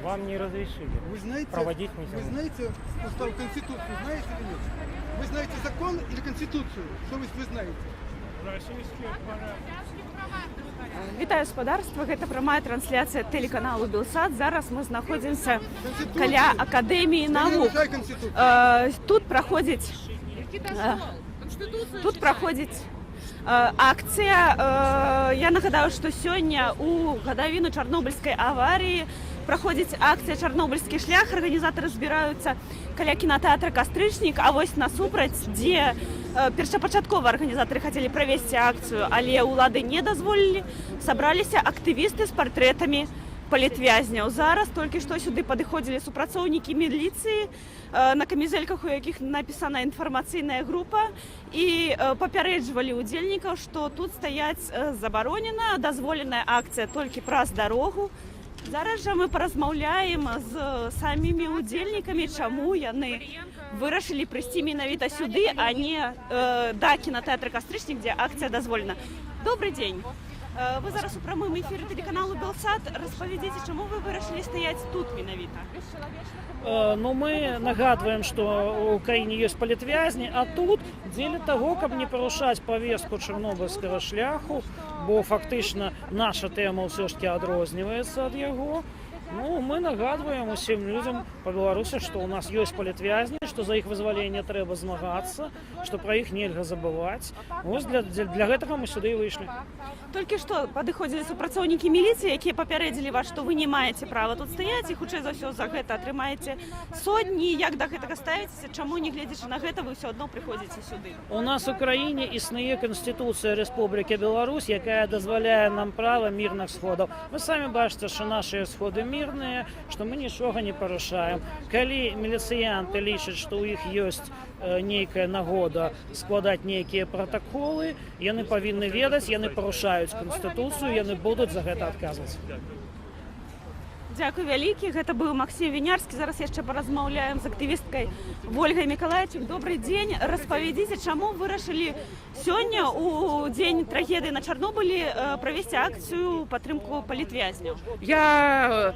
Вам не разрешили проводить митинг. Вы знаете устав Конституцию, знаете или нет? Вы знаете закон или Конституцию? Что вы знаете? Вітаю спадарства, гэта прамая трансляцыя тэлеканалу Белсат. Зараз мы знаходзімся каля Акадэміі навук. Тут праходзіць акцыя. Я нагадаю, што сёння у гадавіну чарнобыльскай аварыі праходзіць акцыя «Чарнобыльскі шлях». Арганізатары збіраюцца каля кінатэатра «Кастрычнік», а вось насупраць, дзе першапачаткова арганізатары хацелі правесці акцыю, але ўлады не дазволілі, сабраліся актывісты з партрэтамі палітвязняў. Зараз толькі што сюды падыходзілі супрацоўнікі міліцыі, на камізэльках у якіх напісана інфармацыйная група, і папярэджвалі ўдзельнікаў, што тут стаяць забаронена, дазволеная акцыя толькі праз дарогу. Зараз жа мы паразмаўляем з самімі ўдзельнікамі, чаму яны вырашылі прыйсці менавіта сюды, а не да кінатэатра «Кастрычнік», дзе акцыя дазволена. Добрый дзень. Вы зараз у прамым эфіры тэлеканалу Белсат. Распавядзіце, чаму вы вырашылі стаяць тут менавіта? Ну, мы нагадваем, што ў краіне ёсць палітвязні, а тут дзеля таго, каб не парушаць павестку чарнобыльскага шляху, бо фактычна наша тэма ўсё ж такі адрозніваецца ад яго. Ну, мы нагадваем усім людзям па Беларусі, што ў нас ёсць палітвязні, што за іх вызваленне трэба змагацца, што пра іх нельга забываць. Вось для гэтага мы сюды і выйшлі. Толькі што падыходзілі супрацоўнікі міліцыі, якія папярэдзілі вас, што вы не маеце права тут стаяць, і хутчэй за ўсё за гэта атрымаеце сотні. Як да гэтага ставіцеся? Чаму, не гледзячы на гэта, вы ўсё адно прыходзіце сюды? У нас у краіне існуе Канстытуцыя Рэспублікі Беларусь, якая дазваляе нам права мірных сходаў. Вы самі бачыце, што нашыя сходы мірныя, што мы нічога не парушаем. Калі міліцыянты лічаць, што ў іх ёсць нейкая нагода складаць нейкія пратаколы, яны павінны ведаць, яны парушаюць Канстытуцыю, яны будуць за гэта адказваць. Дзякуй вялікі. Гэта быў Максім Вінярскі. Зараз яшчэ паразмаўляем з актывісткай Вольгай Мікалайчык. Добрый дзень. Распавядзіце, чаму вырашылі сёння у дзень трагедыі на Чарнобылі правесці акцыю падтрымку палітвязняў? Я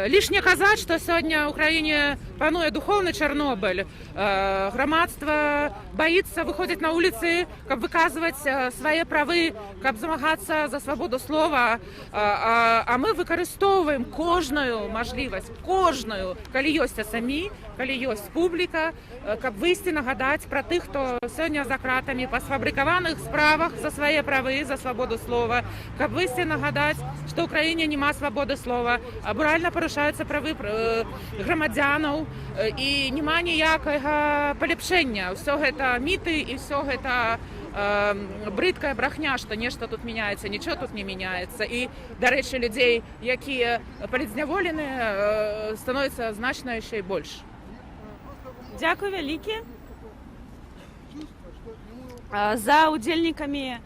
лишне казаць, што сёння ў краіне пануе духоўны Чарнобыль. Грамадства баіцца выходзіць на вуліцы, каб выказваць свае правы, каб замагацца за свабоду слова. А мы выкарыстоўваем кожную мажлівасць, кожную, калі ёсць самі, калі ёсць публіка, каб выйсці нагадаць пра тых, хто сёння за кратамі па сфабрыкаваных справах за свае правы, за свабоду слова, каб выйсці нагадаць, што ў краіне няма свабоды слова, абуральна парушаюцца правы грамадзянаў і няма ніякага паляпшэння. Усё гэта міты і ўсё гэта брыдкая брахня, што нешта тут мяняецца, нічого тут не мяняецца. І, дарэчы, людзей, якія палітзняволеныя, становіцца значна яшчэ і больш. Дзякуй вялікі. За удзельнікамі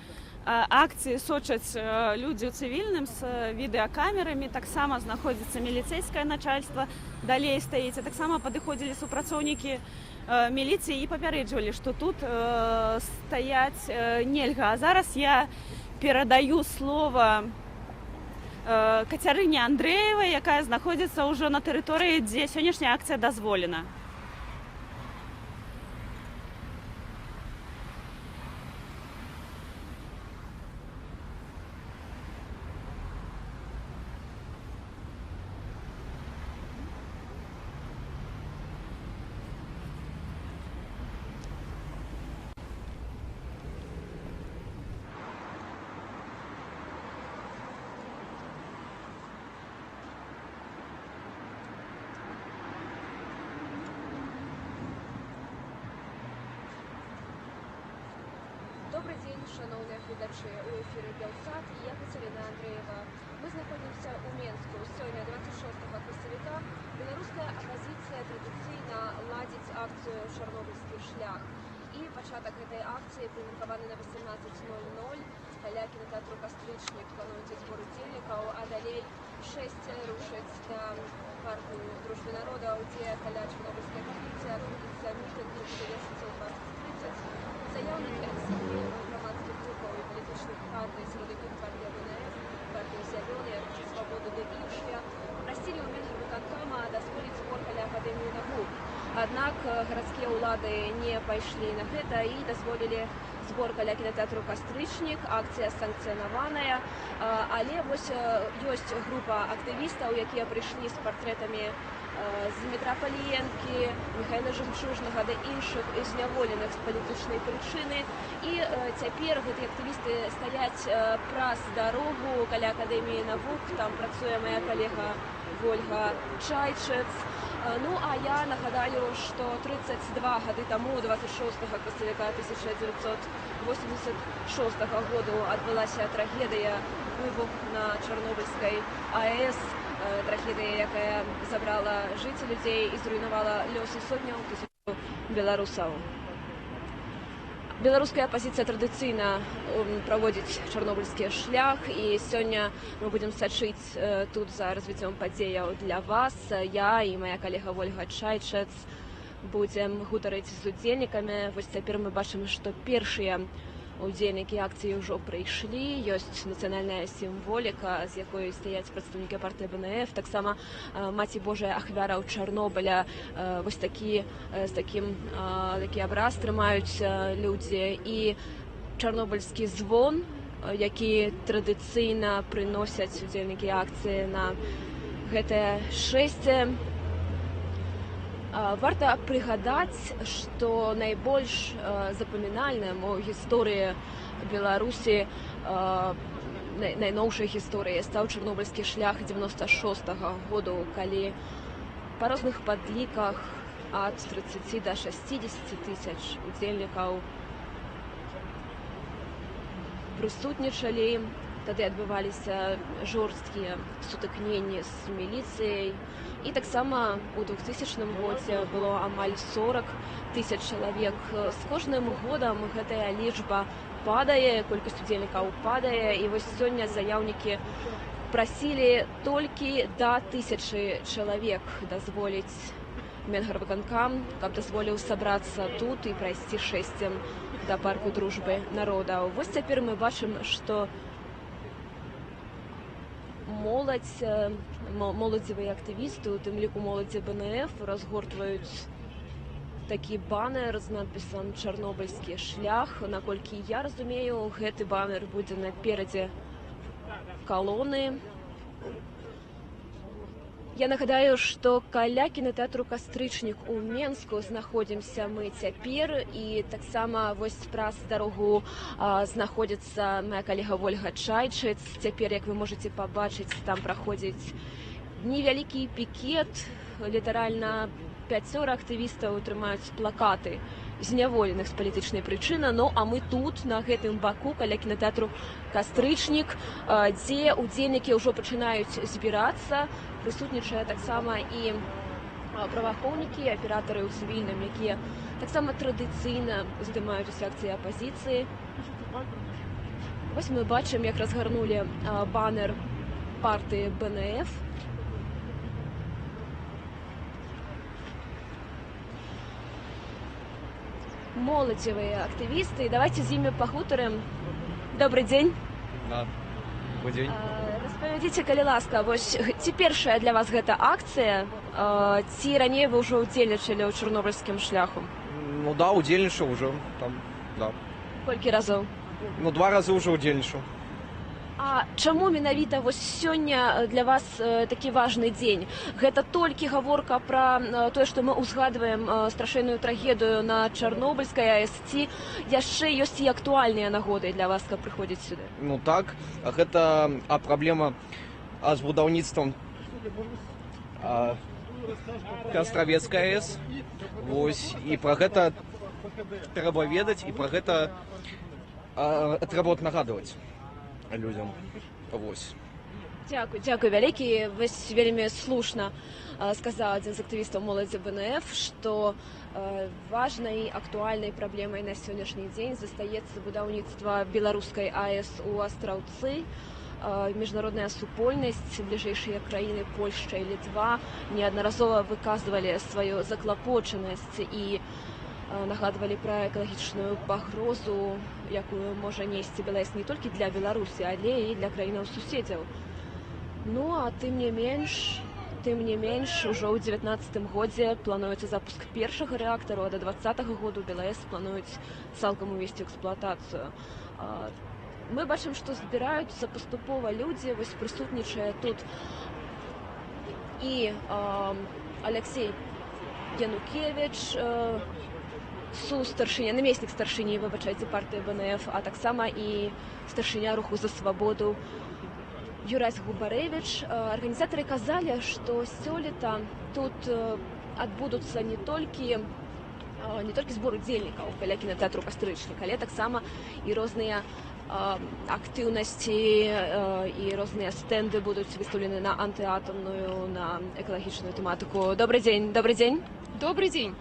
акцыі сочаць людзі ў цывільным з відэакамерамі. Таксама знаходзіцца міліцэйскае начальства. Далей стаіць. Таксама падыходзілі супрацоўнікі міліцыі і папярэджвалі, што тут стаяць нельга. А зараз я перадаю слова Кацярыне Андрэевай, якая знаходзіцца ўжо на тэрыторыі, дзе сённяшняя акцыя дазволена. Добрый день, шановные глядачи, у эфіры Белсат, і я Кацярына Андрэева. Мы знаходзімся ў Менску. Сёння, 26 красавіка, беларуская апазіцыя традыцыйна ладзіць акцыю «Чарнобыльскі шлях». І пачатак гэтай акцыі прымеркаваны на 18:00 каля кінатэатру «Кастрычнік». Плануецца збор удзельнікаў, а далей 6 рушаць да парку дружбы народаў, дзе каля чарнобыльскай апазіцыі адбудзецца мітынг, які завершыцца ў 20:30. Заяўнікі акцыі грамадскіх групаў і палітычных партый, сярод якіх партія ВНФ, партія «Зялёныя», «Свабода» ды іншыя, прасілі ў Мінвыканкама Аднак гарадскія ўлады не пайшлі на гэта і дазволілі збор каля кінатэатру «Кастрычнік». Акцыя санкцыянаваная, але вось ёсць група актывістаў, якія прыйшлі з партрэтамі з Дмітра Паліенкі, Міхайла Жэмчужнага да іншых зняволеных з палітычнай прычыны. І цяпер гэтыя актывісты стаяць праз дарогу каля Акадэміі навук. Там працуе моя калега Вольга Чайчэц. Ну, а я нагадаю, што 32 гады таму, 26 красавіка 1986 году адбылася трагедыя, выбух на Чарнобыльскай АЭС, трагедыя, якая забрала жыцці людзей і зруйнавала лёсы сотняў тысячаў беларусаў. Беларуская апазіцыя традыцыйна праводзіць чарнобыльскі шлях, і сёння мы будзем сачыць тут за развіццём падзеяў для вас. Я і моя калега Вольга Чайчэц будзем гутарыць з удзельнікамі. Вось цяпер мы бачым, што першыя удзельнікі акцыі ўжо прыйшлі. Ёсць нацыянальная сімволіка, з якой стаяць прадстаўнікі партыі БНФ. Таксама Маці Божая ахвяраў Чарнобыля. Вось такі абраз трымаюць людзі. І чарнобыльскі звон, які традыцыйна прыносяць удзельнікі акцыі на гэтае шэсце. Варта прыгадаць, што найбольш запамінальным у гісторыі Беларусі, найноўшай гісторыі, стаў чарнобыльскі шлях 96-го году, калі па розных падліках ад 30 да 60 тысяч удзельнікаў прысутнічалі. Тады адбываліся жорсткія сутыкненні з міліцыяй. І таксама у 2000 годзе было амаль 40 тысяч чалавек. З кожным годам гэтая лічба падае, колькасць удзельнікаў падае. І вось сёння заяўнікі прасілі толькі да 1000 чалавек дазволіць Менгарвыканкам, каб дазволіў сабрацца тут і прайсці шэсцем да парку дружбы народаў. Вось цяпер мы бачым, што моладзевыя актывісты, у тым ліку моладзі БНФ, разгортваюць такі банер з надпісам «Чарнобыльскі шлях». Наколькі я разумею, гэты банер будзе наперадзе калоны. Я нагадаю, што каля кінатэатру «Кастрычнік» у Менску знаходзімся мы цяпер, і таксама вось праз дарогу знаходзіцца моя калега Вольга Чайчэц. Цяпер, як вы можаце пабачыць, там праходзіць невялікі пікет, літаральна 5 актывістаў трымаюць плакаты зняволеных з палітычнай прычыны. Ну, а мы тут, на гэтым баку, каля кінатэатру «Кастрычнік», дзе удзельнікі ўжо пачынаюць збірацца. Прысутнічае таксама і праваахоўнікі, аператары ў цывільным, якія таксама традыцыйна здымаюць усе акцыі апазіцыі. Вось мы бачым, як разгарнулі банер партыі БНФ. Моладзевыя актывісты. Давайте з імі пагутарым. Добрый дзень. Да. Добрый дзень. Распавядзіце, калі ласка, вось ці першая для вас гэта акцыя, ці раней вы ўжо ўдзельнічалі ў чарнобыльскім шляху? Ну да, удзельнічаў уже там, да. Колькі разоў? Ну, 2 разы уже удзельнічаў. А чаму менавіта вось сёння для вас такі важны дзень? Гэта толькі гаворка пра тое, што мы ўзгадваем страшэнную трагедыю на Чарнобыльскай АЭС, ці яшчэ ёсць і актуальныя нагоды для вас, каб прыходзіць сюды? Ну так, гэта праблема з будаўніцтвам Кастравецкай АЭС. Вось, і пра гэта трэба ведаць, і пра гэта трэба нагадваць людям. Вось. Дзякуй вялікі. Вось вельмі слушна сказаў адзін з актывістаў моладзі БНФ, што важнай актуальнай праблемай на сённяшні дзень застаецца будаўніцтва беларускай АЭС у Астраўцы. Міжнародная супольнасць, бліжэйшыя краіны Польшча і Літва неаднаразова выказвалі сваю заклапочанасць і нагадвалі пра экалагічную пагрозу, якую можа несці БЛС не толькі для Беларусі, але і для краінаў суседзяў. Ну, а тым не менш, тым не менш ужо ў 19 годзе плануецца запуск першага рэактару, а да 20-го году БелАЭС плануюць цалкам увесці ў эксплуатацыю. Мы бачым, што збіраюцца паступова людзі, вось прысутнічае тут і Алексей Янукевич, старшыня, намеснік старшыні, выбачайце, партыі БНФ, а таксама і старшыня руху за свабоду Юрась Губарэвіч. Арганізатары казалі, што сёлета тут адбудуцца не толькі збор удзельнікаў каля кінатэатру «Кастрычнік», але таксама і розныя актыўнасці і розныя стэнды будуць выстаўлены на антыатомную, на экалагічную тэматыку. Добрый дзень, добрый дзень. Добрый дзень.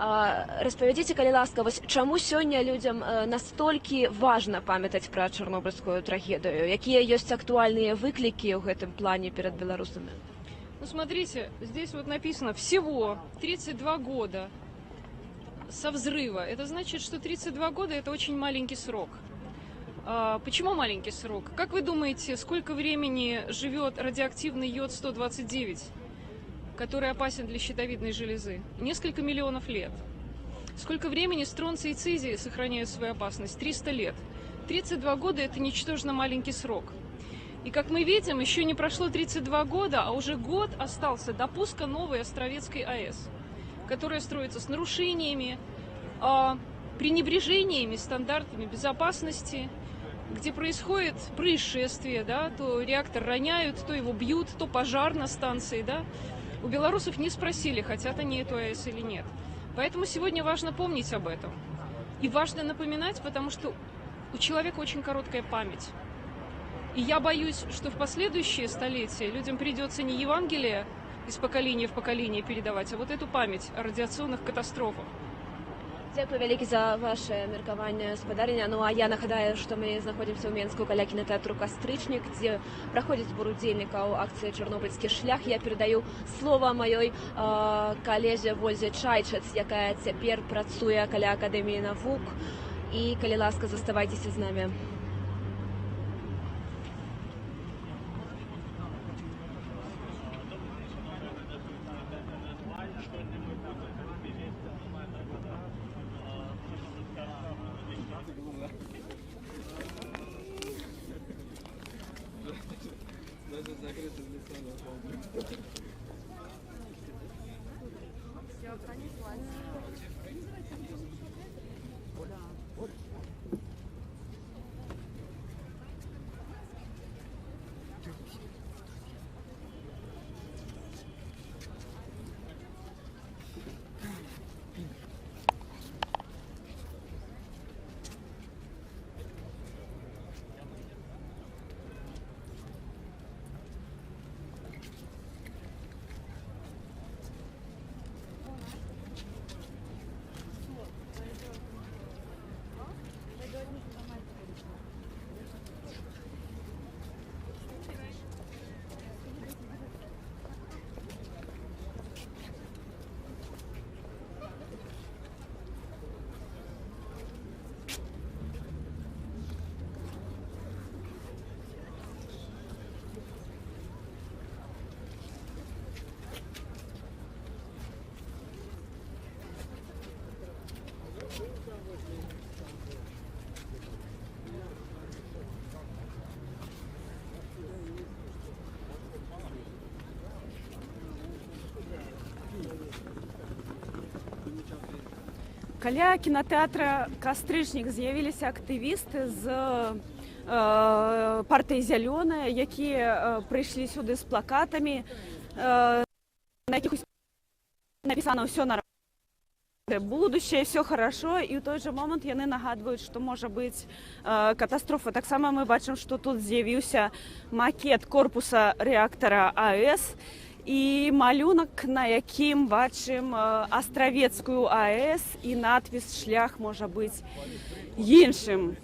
Распавядзіце, калі ласка, вось чаму сёння людзям настолькі важна памятаць пра чарнобыльскую трагедыю? Якія ёсць актуальныя выклікі ў гэтым плане перад беларусамі? Ну, смотрите, здесь вот написано всего 32 года со взрыва. Это значит, что 32 года это очень маленький срок. Почему маленький срок? Как вы думаете, сколько времени живет радиоактивный йод-129, который опасен для щитовидной железы? Несколько миллионов лет. Сколько времени стронций и цизий сохраняют свою опасность? 300 лет. 32 года – это ничтожно маленький срок. И как мы видим, еще не прошло 32 года, а уже год остался до пуска новой Островецкой АЭС, которая строится с нарушениями, пренебрежениями стандартами безопасности, где происходит происшествие, да, то реактор роняют, то его бьют, то пожар на станции, да. У белорусов не спросили, хотят они эту АЭС или нет. Поэтому сегодня важно помнить об этом. И важно напоминать, потому что у человека очень короткая память. И я боюсь, что в последующие столетия людям придется не Евангелие из поколения в поколение передавать, а вот эту память о радиационных катастрофах. Дзякую вялікі за ваше меркаванне, спадарыня. Ну а я нагадаю, што мы знаходзімся ў Менску каля кінатэатру «Кастрычнік», дзе праходзіць збор удзельнікаў акцыі «Чарнобыльскі шлях». Я перадаю слова маёй калезе Вользе Чайчац, якая цяпер працуе каля Акадэміі навук. І, калі ласка, заставайцеся з намі. Каля кінатэатра «Кастрычнік» з'явіліся актывісты з партыі «Зялёная», якія прыйшлі сюды з плакатамі, на якіх напісана «Всё нормально», будущее, все хорошо, і ў той жа момант яны нагадваюць, што можа быць катастрофа. Таксама мы бачым, што тут з'явіўся макет корпуса рэактара АЭС, і малюнак, на якім бачым Астравецкую АЭС, і надпіс «Шлях» можа быць іншым.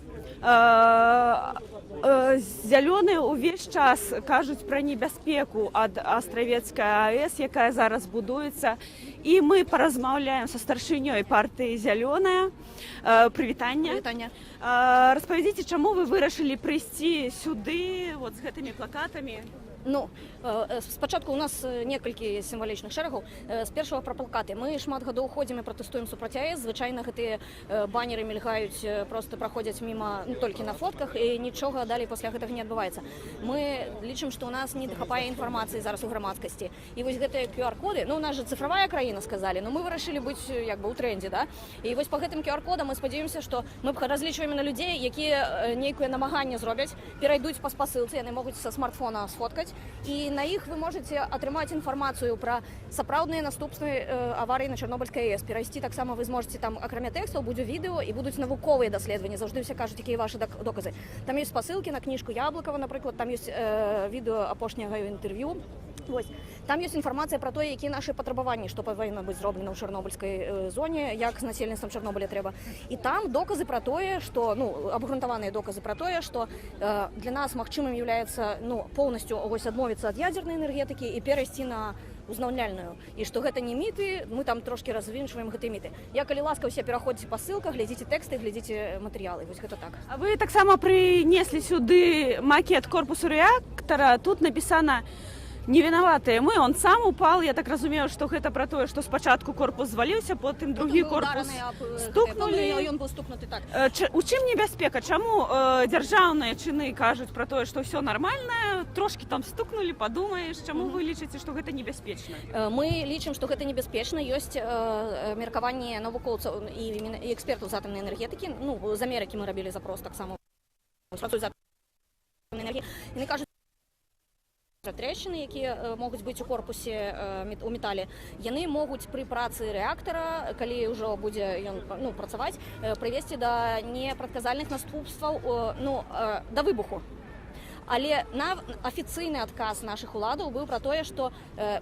Зялёныя ўвесь час кажуць пра небяспеку ад Астравецкай АЭС, якая зараз будуецца, і мы паразмаўляем са старшынёй партыі «Зялёная». Прывітанне. Распавядзіце, чаму вы вырашылі прыйсці сюды вот з гэтымі плакатамі? Ну, спачатку у нас некалькі сімвалічных шэрагаў. З першага пра плакаты. Мы шмат гадоў ходзім і пратэстуем супраць АЭС. Звычайна гэтыя баннеры мільгаюць, проста праходзяць міма толькі на фотках, і нічога далей пасля гэтага не адбываецца. Мы лічым, што у нас не дахапае інфармацыі зараз у грамадскасці. І вось гэтыя QR-коды, ну у нас же цифровая краіна сказалі, но мы вырашылі быць як бы ў трендзе, да? І вось па гэтым QR-кодам мы спадзяёмся, што мы разлічваем на людзей, якія нейкае намаганне зробяць, перайдуць па спасылцы, яны могуць са смартфона сфоткаць. І на іх вы можете атрымаць інфармацыю пра сапраўдныя наступствы аварыі на Чарнобыльскай АЭС. Перайсці таксама вы зможаце, там акрамя тэкстаў будзе відэо і будуць навуковыя даследаванні. Заўжды ўсе кажуць, якія вашы доказы. Там ёсць спасылкі на кніжку Яблыкова, напрыклад, там ёсць відэо апошняга інтэрв'ю. Вось. Там ёсць інфармацыя пра тое, якія нашы патрабаванні, што павінна быць зроблена ў чарнобыльскай зоне, як з насельніцтвам Чарнобыля трэба. І там доказы пра тое, што, ну, абгрунтаваныя доказы пра тое, што для нас магчымым з'яўляецца, ну, поўнасцю вось адмовіцца ад ядзернай энергетыкі і перайсці на узнаўляльную. І што гэта не міты, мы там трошки развінчваем гэтыя міты. Я, калі ласка, усе пераходзіце па ссылках, глядзіце тэксты, глядзіце матэрыялы. Вось гэта так. А вы таксама прынеслі сюды макет корпусу рэактара. Тут напісана «Не виноватые мы», он сам упал. Я так разумею, что гэта про тое, что спачатку корпус зваліўся, потым другі корпус стукнули. Ён быў стукнуты, так. У чым небяспека? Чаму дзяржаўныя чыны кажуць про тое, што ўсё нармальна, трошки там стукнули, падумаеш, чаму вы лічыце, што гэта небяспечна? Мы лічым, што гэта небяспечна. Ёсць меркаванне навукоўцаў і экспертаў з атамнай энергетыкі. Ну, з Амерыкі мы рабілі запрос таксама. Працуюць з атамнай энергіяй. Яны кажуць, трэшчыны, якія могуць быць у корпусе у метале, яны могуць пры працы рэактара, калі ўжо будзе ён, ну, працаваць, прывесці да непрадказальных наступстваў, ну, да выбуху. Але на афіцыйны адказ нашых уладаў быў пра тое, што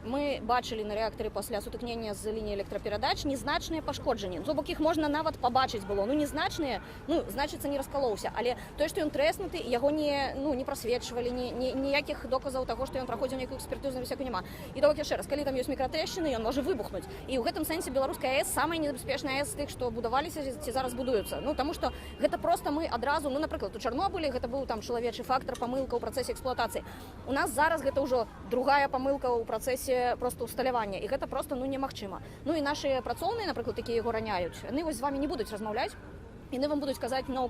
мы бачылі на рэактары пасля сутыкнення з лініяй электраперадач незначныя пашкоджанні. То бок іх можна нават пабачыць было. Ну, незначныя, ну, значыцца, не раскалоўся. Але тое, што ён трэснуты, яго не прасвечвалі, ніякіх доказаў таго, што ён праходзіў нейкую экспертызу, всякую няма. І то бок яшчэ раз, калі там ёсць мікратрэшчыны, ён можа выбухнуць. І ў гэтым сэнсе беларуская АЭС самая небяспечная АЭС з тых, што будаваліся ці зараз будуюцца. Ну, таму што гэта проста мы адразу, ну, напрыклад, у Чарнобылі гэта быў там чалавечы фактар, памылка ў працэсе эксплуатацыі. У нас зараз гэта ўжо другая памылка ў працэсе проста усталявання, і гэта проста, ну, немагчыма. Ну, і нашы працоўныя, напрыклад, якія яго раняюць, яны вось з вамі не будуць размаўляць, яны вам будуць казаць, ну,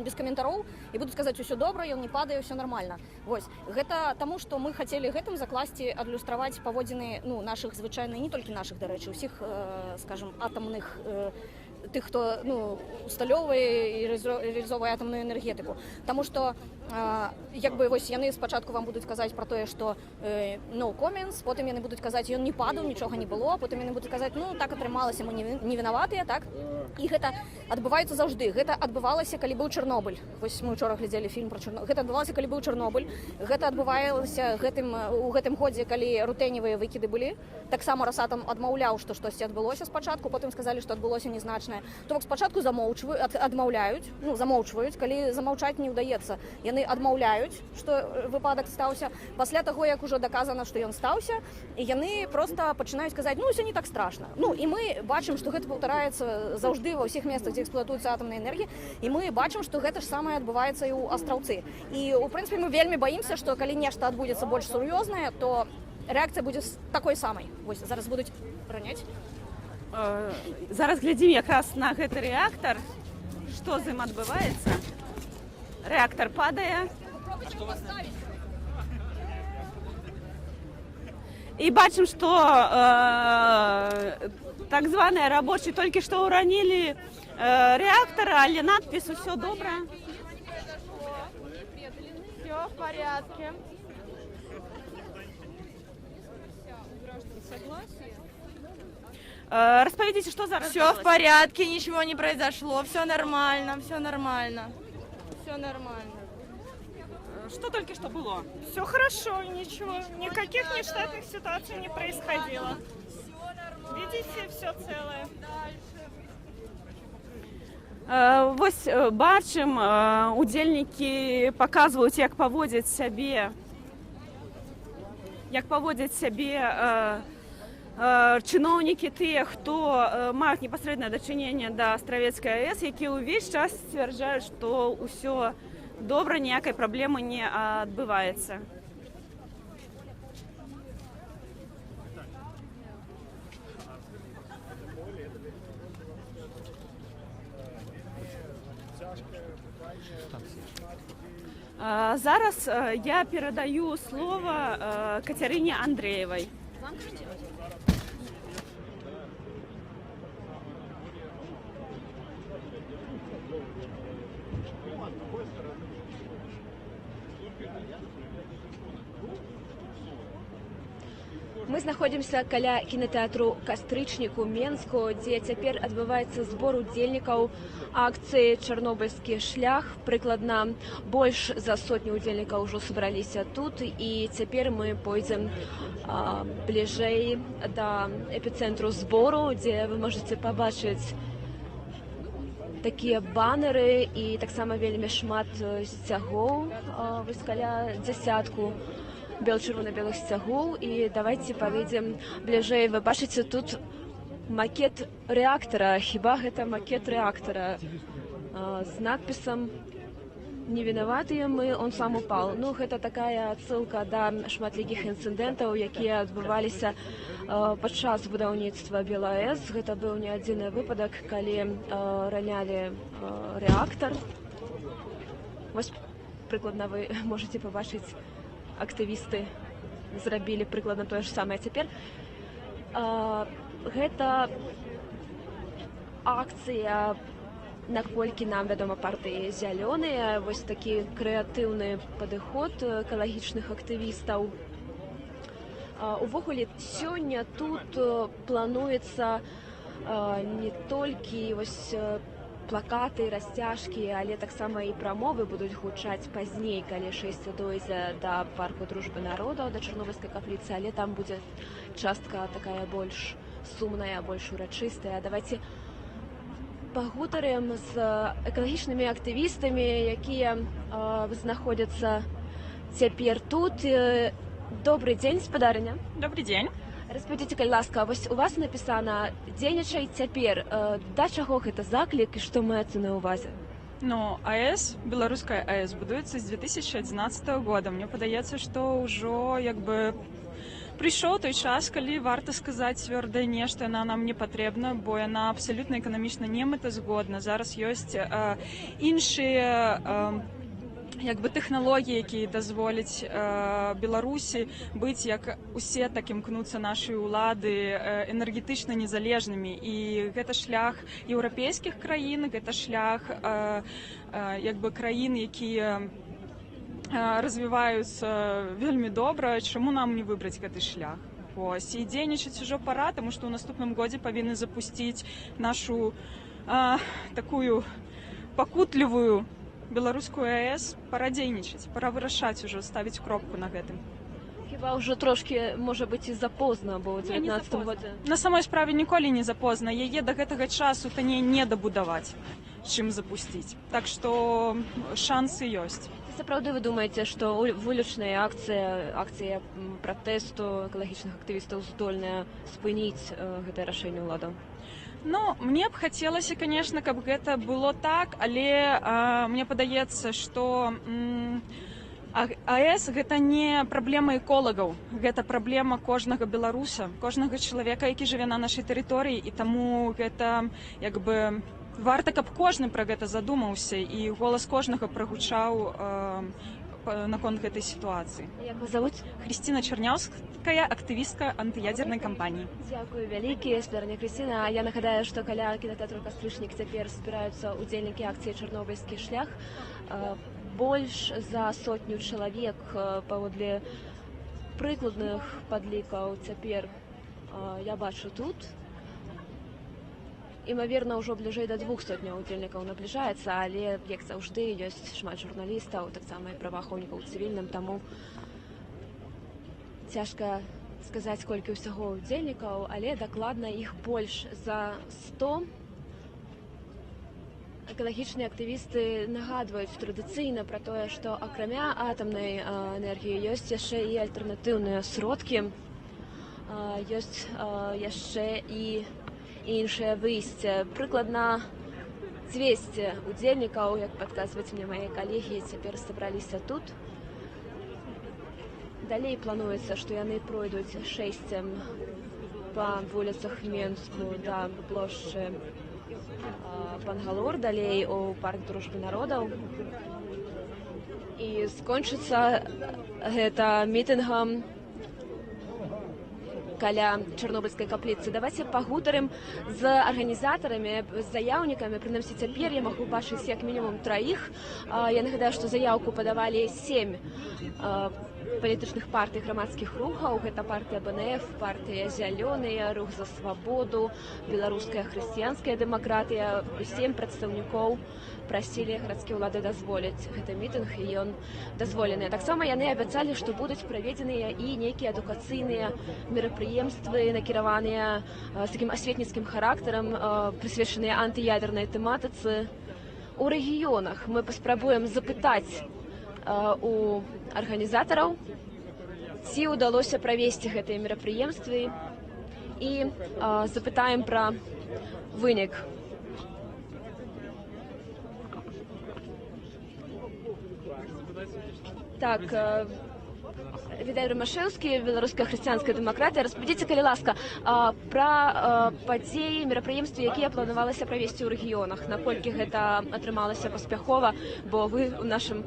без каментароў, і будуць казаць, усё добра, ён не падае, ўсё нармальна. Вось. Гэта таму, што мы хацелі гэтым закласці, адлюстраваць паводзіны, ну, нашых звычайна, не толькі нашых, дарэчы, усіх, скажем, атамных тых, хто, ну, усталёўвае і рэалізоўвае атамную энергетыку. Таму што як бы вось яны спачатку вам будуць казаць пра тое, што no comments, потым яны будуць казаць, ён не падаў, нічога не было, потым яны будуць казаць, ну, так атрымалася, мы не вінаватыя, так? І гэта адбываецца заўжды. Гэта адбывалася, калі быў Чарнобыль. Вось мы ўчора глядзелі фільм пра Чарнобыль. Гэта адбывалася, калі быў Чарнобыль. Гэта адбывалася у гэтым годзе, калі рутэневыя выкіды былі. Таксама Росатом адмаўляў, што штосьці адбылося спачатку, потым сказалі, што адбылося незначнае. То бок спачатку адмаўляюць, ну, замоўчваюць, калі замаўчаць не ўдаецца. Яны адмаўляюць, што выпадак стаўся. Пасля таго, як ужо даказана, што ён стаўся, і яны проста пачынаюць казаць, ну, ўсё не так страшна. Ну, і мы бачым, што гэта паўтараецца заўжды ва ўсіх месцах, дзе эксплуатуецца атамная энергія, і мы бачым, што гэта ж самае адбываецца і ў Астраўцы. І, у прынцыпе, мы вельмі баімся, што калі нешта адбудзецца больш сур'ёзнае, то рэакцыя будзе такой самай. Вось, зараз будуць раняць. Зараз глядзім якраз на гэты рэактар. Што з ім адбываецца? Рэактар падае. І бачым, што так званыя рабочыя толькі што ўранілі рэактар, але надпіс «Усё добра». Всё в порядке. Расповедите, что зараз? Все в порядке, ничего не произошло, все нормально, все нормально. Все нормально. Что только что было? Все хорошо, ничего, никаких нештатных ситуаций не происходило. Видите, все целое. Вось бачым, удзельнікі паказваюць, як паводзяць сябе чыноўнікі тыя, хто маюць непасрэднае дачыненне да Астравецкай АЭС, якія ўвесь час сцвярджаюць, што ўсё добра, ніякай праблемы не адбываецца. Зараз я передаю слово Катерине Андреевой. Мы знаходзімся каля кінатэатру «Кастрычнік» у Менску, дзе цяпер адбываецца збор удзельнікаў акцыі «Чарнобыльскі шлях». Прыкладна больш за 100 удзельнікаў ужо сабраліся тут, і цяпер мы пойдзем бліжэй да эпіцэнтру збору, дзе вы можаце пабачыць такія банеры і таксама вельмі шмат сцягоў, вось каля дзясятку чырвона-белых сцягоў. І давайте паведзем бліжэй. Вы бачыце тут макет рэактара. Хіба гэта макет рэактара з надпісам «Не вінаватыя мы, он сам упал». Ну, гэта такая адсылка да шматлікіх інцыдэнтаў, якія адбываліся падчас будаўніцтва БелАЭС. Гэта быў не адзіны выпадак, калі ранялі рэактар. Вось прыкладна вы можете пабачыць, актывісты зрабілі прыкладна тое ж самае цяпер. Гэта акцыя, наколькі нам вядома, партыі зялёныя. Вось такі крэатыўны падыход экалагічных актывістаў. Увогуле, сёння тут плануецца не толькі вось плакаты, расцяжкі, але таксама і прамовы будуць гучаць пазней, калі шэсце дойдзе да парку дружбы народаў, да Чарнобыльскай капліцы, але там будзе частка такая больш сумная, больш урачыстая. Давайте пагутарым з экалагічнымі актывістамі, якія знаходзяцца цяпер тут. Добрый дзень, спадарыня. Добрый день. Распавядзіце, калі ласка, вось у вас напісана «Дзейнічай цяпер». Да чаго гэта заклік і што маецца на ўвазе? Ну, АЭС, беларуская АЭС, будуецца з 2011 года. Мне падаецца, што ўжо прыйшоў той час, калі варта сказаць цвёрда не, што яна нам не патрэбна, бо яна абсалютна эканамічна не мэтазгодна. Зараз ёсць іншыя тэхналогіі, якія дазволяць Беларусі быць, як усе, так імкнуцца нашы ўлады, энергетычна незалежнымі. І гэта шлях еўрапейскіх краін, гэта шлях краін, якія развіваюцца вельмі добра. Чаму нам не выбраць гэты шлях? Вось. І дзейнічаць ужо пара, таму што ў наступным годзе павінны запусціць нашу такую пакутлівую беларускую АЭС. Пора дзейнічаць, пора вырашаць ужо, ставіць кропку на гэтым. Хіба ўжо трошкі, можа быць, і запозна, бо ў 19 годзе. На самой справе ніколі не запозна. Яе да гэтага часу танней не дабудаваць, чым запусціць. Так што шансы ёсць. Сапраўды вы думаеце, што вулічная акцыя пратэсту экалагічных актывістаў здольная спыніць гэтае рашэнне ўладаў? Ну, мне б хацелася, конечно, каб гэта было так, але мне падаецца, што АЭС гэта не праблема эколагаў, гэта праблема кожнага беларуса, кожнага чалавека, які жыве на нашай тэрыторыі, і таму гэта варта, каб кожны пра гэта задумаўся і голас кожнага прагучаў наконт гэтай сітуацыі. Як вас завуць? Хрысціна Чарняўская, актывістка антыядзернай кампаніі. Дзякую вялікі, спадарня Хрысціна. Я нагадаю, што каля кінатэатру «Кастрычнік» цяпер збіраюцца удзельнікі акцыі «Чарнобыльскі шлях». Больш за 100 чалавек, паводле прыкладных падлікаў, цяпер я бачу тут. Імаверна, ўжо бліжэй да 200 удзельнікаў набліжаецца, але, як заўжды, ёсць шмат журналістаў, таксама і праваахоўнікаў у цывільным, таму цяжка сказаць, колькі ўсяго удзельнікаў, але дакладна іх больш за 100. Экалагічныя актывісты нагадваюць традыцыйна пра тое, што акрамя атамнай энергіі ёсць яшчэ і альтэрнатыўныя сродкі, ёсць яшчэ і іншае выйсце. Прыкладна 200 удзельнікаў, як падказваюць мне мае калегі, цяпер сабраліся тут. Далей плануецца, што яны пройдуць шэсцем па вуліцах Менску да плошчы Бангалор, далей у парк дружбы народаў. і скончыцца гэта мітынгам каля чарнобыльскай капліцы. Давайте пагутарым з арганізатарамі, з заяўнікамі. Прынамсі, цяпер я магу бачыць як мінімум 3. Я нагадаю, што заяўку падавалі 7 палітычных партый, грамадскіх рухаў. Гэта партыя БНФ, партыя Зялёныя, Рух за свабоду, Беларуская хрысціянская дэмакратыя. 7 прадстаўнікоў прасілі гарадскія ўлады дазволіць гэты мітынг, і ён дазволены. Таксама яны абяцалі, што будуць праведзеныя і нейкія адукацыйныя мерапрыемствы, накіраваныя з такім асветніцкім характарам, прысвечаныя антыядернай тэматыцы у рэгіёнах. Мы паспрабуем запытаць у арганізатараў, ці ўдалося правесці гэтыя мерапрыемствы, і запытаем пра вынік. Так, Віталій Ромашевскі, Беларуская хрысціянская дэмакратыя. Распавядзіце, калі ласка, пра падзеі, мерапрыемствы, якія планавалася правесці ў рэгіёнах. Наколькі гэта атрымалася паспяхова, бо вы ў нашым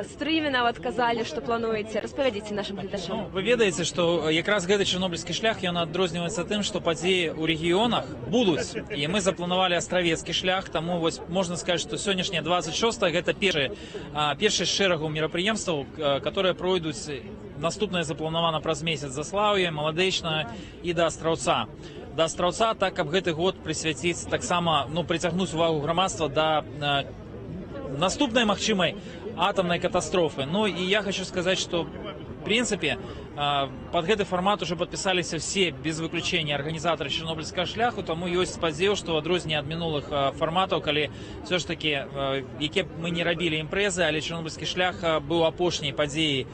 стрыме нават казалі, што плануеце. Распавядзіце нашым гледачам. Вы ведаеце, што якраз гэты чарнобыльскі шлях, ён адрозніваецца тым, што падзеі ў рэгіёнах будуць. І мы запланавалі астравецкі шлях, таму вось можна сказаць, што сённяшняя 26-я гэта першы з шэрагу мерапрыемстваў, которые пройдуць. Наступнае запланавана праз месяц Заслаўе, Маладэчна і да Астраўца. Да Астраўца, так, каб гэты год прысвяціць таксама, прыцягнуць увагу грамадства да наступнай магчымай атамнай катастрофы. І я хочу сказаць, што в принципе под гэты фармат уже падпісаліся все без выключення арганізатары чарнобыльскага шляху, таму ёсць спадзеў, што ў адрозненне ад мінулых фарматаў, калі все ж таки які мы не рабілі імпрэзы, але чарнобыльскі шлях быў апошняй падзеяй,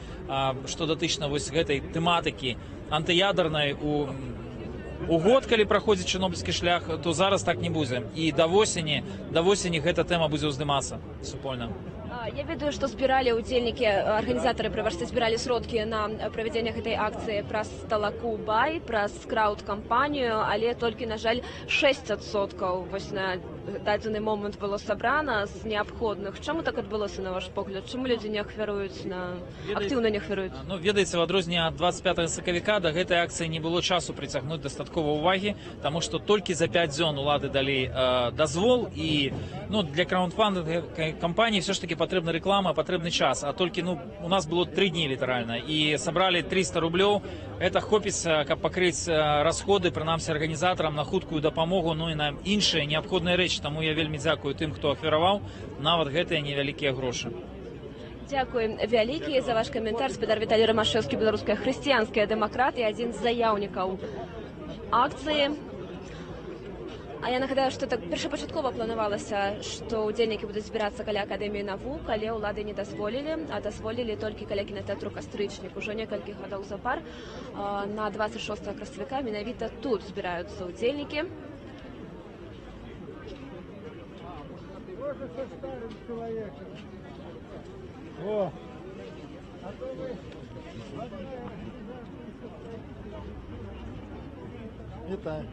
што датычна вось гэтай тэматыкі антыядернай у год, калі праходзіць чарнобыльскі шлях, то зараз так не будзе. І да восені гэта тэма будзе ўздымацца супольна. Я ведаю, што збіралі ўдзельнікі, арганізатары прыважце збіралі сродкі на правядзенне гэтай акцыі праз Талаку Бай, праз крауд-кампанію, але толькі, на жаль, 6% вось на дадзены момант было сабрана з неабходных. Чаму так адбылося, на ваш погляд? Чаму людзі не ахвяруюць, актыўна не ахвяруюць? Ведаеце, в адрозненне ад 25 сакавіка да гэтай акцыі не было часу прыцягнуць дастаткова ўвагі, таму што толькі за 5 дзён улады далі дазвол, і для краундфандинг кампаніі все ж таки патрэбна рэклама, патрэбны час, а толькі у нас было 3 дні літаральна, і сабралі 300 рублёў. Это хопіць, каб пакрыць расходы, прынамсі арганізатарам, на хуткую дапамогу, і на іншыя неабходныя рэчы. Таму я вельмі дзякую тым, хто ахвяраваў нават гэтыя невялікія грошы. Дзякуем вялікі за ваш каментар. Спадар Віталій Ромашевскі, Беларуская хрысціянская дэмакратыя, адзін з заяўнікаў акцыі. А я нагадаю, што так першапачаткова планавалася, што ўдзельнікі будуць збірацца каля Акадэміі навук, але ўлады не дазволілі, а дазволілі толькі каля кінатэатру «Кастрычнік». Ужо некалькі гадоў запар на 26 красавіка менавіта тут збіраюцца ўдзельнікі. Вітаю.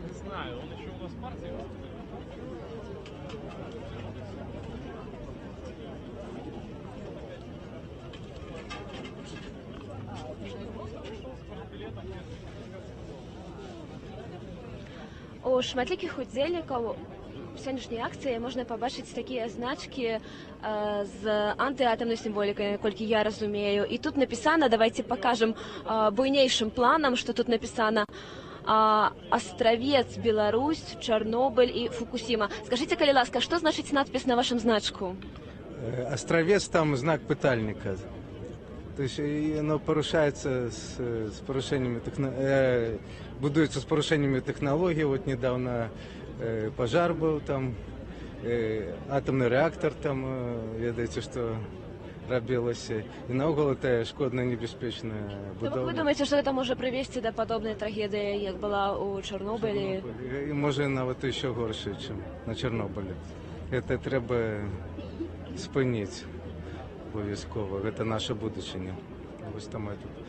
Не знаю, он еще у нас в партии. У шматлікіх удзельнікаў сённяшняй акцыі можна пабачыць такія значкі з антыатамнай сімволікай, наколькі я разумею. І тут напісана, давайте пакажам буйнейшым планам, што тут напісана Астравец, Беларусь, Чарнобыль і Фукусіма. Скажыце, калі ласка, што значыць надпіс на вашым значку? Астравец там знак пытальника. То есть оно порушается с порушениями будуется с порушениями технологий. Вот недавно пожар был там, атомный реактор там, ведаеце, что рабілася. І наогул это шкодна небяспечная будова. Вы думаете, что это может привести до подобной трагедии, як была у Чорнобылі? І може нават еще горше, чем на Чорнобылі. Это треба спыніць обов'язково. Это наша будучыня. Ось там тут.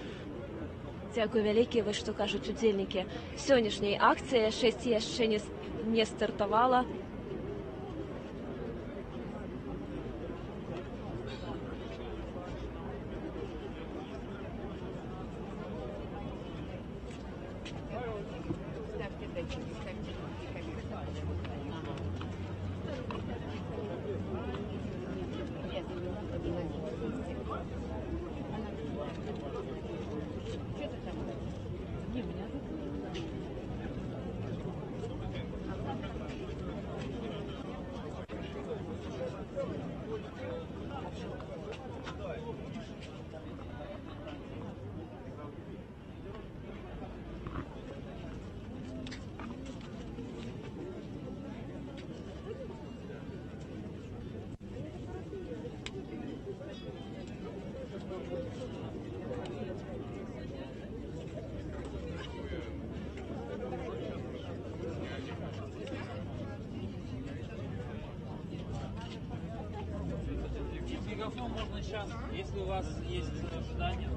Дякую велике. Ви що кажуть удзельнікі сённяшняй акцыі? 6 яшчэ не стартавала. Мегафон можно сейчас, если у вас есть ожидания.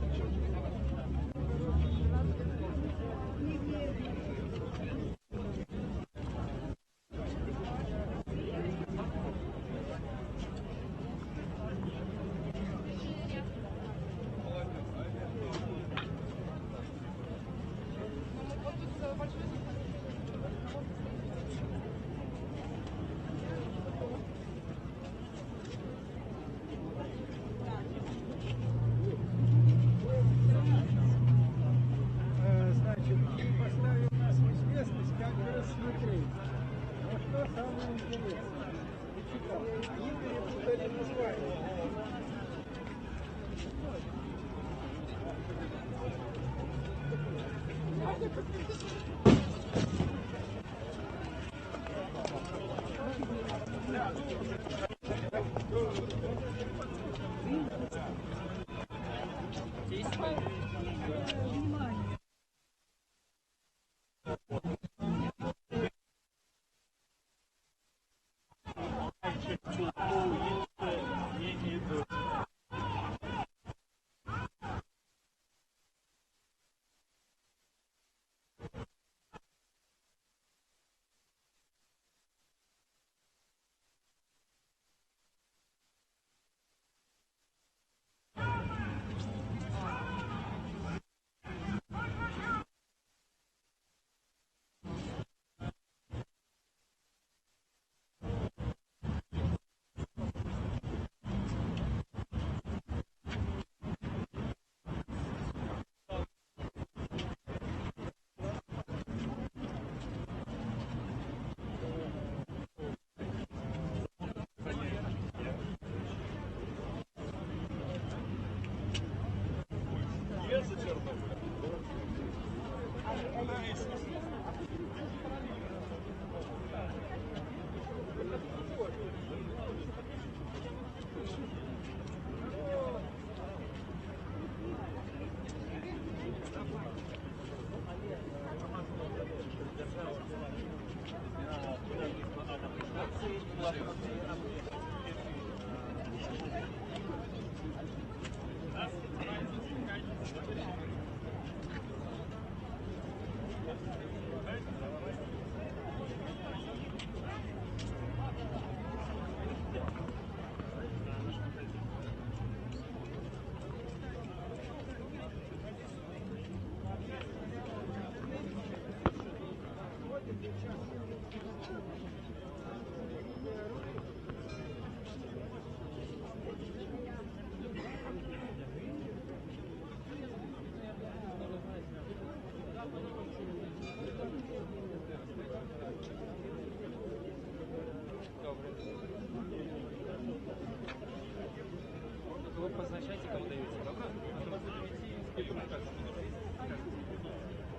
Вы позначайте, кому даете, добро?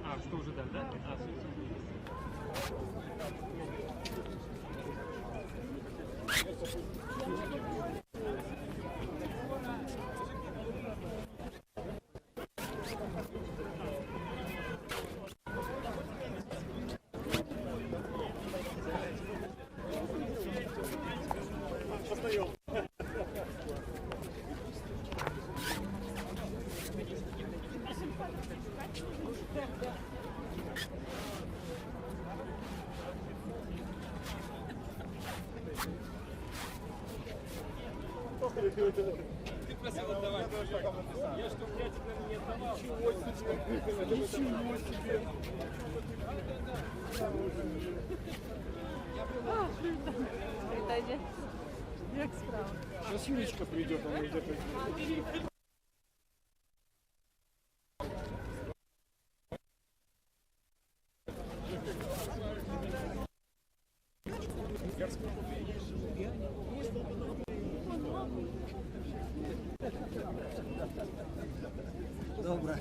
А, что уже дать, да? А, Постаем. Я что, блядь, не отдавал. Ничего себе. Сейчас Юлечка придет, она уже придет. Добре.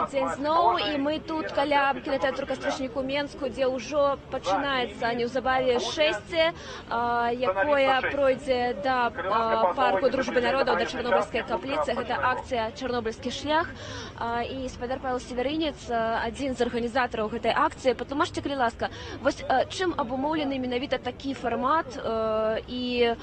Дзень зноў і мы тут каля кінатэатру Кастрычніку Менску, дзе ўжо пачынаецца неўзабаве шэсце, якое пройдзе да парку дружбы народаў, да Чарнобыльскай капліцы. Гэта акцыя «Чарнобыльскі шлях». І спадар Павел Северынец, адзін з арганізатараў гэтай акцыі. Патлумачце, калі ласка, вось чым абумоўлены менавіта такі фармат і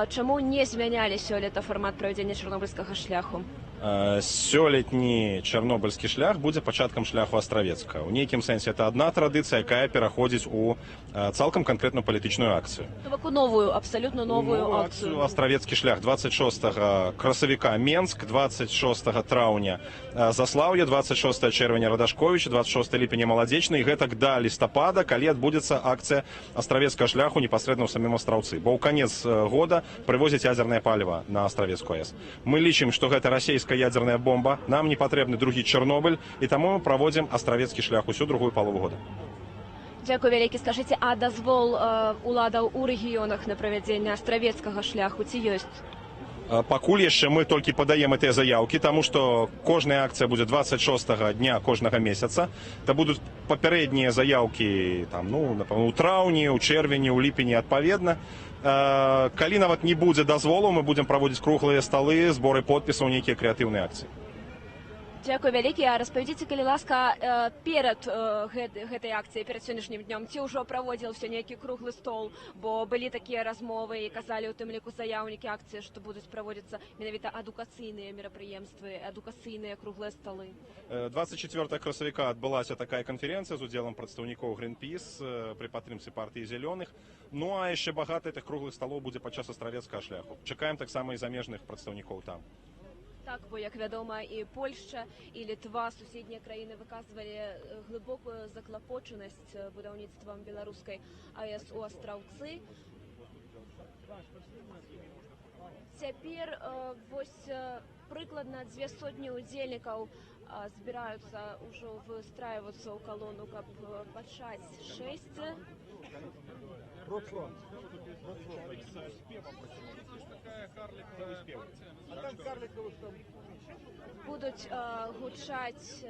чаму не змянялі сёлета фармат правядзення чарнобыльскага шляху? Сёлетні чарнобыльскі шлях будзе пачаткам шляху астравецка. У нейкім сэнсе это адна традыцыя, якая пераходзіць у цалкам канкрэтную палітычную акцыю. Новую, новую, абсолютно новую акцію. Астравецкі шлях 26 красавіка Менск, 26 траўня Заслаўе, 26 чэрвеня Радашковіч, 26 ліпеня Маладзечны, і гэтак да лістапада, калі адбудзецца акцыя астравецкага шляху непасрэдна ў самім астраўцы. Бо ў канец года прывозяць ядзернае паліва на астравецкую АЭС. Мы лічым, што гэта расійская ядерная бомба, нам не патрэбны другі Чарнобыль, і таму мы праводзім астравецкі шлях усю другую палову года. Дзякуй вялікі. Скажыце, а дазвол уладаў у рэгіёнах на правядзенне астравецкага шляху ці ёсць? Пакуль яшчэ мы толькі падаем гэтыя заяўкі, таму што кожная акцыя будзе 26 дня кожнага месяца. Это будуць папярэднія заяўкі там, ну, напэўна, у траўні, у чэрвені, у ліпені адпаведна. Калі нават не будзе дазволу, мы будзем праводзіць круглыя сталы, зборы подпісаў, нейкія крэатыўныя акцыі. Дзякуй вялікі. А распавядзіце, калі ласка, перад гэтай акцыяй, перад сённяшнім днём, ці ўжо праводзіўся нейкі круглы стол, бо былі такія размовы і казалі ў тым ліку заяўнікі акцыі, што будуць праводзіцца менавіта адукацыйныя мерапрыемствы, адукацыйныя круглыя сталы. 24 красавіка адбылася такая канферэнцыя з удзелам прадстаўнікоў Greenpeace пры падтрымцы партыі зялёных. Ну а яшчэ багата гэтых круглых сталоў будзе падчас астравецкага шляху. Чакаем таксама і замежных прадстаўнікоў там. Так, бо, як вядома, і Польшча, і Літва, суседнія краіны выказвалі глыбокую заклапочанасць будаўніцтвам беларускай АЭС у астраўцы. Цяпер вось прыкладна 200 удзельнікаў збіраюцца ўжо выстрайвацца ў калону, каб пачаць шэсце. Будуць гучаць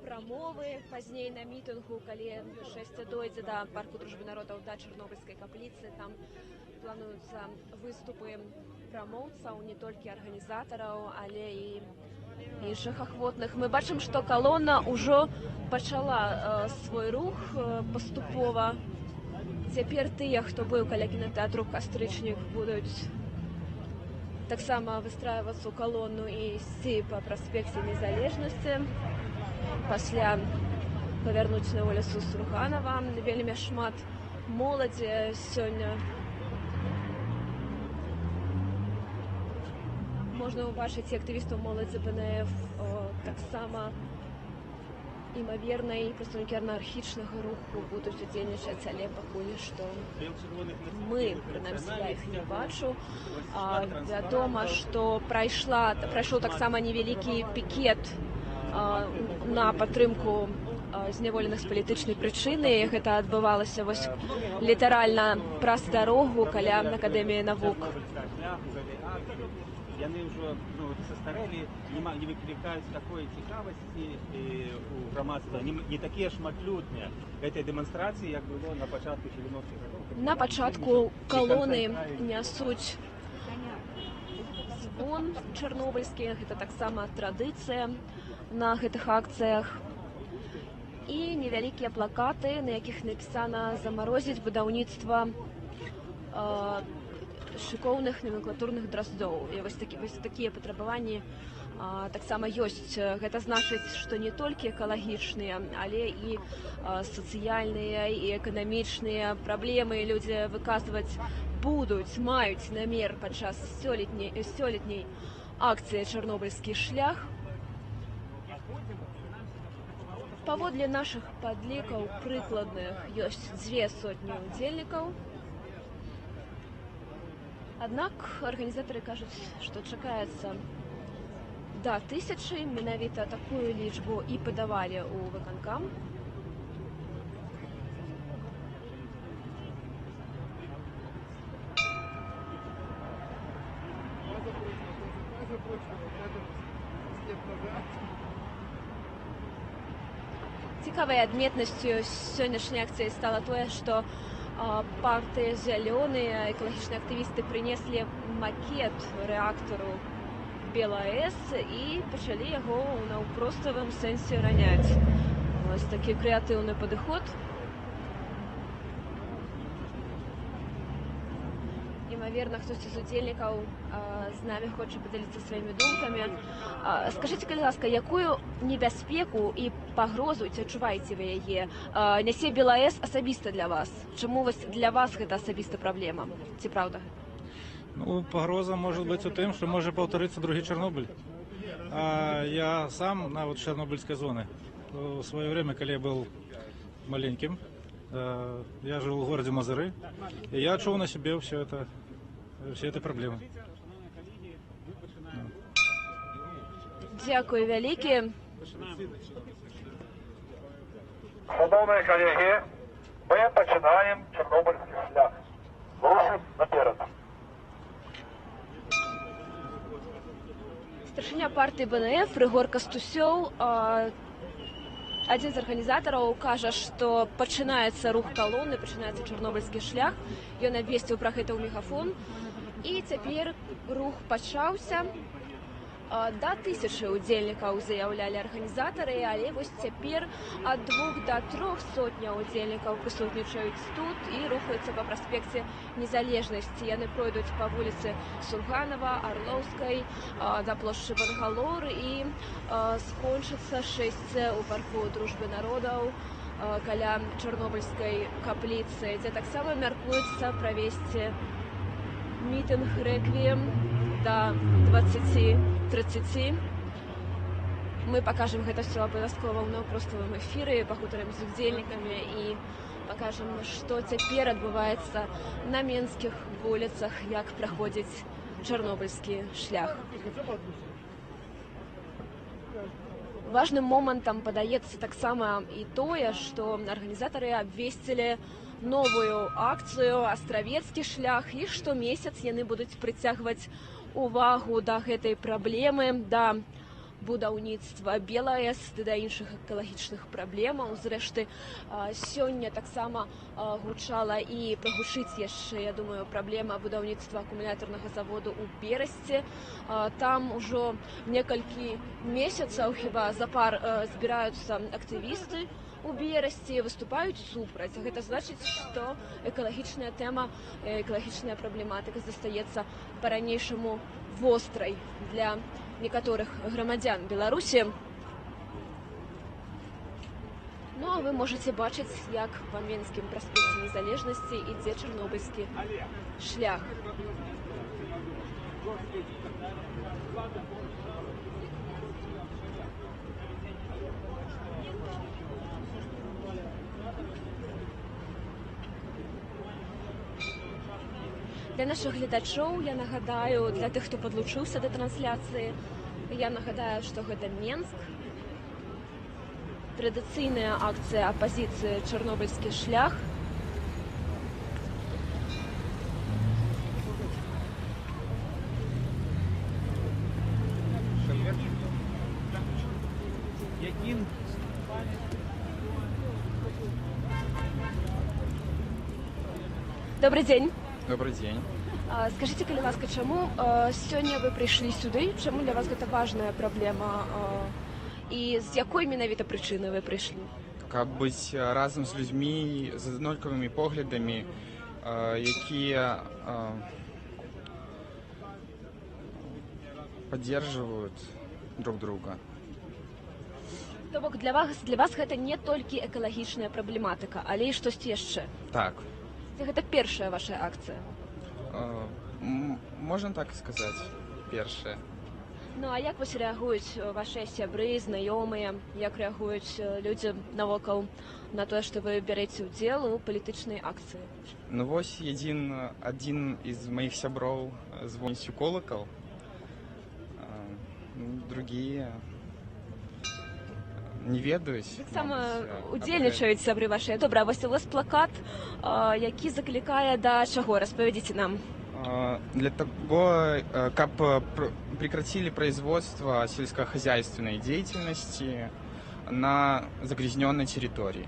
прамовы пазней на мітынгу, калі шэсце дойдзе да парку дружбы народаў, да Чарнобыльскай капліцы. Там плануюцца выступы прамоўцаў, не толькі арганізатараў, але і іншых ахвотных. Мы бачым, што калона ўжо пачала свой рух паступова. Цяпер тыя, хто быў каля кінатэатру Кастрычнік, будуць таксама выстрайвацца ў калону і ісці па праспекце Незалежнасці. Пасля павярнуць на вуліцу Сурганава. Вельмі шмат моладзі сёння. Можна ўбачыць і актывістаў моладзі БНФ таксама імаверна, і прадстаўнікі анархічнага руху будуць удзельнічаць, але пакуль што мы, прынамсі, я іх не бачу. Вядома, што прайшоў таксама невялікі пікет на падтрымку зняволеных з палітычнай прычыны. Гэта адбывалася вось літаральна праз дарогу каля Акадэміі навук. Яны ўжо састарэлі, не выклікаюць такой цікавасці у грамадства, не такія шматлюдныя гэтай дэманстрацыі, як было на пачатку 90-х гадоў. На пачатку калоны нясуць звон чарнобыльскі, гэта таксама традыцыя на гэтых акцыях. І невялікія плакаты, на якіх напісана «Замарозіць будаўніцтва шыкоўных номенклатурных драздоў». І вось такія патрабаванні таксама ёсць. Гэта значыць, што не толькі экалагічныя, але і сацыяльныя і эканамічныя праблемы людзі выказваць будуць, маюць намер падчас сёлетняй акцыі «Чарнобыльскі шлях». Паводле нашых падлікаў прыкладных ёсць 200 удзельнікаў. Аднак арганізатары кажуць, што чакаецца да 1000, менавіта такую лічбу і падавалі ў выканкам. Цікавай адметнасцю сённяшняй акцыі стала тое, што партыя «Зялёныя», экалагічныя актывісты прынеслі макет рэактару БелАЭС і пачалі яго ў наўпроставым сэнсе раняць. Вось такі крэатыўны падыход. Імаверна, хтосьці з удзельнікаў з намі хоча падзяліцца сваімі думкамі. Скажыце, калі ласка, якую небяспеку і пагрозу, ці адчуваеце вы яе, нясе БелАЭС асабіста для вас? Чаму для вас гэта асабіста праблема? Ці праўда? Ну, пагроза может быть у тым, што можа паўтарыцца другі Чарнобыль. Я сам нават з Чарнобыльскай зоны. В свое время, калі я был маленьким, я жил в городе Мазыры, и я отчув на себе все это проблемы. Дякую вялікі. Шановні колеги, ми починаємо Чорнобильський шлях. Рушимо наперед. Старшыня партыі БНФ Рыгор Кастусёў, адзін з арганізатараў, кажа, што пачынаецца рух калоны, пачынаецца чарнобыльскі шлях. Ён абвесціў пра гэта ў мегафон. І цяпер рух пачаўся. Да 1000 удзельнікаў заяўлялі арганізатары, але вось цяпер ад 2 до 3 сотняў удзельнікаў прысутнічаюць тут і рухаюцца па праспекце Незалежнасці. Яны пройдуць па вуліцы Сулганова, Арлоўскай, да плошчы Бангалор і скончыцца шэсце ў парку Дружбы народаў каля Чарнобыльскай капліцы, дзе таксама мяркуецца правесці мітынг рэквіем да 20:30. Мы пакажам гэта ўсё абавязкова ў наўпроставым эфіры, пагутарым з удзельнікамі і пакажам, што цяпер адбываецца на менскіх вуліцах, як праходзіць чарнобыльскі шлях. Важным момантам падаецца таксама і тое, што арганізатары абвесцілі новую акцыю «Астравецкі шлях», і штомесяц яны будуць прыцягваць увагу да гэтай праблемы, да будаўніцтва БелАЭС, да іншых экалагічных праблемаў. Зрэшты, сёння таксама гучала і прагучыць яшчэ, я думаю, праблема будаўніцтва акумулятарнага заводу ў Берасці. Там ужо некалькі месяцаў хіба запар збіраюцца актывісты у Берасці, выступаюць супраць. Гэта значыць, што экалагічная тэма, экалагічная праблематыка застаецца па-ранейшаму вострай для некаторых грамадзян Беларусі. Ну, а вы можаце бачыць, як па Менскім праспекце Незалежнасці ідзе чарнобыльскі шлях. Для наших гледачоў я нагадаю, для тых, хто падлучыўся да трансляцыі, я нагадаю, што гэта Менск. Традыцыйная акцыя апазіцыі «Чарнобыльскі шлях». Добрый день. Добрый день. Скажите, калі ласка, чаму сёння вы прыйшлі сюды? Чаму для вас гэта важная праблема? І з якой менавіта прычыны вы прыйшлі? Каб быць разам з людзьмі з аднолькавымі поглядамі, якія паддерживают друг друга. То бок для вас гэта не толькі экалагічная праблематыка, але і штосьці яшчэ. Так. Гэта першая ваша акцыя. Можна так сказаць, першая. Ну а як вось рэагуюць вашыя сябры, знаёмыя, як рэагуюць людзі навокал на тое, што вы бярэце ўдзел у палітычнай акцыі? Ну вось адзін з маіх сяброў звоніць у колакал, другія не ведаюць. Таксама удзельнічаюць сябры вашыя. Добра, вось у вас плакат, які заклікае да чаго? Распавядзіце нам. Для того, как прекратили производство сельскохозяйственной деятельности на загрязненной территории.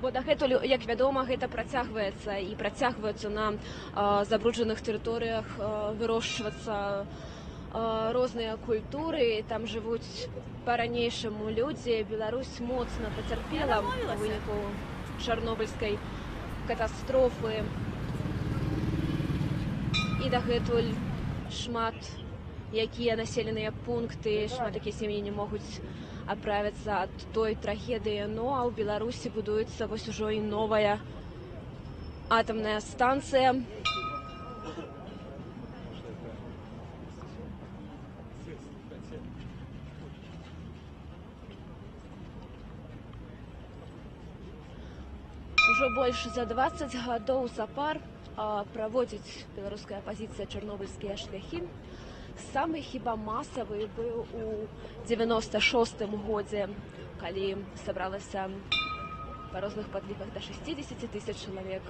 Бо дагэтуль, як вядома, гэта працягваецца і працягваюцца на забруджаных тэрыторыях вырошчвацца розныя культуры, там жывуць па-ранейшаму людзі. Беларусь моцна пацярпела у выніку чарнобыльскай катастрофы. І дагэтуль шмат якія населеныя пункты, шмат якія сем'і не могуць аправіцца ад той трагедыі. Ну а ў Беларусі будуецца вось ужо і новая атамная станцыя. Ужо больш за 20 гадоў запар праводзіць беларуская апазіцыя чарнобыльскія шляхі. Самы хіба масавы быў у 96-м годзе, калі сабралася па розных падліках да 60 000 чалавек.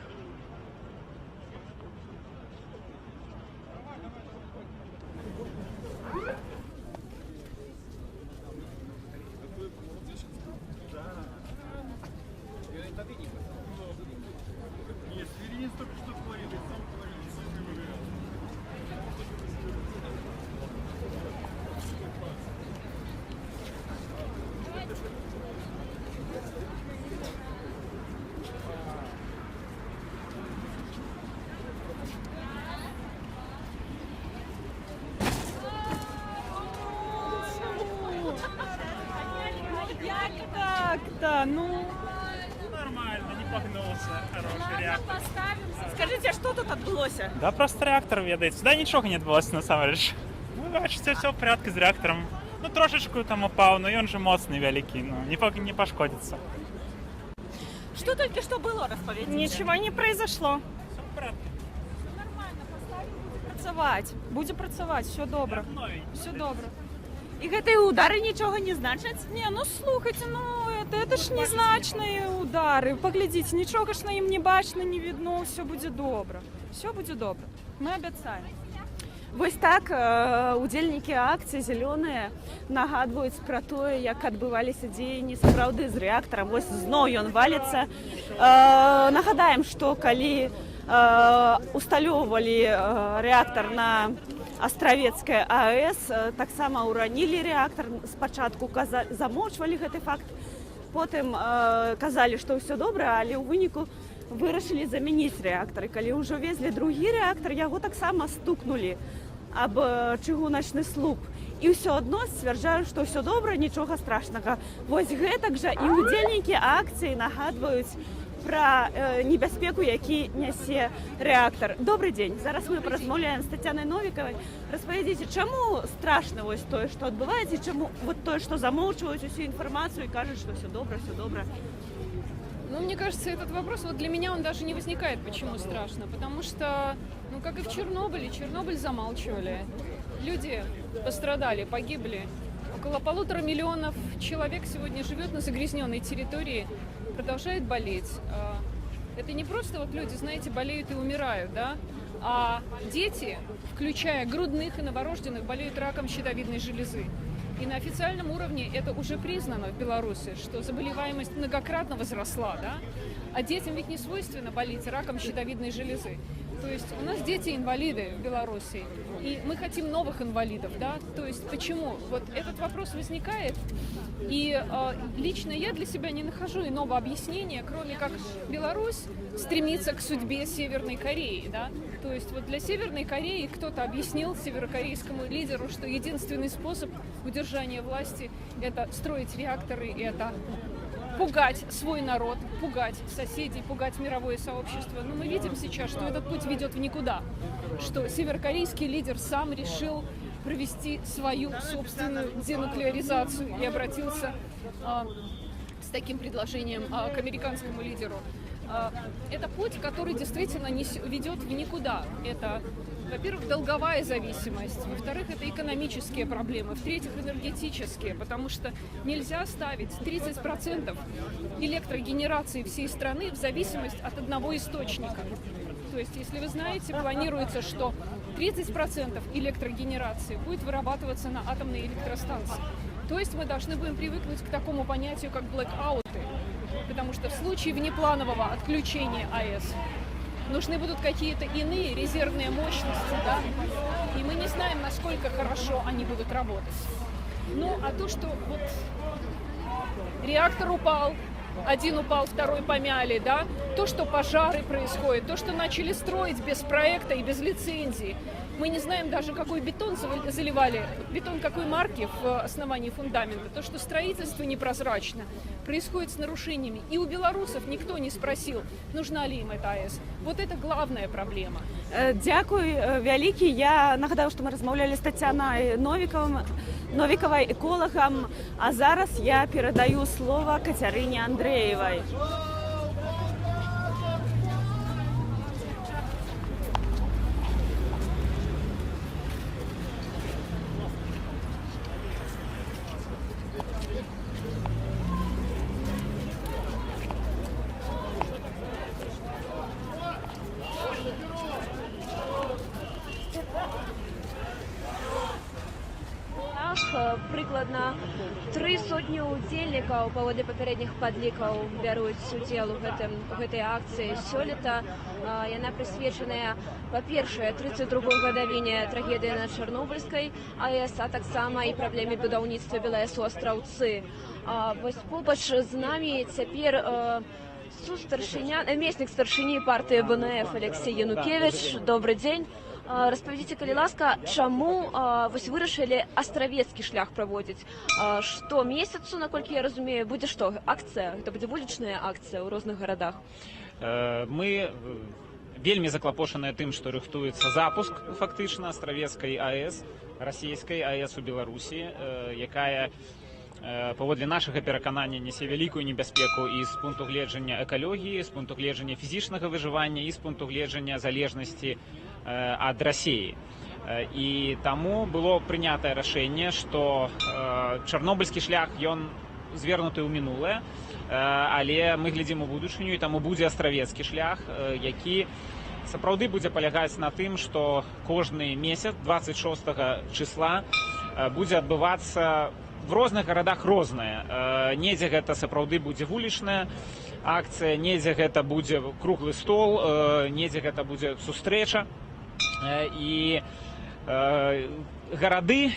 Так-то, ну... Нормально, не погнулся, хороший реактор. Скажите, что тут отбылося? Да просто реактор ведаете. Сюда ничего не отбылось на самом деле. Ну, бачите, все в порядке с реактором. Ну, трошечку там упал, но и он же моцный, великий, ну, не пошкодится. Что только что было, расповедите? Ничего не произошло. Все в порядке. Нормально, поставим, будзе працаваць, все добра. Все добра. І гэтыя удары нічога не значаць? Не, ну слухайте, ну это ж незначные удары. Поглядите, нічога ж на ім не бачно, не видно, все будзе добра. Все будзе добра. Мы абяцаем. Вось так удзельнікі акцыі зялёныя нагадваюць пра тое, як адбываліся дзеянні сапраўды з рэактарам. Вось зноў ён валіцца. Нагадаем, што калі усталёўвалі рэактар на Астравецкая АЭС, таксама уранілі рэактар. Спачатку замоўчвалі гэты факт, потым казалі, што ўсё добра, але ў выніку вырашылі замяніць рэактар. І калі ўжо везлі другі рэактар, яго таксама стукнулі аб чыгуначны слуп. І ўсё адно сцвярджаюць, што ўсё добра, нічога страшнага. Вось гэтак жа і удзельнікі акцыі нагадваюць пра небяспеку, які нясе рэактар. Добрый дзень. Зараз мы паразмаўляем з Тацянай Новікавай. Распавядзіце, чаму страшна вось тое, што адбываецца, чаму вот тое, што замоўчваюць усю інфармацыю і кажуць, што все добра, все добра. Ну, мне кажется, этот вопрос, вот для меня он даже не возникает, почему страшно, потому что, ну, Ну, как и в Чернобыле. Чернобыль замалчивали. Люди пострадали, погибли. Около 1,5 миллиона человек сегодня живет на загрязненной территории, продолжает болеть. Это не просто вот люди, знаете, болеют и умирают, да? А дети, включая грудных и новорожденных, болеют раком щитовидной железы. И на официальном уровне это уже признано в Беларуси, что заболеваемость многократно возросла, да? А детям ведь не свойственно болеть раком щитовидной железы. То есть у нас дети-инвалиды в Беларуси, и мы хотим новых инвалидов, да? То есть почему? Вот этот вопрос возникает, и лично я для себя не нахожу иного объяснения, кроме как Беларусь стремится к судьбе Северной Кореи, да? То есть вот для Северной Кореи кто-то объяснил северокорейскому лидеру, что единственный способ удержания власти – это строить реакторы, это пугать свой народ, пугать соседей, пугать мировое сообщество. Но мы видим сейчас, что этот путь ведет в никуда, что северокорейский лидер сам решил провести свою собственную денуклеаризацию и обратился с таким предложением к американскому лидеру. Это путь, который действительно ведет в никуда. Это, во-первых, долговая зависимость, во-вторых, это экономические проблемы, в-третьих, энергетические, потому что нельзя ставить 30% электрогенерации всей страны в зависимость от одного источника. То есть, если вы знаете, планируется, что 30% электрогенерации будет вырабатываться на атомной электростанции. То есть мы должны будем привыкнуть к такому понятию, как блэкауты, потому что в случае внепланового отключения АЭС нужны будут какие-то иные резервные мощности, да? И мы не знаем, насколько хорошо они будут работать. Ну, а то, что вот реактор упал, один упал, второй помяли, да? То, что пожары происходят, то, что начали строить без проекта и без лицензии. Мы не знаем даже, какой бетон заливали, бетон какой марки в основании фундамента. То, что строительство непрозрачно, происходит с нарушениями. И у белорусов никто не спросил, нужна ли им эта АЭС. Вот это главная проблема. Дякую, вялікі. Я нагадаю, што мы размаўлялі з Тацянай Новікавай, эколагам, а зараз я перадаю слово Кацярыне Андрэевай. Прыкладна 300 удзельнікаў паводле папярэдніх падлікаў бяруць удзел у гэтай акцыі сёлета. Яна прысвечаная, па-першае, 32-й гадавіне трагедыі на Чарнобыльскай АЭС, а таксама і праблеме будаўніцтва БелАЭС-Астраўцы. Вось побач з намі цяпер намеснік старшыні партыі БНФ Алексей Янукевич. Добры дзень. Распавядзіце, калі ласка, чаму вось вырашылі астравецкі шлях праводзіць? Штомесяцу, наколькі я разумею, будзе што? Акцыя? Гэта будзе вулічная акцыя ў розных гарадах? Мы вельмі заклапошаныя тым, што рыхтуецца запуск фактычна астравецкай АЭС, расійскай АЭС у Беларусі, якая паводле нашага пераканання нясе вялікую небяспеку і з пункту гледжання экалогіі, з пункту гледжання фізічнага выжывання і з пункту гледжання залежнасці ад Расіі. І таму было прынятае рашэнне, што чарнобыльскі шлях ён звернуты ў мінулае, але мы глядзім у будучыню, і таму будзе астравецкі шлях, які сапраўды будзе палягаць на тым, што кожны месяц 26 числа будзе адбывацца в розных гарадах рознае. Недзе гэта сапраўды будзе вулічная акцыя, недзе гэта будзе круглы стол, недзе гэта будзе сустрэча. І гарады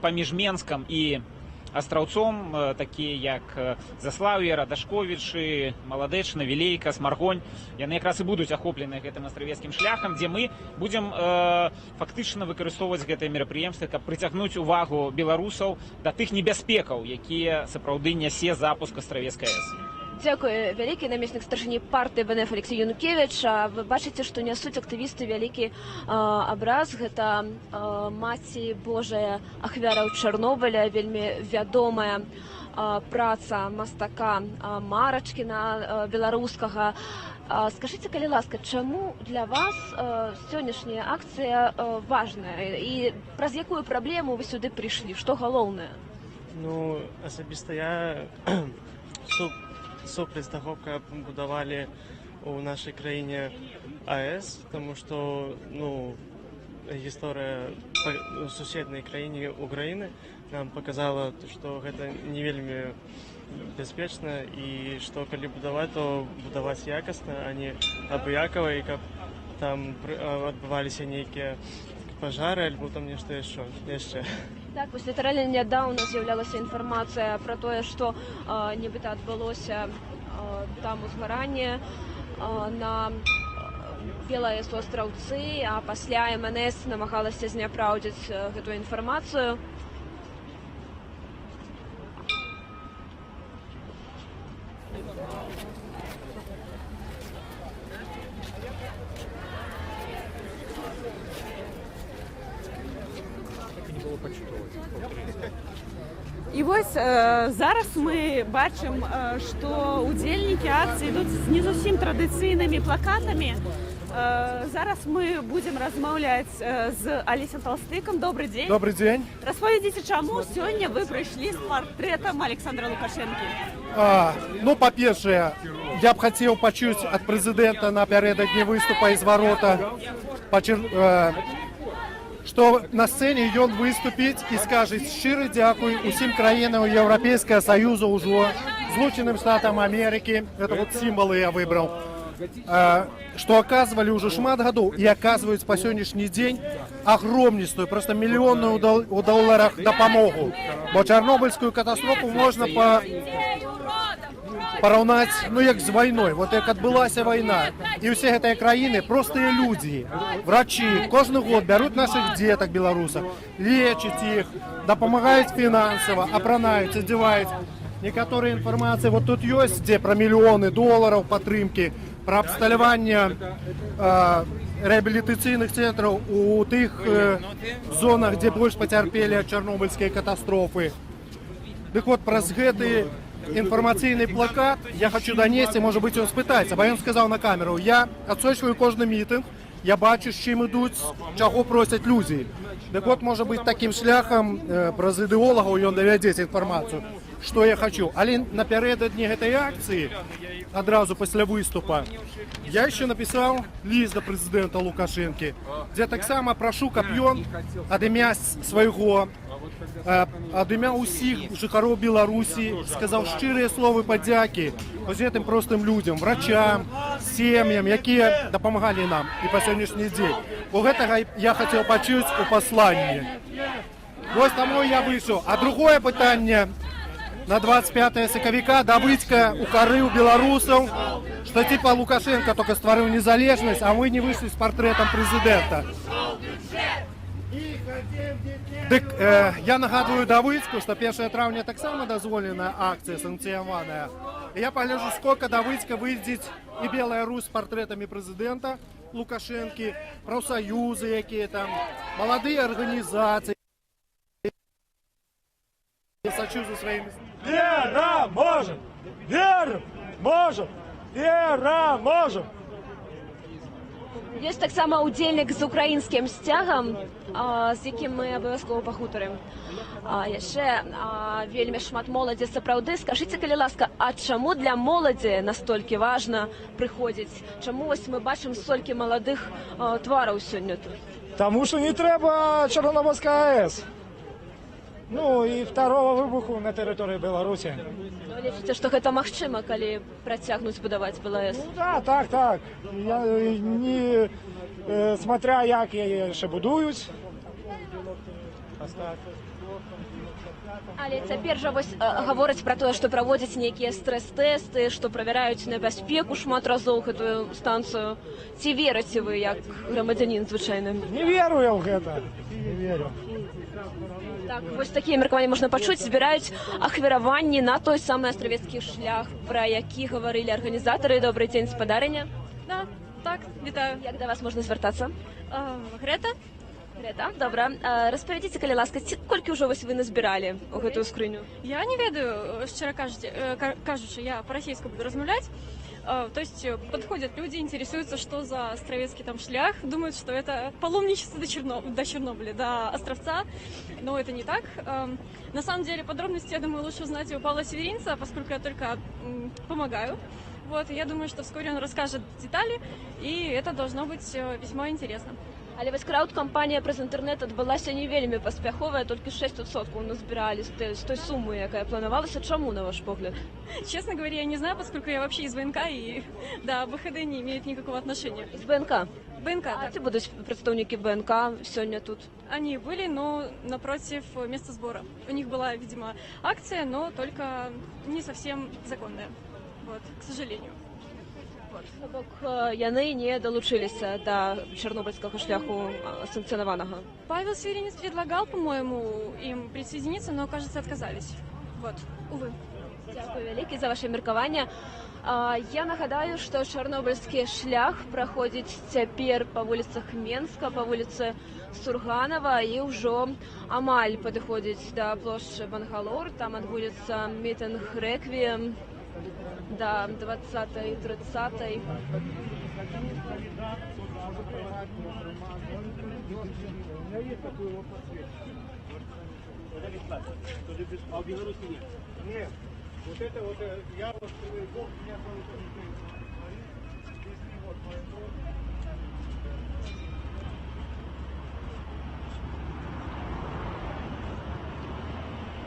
паміж Менскам і Астраўцом, такія як Заслаўе, Радашковічы, Маладэчна, Вілейка, Смаргонь, яны якраз і будуць ахоплены гэтым астравецкім шляхам, дзе мы будзем фактычна выкарыстоўваць гэтае мерапрыемства, каб прыцягнуць увагу беларусаў да тых небяспекаў, якія сапраўды нясе запуск астравецкай АЭС. Дзякуй вялікі, намеснік старшыні партыі ВНФ Алексей Янукевич. Вы бачыце, што нясуць актывісты вялікі абраз. Гэта маці Божая ахвяра ў Чарнобыля, вельмі вядомая праца мастака Марачкіна беларускага. Скажыце, калі ласка, чаму для вас сённяшняя акцыя важная і праз якую праблему вы сюды прыйшлі? Што галоўнае? Ну, асабіста я супраць таго, каб будавалі у нашай краіне АЭС, тому што гісторыя ў суседняй краіне Украіны нам показала, што гэта не вельмі бяспечна і што калі будаваць, то будаваць якасна, а не абыякава, і каб там адбываліся нейкія пажары альбо там нешта яшчэ. Так, вось літаральна нядаўна з'яўлялася інфармацыя пра тое, што нібыта адбылося там узгаранне на БелАЭС у Астраўцы, а пасля МНС намагалася зняпраўдзіць гэтую інфармацыю. І вось зараз мы бачым, што удзельнікі акцыі ідуць з не зусім традыцыйнымі плакатамі. Зараз мы будзем размаўляць з Алесем Толстыком. Добрый день. Добрый день. Распавядзіце, чаму сёння вы прыйшлі з партрэтам Александра Лукашэнкі? Ну, па-першае, я б хацеў пачуць ад прэзідэнта напярэдадні выступа з варота, што на сцэне ён выступіць і скажа шчыры дзякуй усім краінам Еўрапейскага Саюза, ўжо Злучаным Штатам Амерыкі, гэта вот сімвалы я выбраў, што аказвалі ўжо шмат гадоў і аказваюць па сённяшні дзень агромністую, проста мільённую ў доларах дапамогу. Бо чарнобыльскую катастрофу можна параўнаць, як з вайной. Вот як адбылася вайна. І ўсе гэтыя краіны простыя людзі, врачы, кожны год бяруць нашых дзетак беларусаў, лечаць іх, дапамагаюць фінансава, апранаюць, адзяваюць. Некаторыя інфармацыі вот тут ёсць, дзе пра мільёны долараў падтрымкі, пра абсталяванне рэабілітацыйных цэнтраў у тых зонах, дзе больш пацярпелі ад чарнобыльскай катастрофы. Дык вот праз гэты інфармацыйны плакат я хочу данесці, можа быць, ён спытаецца, бо ён сказаў на камеру: я адсочваю кожны мітынг, я бачу, з чым ідуць, чаго просяць людзі. Дык вот, можа быць, такім шляхам праз ідэолагаў ён давядзець інфармацыю, што я хочу. Але напярэдадні гэтай акцыі, адразу пасля выступа, я яшчэ напісаў ліст да прэзідэнта Лукашэнкі, дзе таксама прашу, каб ён ад імя свайго, ад імя ўсіх жыхароў Беларусі сказаў шчырыя словы падзякі вось гэтым простым людзям, врачам, сем'ям, якія дапамагалі нам і па сённяшні дзень. Бо гэтага я хацеў пачуць у пасланні. Вось таму я выйшаў. А другое пытанне на 25 сакавіка Давыдзька укарыў беларусаў, што типа Лукашенко только стварыў незалежнасць, а мы не выйшлі з партрэтам прэзідэнта. Дык я нагадваю Давыдзьку, што 1 траўня таксама дазволеная акцыя санкцыяваная. Я пагляджу, сколько Давыдзька выйдзець і Белая Русь з партрэтамі прэзідэнта Лукашэнкі, прафсаюзы якія там, маладыя арганізацыі. Я сачу за сваімі... Вера можем! Вера можем! Вера можем! Ёсць таксама ўдзельнік з украінскім сцягам, з якім мы абавязкова пагутарым. Яшчэ вельмі шмат моладзі сапраўды. Скажыце, калі ласка, а чаму для моладзі настолькі важна прыходзіць? Чаму вось мы бачым столькі маладых твараў сёння тут? Таму што не трэба Чорнобыльская АЭС. Ну і второго выбуху на тэрыторыі Беларусі. Ну, лічыце, што гэта магчыма, калі працягнуць будаваць БелАЭС? Ну, да, так. Я не смотря як яе яшчэ будуюць. Але цяпер жа вось гавораць пра тое, што праводзяць нейкія стрэс-тэсты, што правяраюць на бяспеку шмат разоў гэтую станцыю. Ці верыце вы як грамадзянін звычайны? Не верую ў гэта. Не верю. Так, вось такія меркаванні можна пачуць, збіраюць ахвяраванні на той самы астравецкі шлях, пра які гаварылі арганізатары. Добрый дзень, спадарыня. Да, так, вітаю. Як да вас можна звяртацца? Грета? Грета, добра. Распавядзіце, калі ласка, колькі ўжо вось вы назбіралі ў гэтую скрыню? Я не ведаю, шчыра кажучы, я по-расейску буду размаўляць. То есть подходят люди, интересуются, что за островецкий там шлях, думают, что это паломничество до Чернобыля, до островца, но это не так. На самом деле подробности, я думаю, лучше узнать у Павла Северинца, поскольку я только помогаю. Вот, я думаю, что вскоре он расскажет детали, и это должно быть весьма интересно. Але вось крауд-кампанія праз інтэрнэт адбылася не вельмі паспяховая, толькі 6% назбіралі з той сумы, якая планавалася. Чаму, на ваш погляд? Честно говоря, я не знаю, поскольку я вообще из ВНК, и да, ВХД не имеет никакого отношения. Из ВНК? ВНК, да. А ці будуть представники ВНК сегодня тут? Они были, но напротив места сбора. У них была, видимо, акция, но только не совсем законная. Вот, к сожалению. То бок яны не долучилися до чернобыльского шляху санкционованного. Павел Северинец предлагал, по-моему, им присоединиться, но, кажется, отказались. Вот, увы. Дякую вялікі за ваше меркаванне. Я нагадаю, што чарнобыльскі шлях праходзіць цяпер па вуліцах Менска, па вуліцы Сурганова і ўжо амаль падыходзіць да плошчы Бангалор. Там адбудзецца мітынг рэквіем до 20-й, 30-й. А в Беларуси нет? Нет. Вот это вот, я вот, Бог меня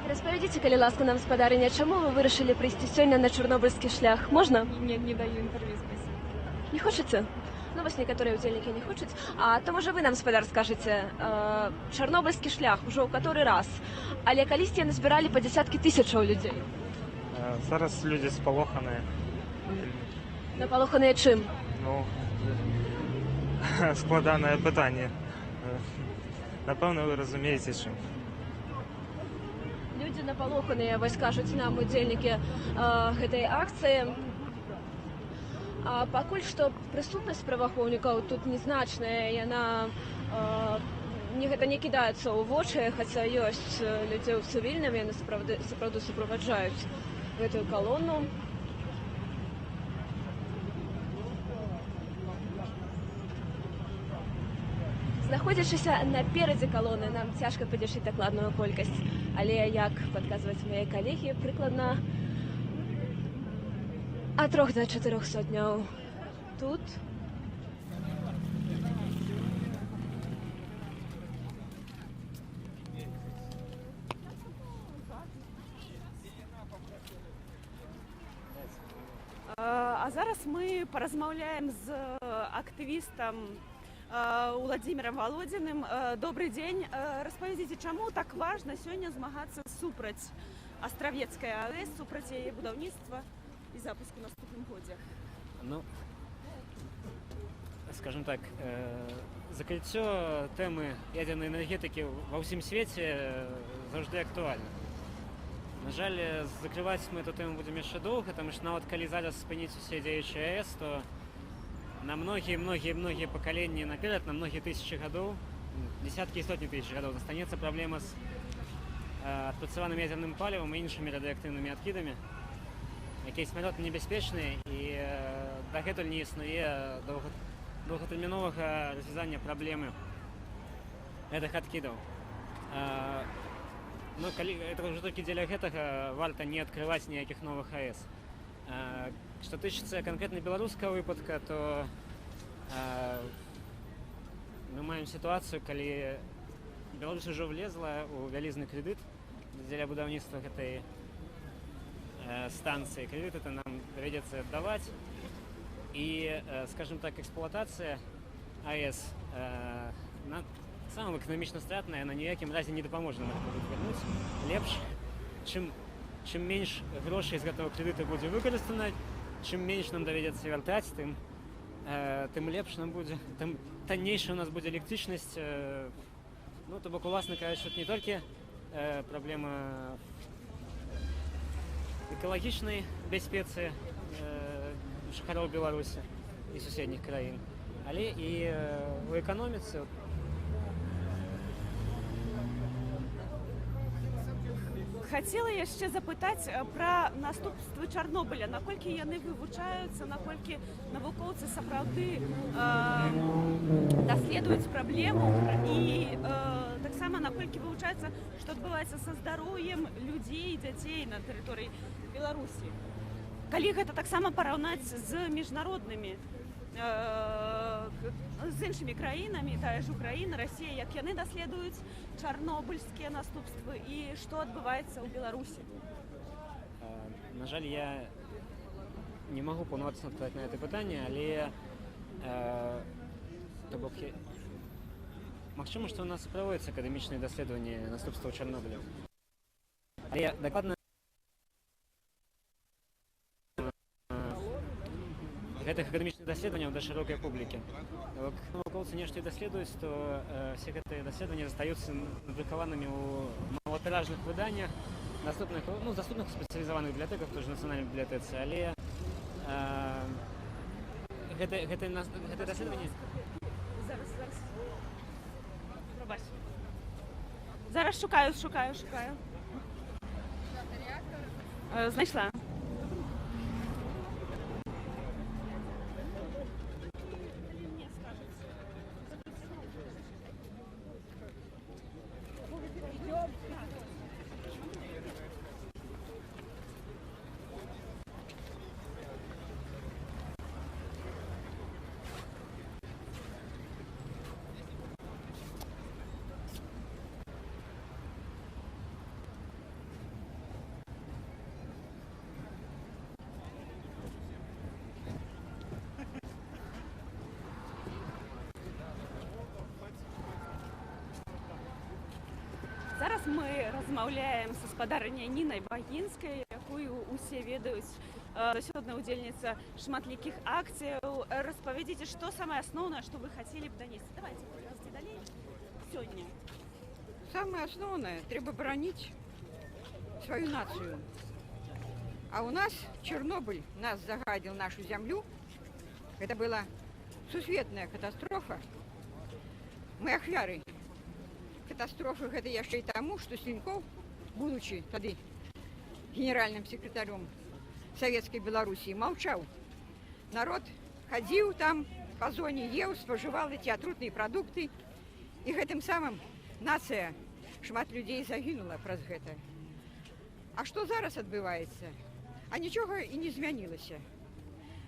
Распавядзіце, калі ласка, нам, спадарыня, чаму вы вырашылі прыйсці сёння на чарнобыльскі шлях? Можна? Нет, не даю интервью, спасибо. Не хочаце? Ну, вось некаторыя ўдзельнікі не хочуць. А то, можа, вы нам, спадар, скажаце, чарнобыльскі шлях ужо ў каторы раз, але калісьці яны збіралі па дзясяткі тысячаў людзей. Зараз люди спалоханыя. Напалоханыя чым? Ну, складанае пытанне. Напэўна, вы разумееце, чым. Людзі напалоханыя, вось кажуць нам удзельнікі гэтай акцыі. Пакуль што прысутнасць праваахоўнікаў тут незначная, яна гэта не кідаецца ў вочы, хаця ёсць людзей у цывільным, яны сапраўды суправаджаюць гэтую калону. Знаходзячыся наперадзе калоны, нам цяжка падлічыць дакладную колькасць, але, як падказваюць мае калегі, прыкладна ад 3 до 4 сотняў тут. А зараз мы паразмаўляем з актывістам Владимиром Володиным. Добрый день. Распавядзіце, чаму так важна сёння змагацца супраць Астравецкай АЭС, супраць яе будаўніцтва и запуску в наступном году? Ну, скажем так, закрыццё тэмы ядзернай энергетыкі ва ўсім свеце заўжды актуальна. На жаль, закрываць мы эту тэму будзем яшчэ доўга, таму што нават калі зараз спыніць усе дзеючыя АЭС, то на многие пакаленні наперад, на многие тысячи гадоў, десяткі і сотні тысяч гадоў застанецца праблема з адпрацаваным ядзерным палівам і іншымі радыеактыўнымі адкідамі, якія смяротна небяспечныя, і дагэтуль не існуе доўгатэрміновага развязання праблемы гэтых адкідаў. Ну, это ўжо толькі дзеля гэтага варта не адкрываць ніякіх новых АЭС. Што тычыцца канкрэтна беларускага выпадка, то мы маем сітуацыю, калі Беларусь ужо влезла ў вялізны крэдыт дзеля будаўніцтва гэтай станцыі. Крэдыт это нам давядзецца аддаваць. І, скажем так, эксплуатацыя АЭС самая эканамічна стратная, на ніякім разе не дапаможа нам вярнуць. Лепш, чым менш грошай з гэтага крэдыта будзе выкарыстана, чым менш нам давядзецца вяртаць, тым лепш нам будзе, тым таннейшая у нас будзе электрычнасць. Ну, то бок, уласна кажучы, тут не толькі праблема экалагічнай бяспецы жыхароў Беларусі і суседніх краін, але і у эканоміцы. Хацела яшчэ запытаць пра наступствы Чарнобыля, наколькі яны вывучаюцца, наколькі навукоўцы сапраўды даследуюць праблему і таксама наколькі вывучаецца, што адбываецца са здароўем людзей, дзяцей на тэрыторыі Беларусі. Калі гэта таксама параўнаць з міжнароднымі, з іншымі краінамі, тая ж Украіна, Расія, як яны даследуюць чарнобыльскія наступствы і што адбываецца ў Беларусі? На жаль, я не магу паўнавацца адказаць на гэта пытанне, але то бок магчыма, што ў нас праводзяцца акадэмічныя даследаванні наступстваў Чарнобыля. Але дакладна гэтых акадэмічных даследаванняў да шырокай публікі. Навукоўцы нешта даследуюць, то все гэтыя даследаванні застаюцца надрукаванымі ў малатыражных выданнях, доступных у спецыялізаваных бібліятэках, той же нацыянальнай бібліятэцы, але гэта даследаванне... Зараз шукаю. Знайшла. Зараз мы размаўляем са спадарняй Нінай Багінскай, якую усе ведаюць, заўсёдная удзельніца шматлікіх акцыяў. Распавядзіце, што самае асноўнае, што вы хацелі б данесці? Давайте пройдзем далей сёння. Самое основное, треба бронить свою нацию. А у нас Чернобыль нас загадил нашу землю. Это была сусветная катастрофа. Мы ахвяры катастрофы гэта яшчэ і таму, што Слінкоў, будучи тады генеральным секретарем Советской Белоруссии, молчал. Народ ходил там по зоне, ел, споживал эти отрутные продукты. И гэтым самым нация, шмат людей загинула праз гэта. А что зараз адбываецца? А нічога і не змянілася.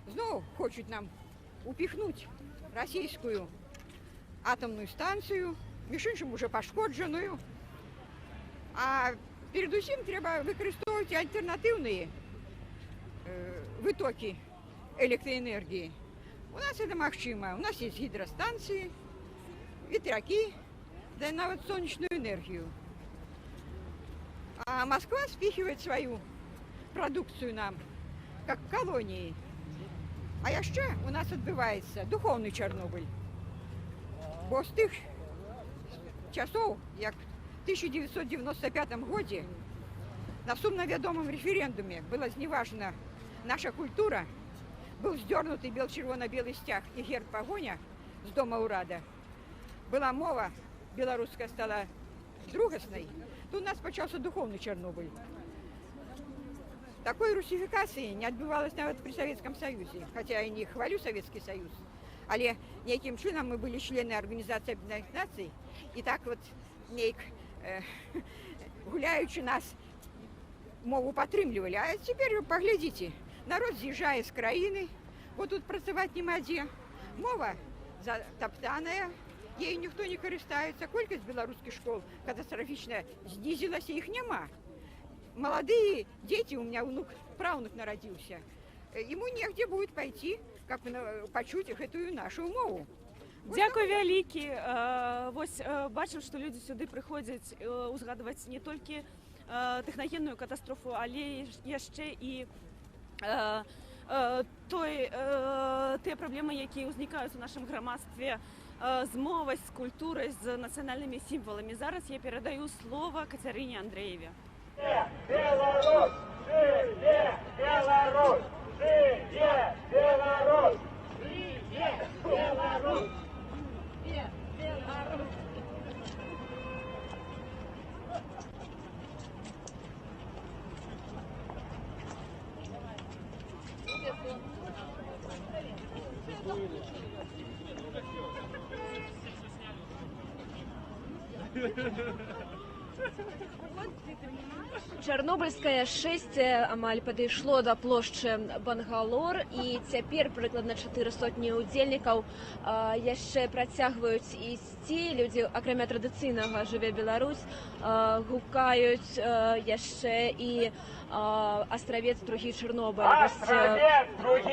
Зноў хочуць нам упихнуть российскую атомную станцию, між іншым уже пашкоджаную. А передусім трэба выкарыстоўваць альтэрнатыўныя вытокі электроэнергіі. У нас это магчыма. У нас есть гидростанции, ветряки, да и нават солнечную энергию. А Москва спихивает свою продукцию нам, как колонии. А яшчэ у нас адбываецца духовный Чарнобыль. Бо з тых часоў, як в 1995 годзе на сумна вядомым референдуме была зневажена наша культура, был сдернутый бел-червоно-белый стяг и герб погоня с дома урада, была мова белорусская стала другаснай, то у нас пачаўся духовный Чарнобыль. Такой русификации не адбывалось нават при Советском Союзе, хотя я не хвалю Советский Союз, але неким чынам мы были члены Организации Объединенных Наций, и так вот нейк гуляючи нас мову падтрымлівалі. А теперь поглядите, народ з'язджае з краіны, бо тут працаваць нема дзе. Мова затаптаная, ей ніхто не карыстаецца. Колькасць беларускіх школ катастрафічна знізілася, іх няма. Молодые дети, у меня внук, правнук народился, ему негде будет пойти, как почуть гэтую нашу мову. Дзякуй вялікі. Вось бачым, што людзі сюды прыходзяць узгадваць не толькі тэхнагенную катастрофу, але яшчэ і тыя праблемы, якія ўзнікаюць у нашым грамадстве з мовою, з культурою, з національними символами. Зараз я передаю слово Катерині Андреєві. Беларусь! Жиє Беларусь! Жиє Беларусь! Жиє Беларусь! Жиє Беларусь! Чарнобыльскае шэсце амаль падышло да плошчы Бангалор, і цяпер прыкладна 400 удзельнікаў яшчэ працягваюць ісці. Людзі, акрамя традыцыйнага «Жыве Беларусь», гукаюць яшчэ і «Астравец, другі Чарнобыль».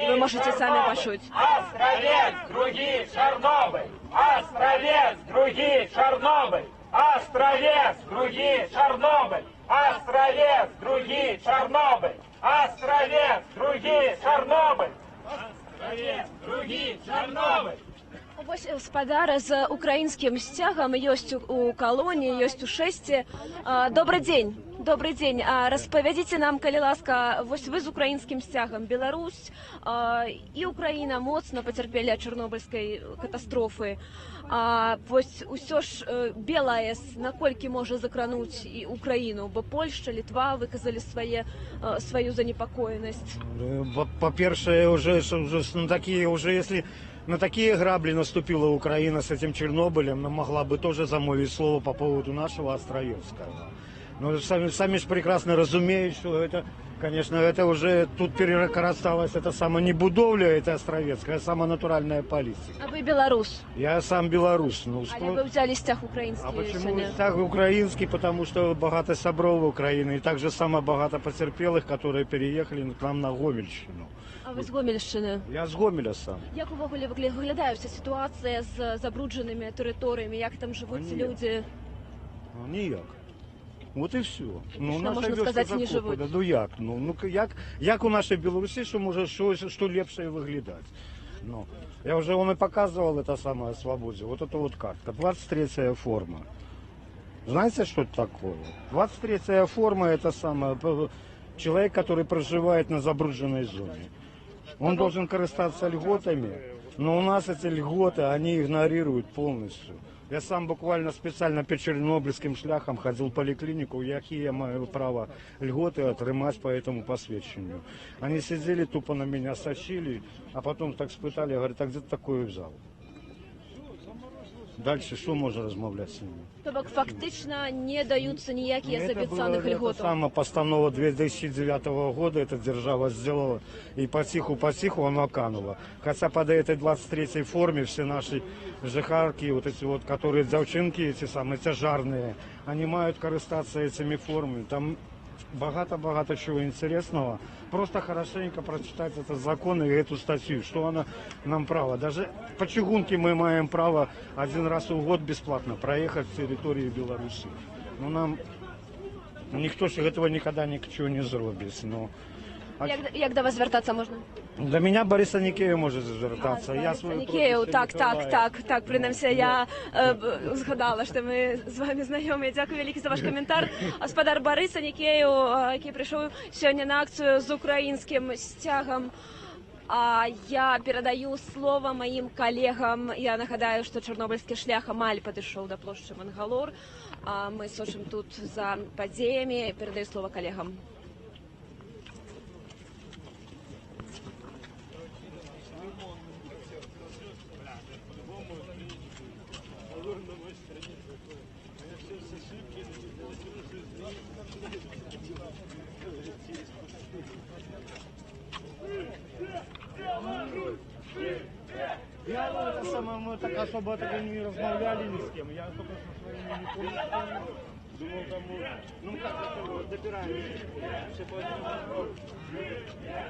Вы можете самі пачуць. Астравец, другі Чарнобыль! Астравец, другі Чарнобыль! Астравец, другі Чарнобыль! Астравец, другі Чарнобыль! Астравец, другі Чарнобыль! Астравец, другі Чарнобыль! Вось спадара з украінскім сцягам ёсць у калоніі, ёсць у шэсце. Добрый дзень. Добрый дзень. Распавядзіце нам, калі ласка, вось вы з украінскім сцягам. Беларусь і Украіна моцна пацярпелі ад чарнобыльскай катастрофы. Вось усё ж БелАЭС наколькі можа закрануць і Украіну, бо Польшча, Літва выказалі сваю занепакоенасць. По-перше, уже на такие, уже если на такие грабли наступила Украина с этим Чернобылем, она могла бы тоже замолвить слово по поводу нашего Остроевского. Но сами же прекрасно разумеют, что это, конечно, это уже тут перерасталось, это сама не будовля, это Островецкая, а сама натуральная политика. А вы белорус? Я сам белорус. Ну, Але вы взяли стяг украинский. А почему стяг украинский? Потому что богато собров Украины, и также само богато потерпелых, которые переехали к нам на Гомельщину. А ви з Гомельщини? Я з Гомеля сам. Як увогуле виглядає вся ситуація з забрудженими територіями? Як там живуть люди? Ніяк. От і все. Ну, Що можна сказати, не живуть? Ну як? Як у нашій Білорусі, що може що ліпше виглядати? Ну, я вже вам і показував це саме «Свободі». Вот это вот картка. 23-я форма. Знаете, что это такое? 23-я форма – это самое, человек, который проживает на забрудженной зоне. Он должен користаться льготами, но у нас эти льготы, они игнорируют полностью. Я сам буквально специально по чернобыльским шляхам ходил в поликлинику, какие я маю право льготы отримать по этому посвящению. Они сидели, тупо на меня сочили, а потом так спытали, говорят, а где ты такое взял? Дальше что можно размовлять с ними? Тобто фактично не даются никакие з обіцяних льгот. Это сама постанова 2009 года, эта держава сделала, и потиху оно кануло. Хотя под этой 23-й форме все наши жихарки, вот эти вот, которые девчонки, эти самые тяжарные, они мають користаться этими формами. Там багато чего интересного. Просто хорошенько прочитать этот закон и эту статью, что она нам право. Даже по чугунке мы имеем право один раз в год бесплатно проехать с территории Беларуси. Но нам никто же этого никогда ничего не зробить. Но... Як до вас звертатися можна? До меня Бориса Нікеєв може звертатися. Я свою Нікеєв, так, принаймні я згадала, що ми з вами знайомі. Дякую велике за ваш коментар. Господар Бориса Нікеєв, який прийшов сьогодні на акцію з українським стягом. А я передаю слово моим коллегам. Я нагадаю, что Чорнобыльский шлях амаль подошел до площади Мангалор. А мы сочим тут за подеями. Передаю слово коллегам. Я это самое, мы так особо этого не размовляли ни с кем. Я только со своими не помню. Думал, там, ну как это вот добираем. Все по одному.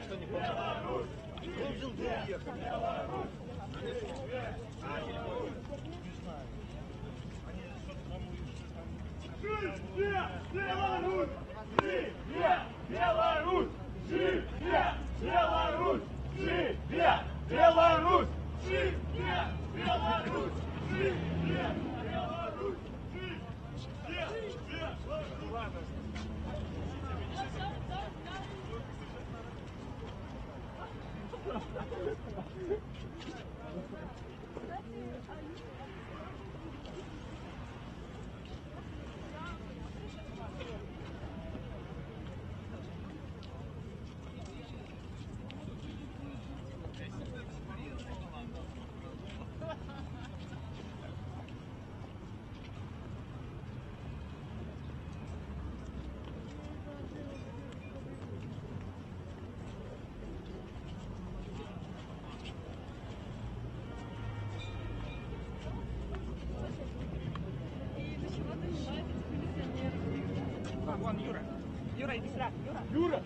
Что не помню. Должен был ехать. Беларусь! Беларусь! Беларусь! Беларусь! Беларусь! Вон, Юра. Юра, иди сюда. Юра!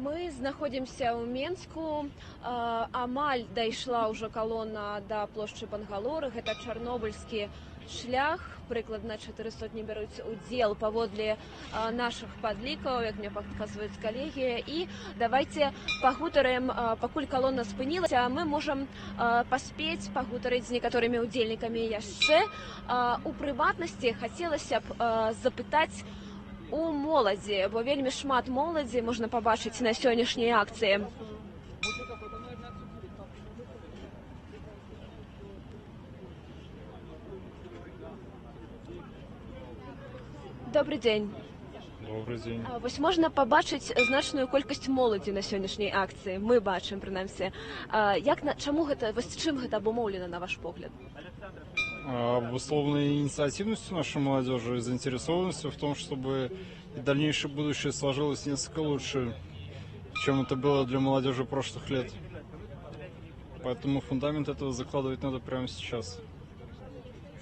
Мы знаходзімся ў Менску. Амаль дайшла ўжо калона да плошчы Бангалоры. Гэта чарнобыльскі шлях. Прыкладна 400 бяруць удзел паводле нашых падлікаў, як мне паказваюць калегі. І давайте пагутарым, пакуль калона спынілася, мы можам паспець пагутарыць з некаторымі удзельнікамі яшчэ. У прыватнасці хацелася б запытаць у моладзі, бо вельмі шмат моладзі можна пабачыць на сённяшняй акцыі. Добрый дзень. Добрый дзень. Вось можна пабачыць значную колькасць моладзі на сённяшняй акцыі. Мы бачым, прынамсі. Чаму гэта, вось чым гэта абумоўлена, на ваш погляд? Обусловленной инициативностью нашей молодежи и заинтересованностью в том, чтобы дальнейшее будущее сложилось несколько лучше, чем это было для молодежи прошлых лет. Поэтому фундамент этого закладывать надо прямо сейчас.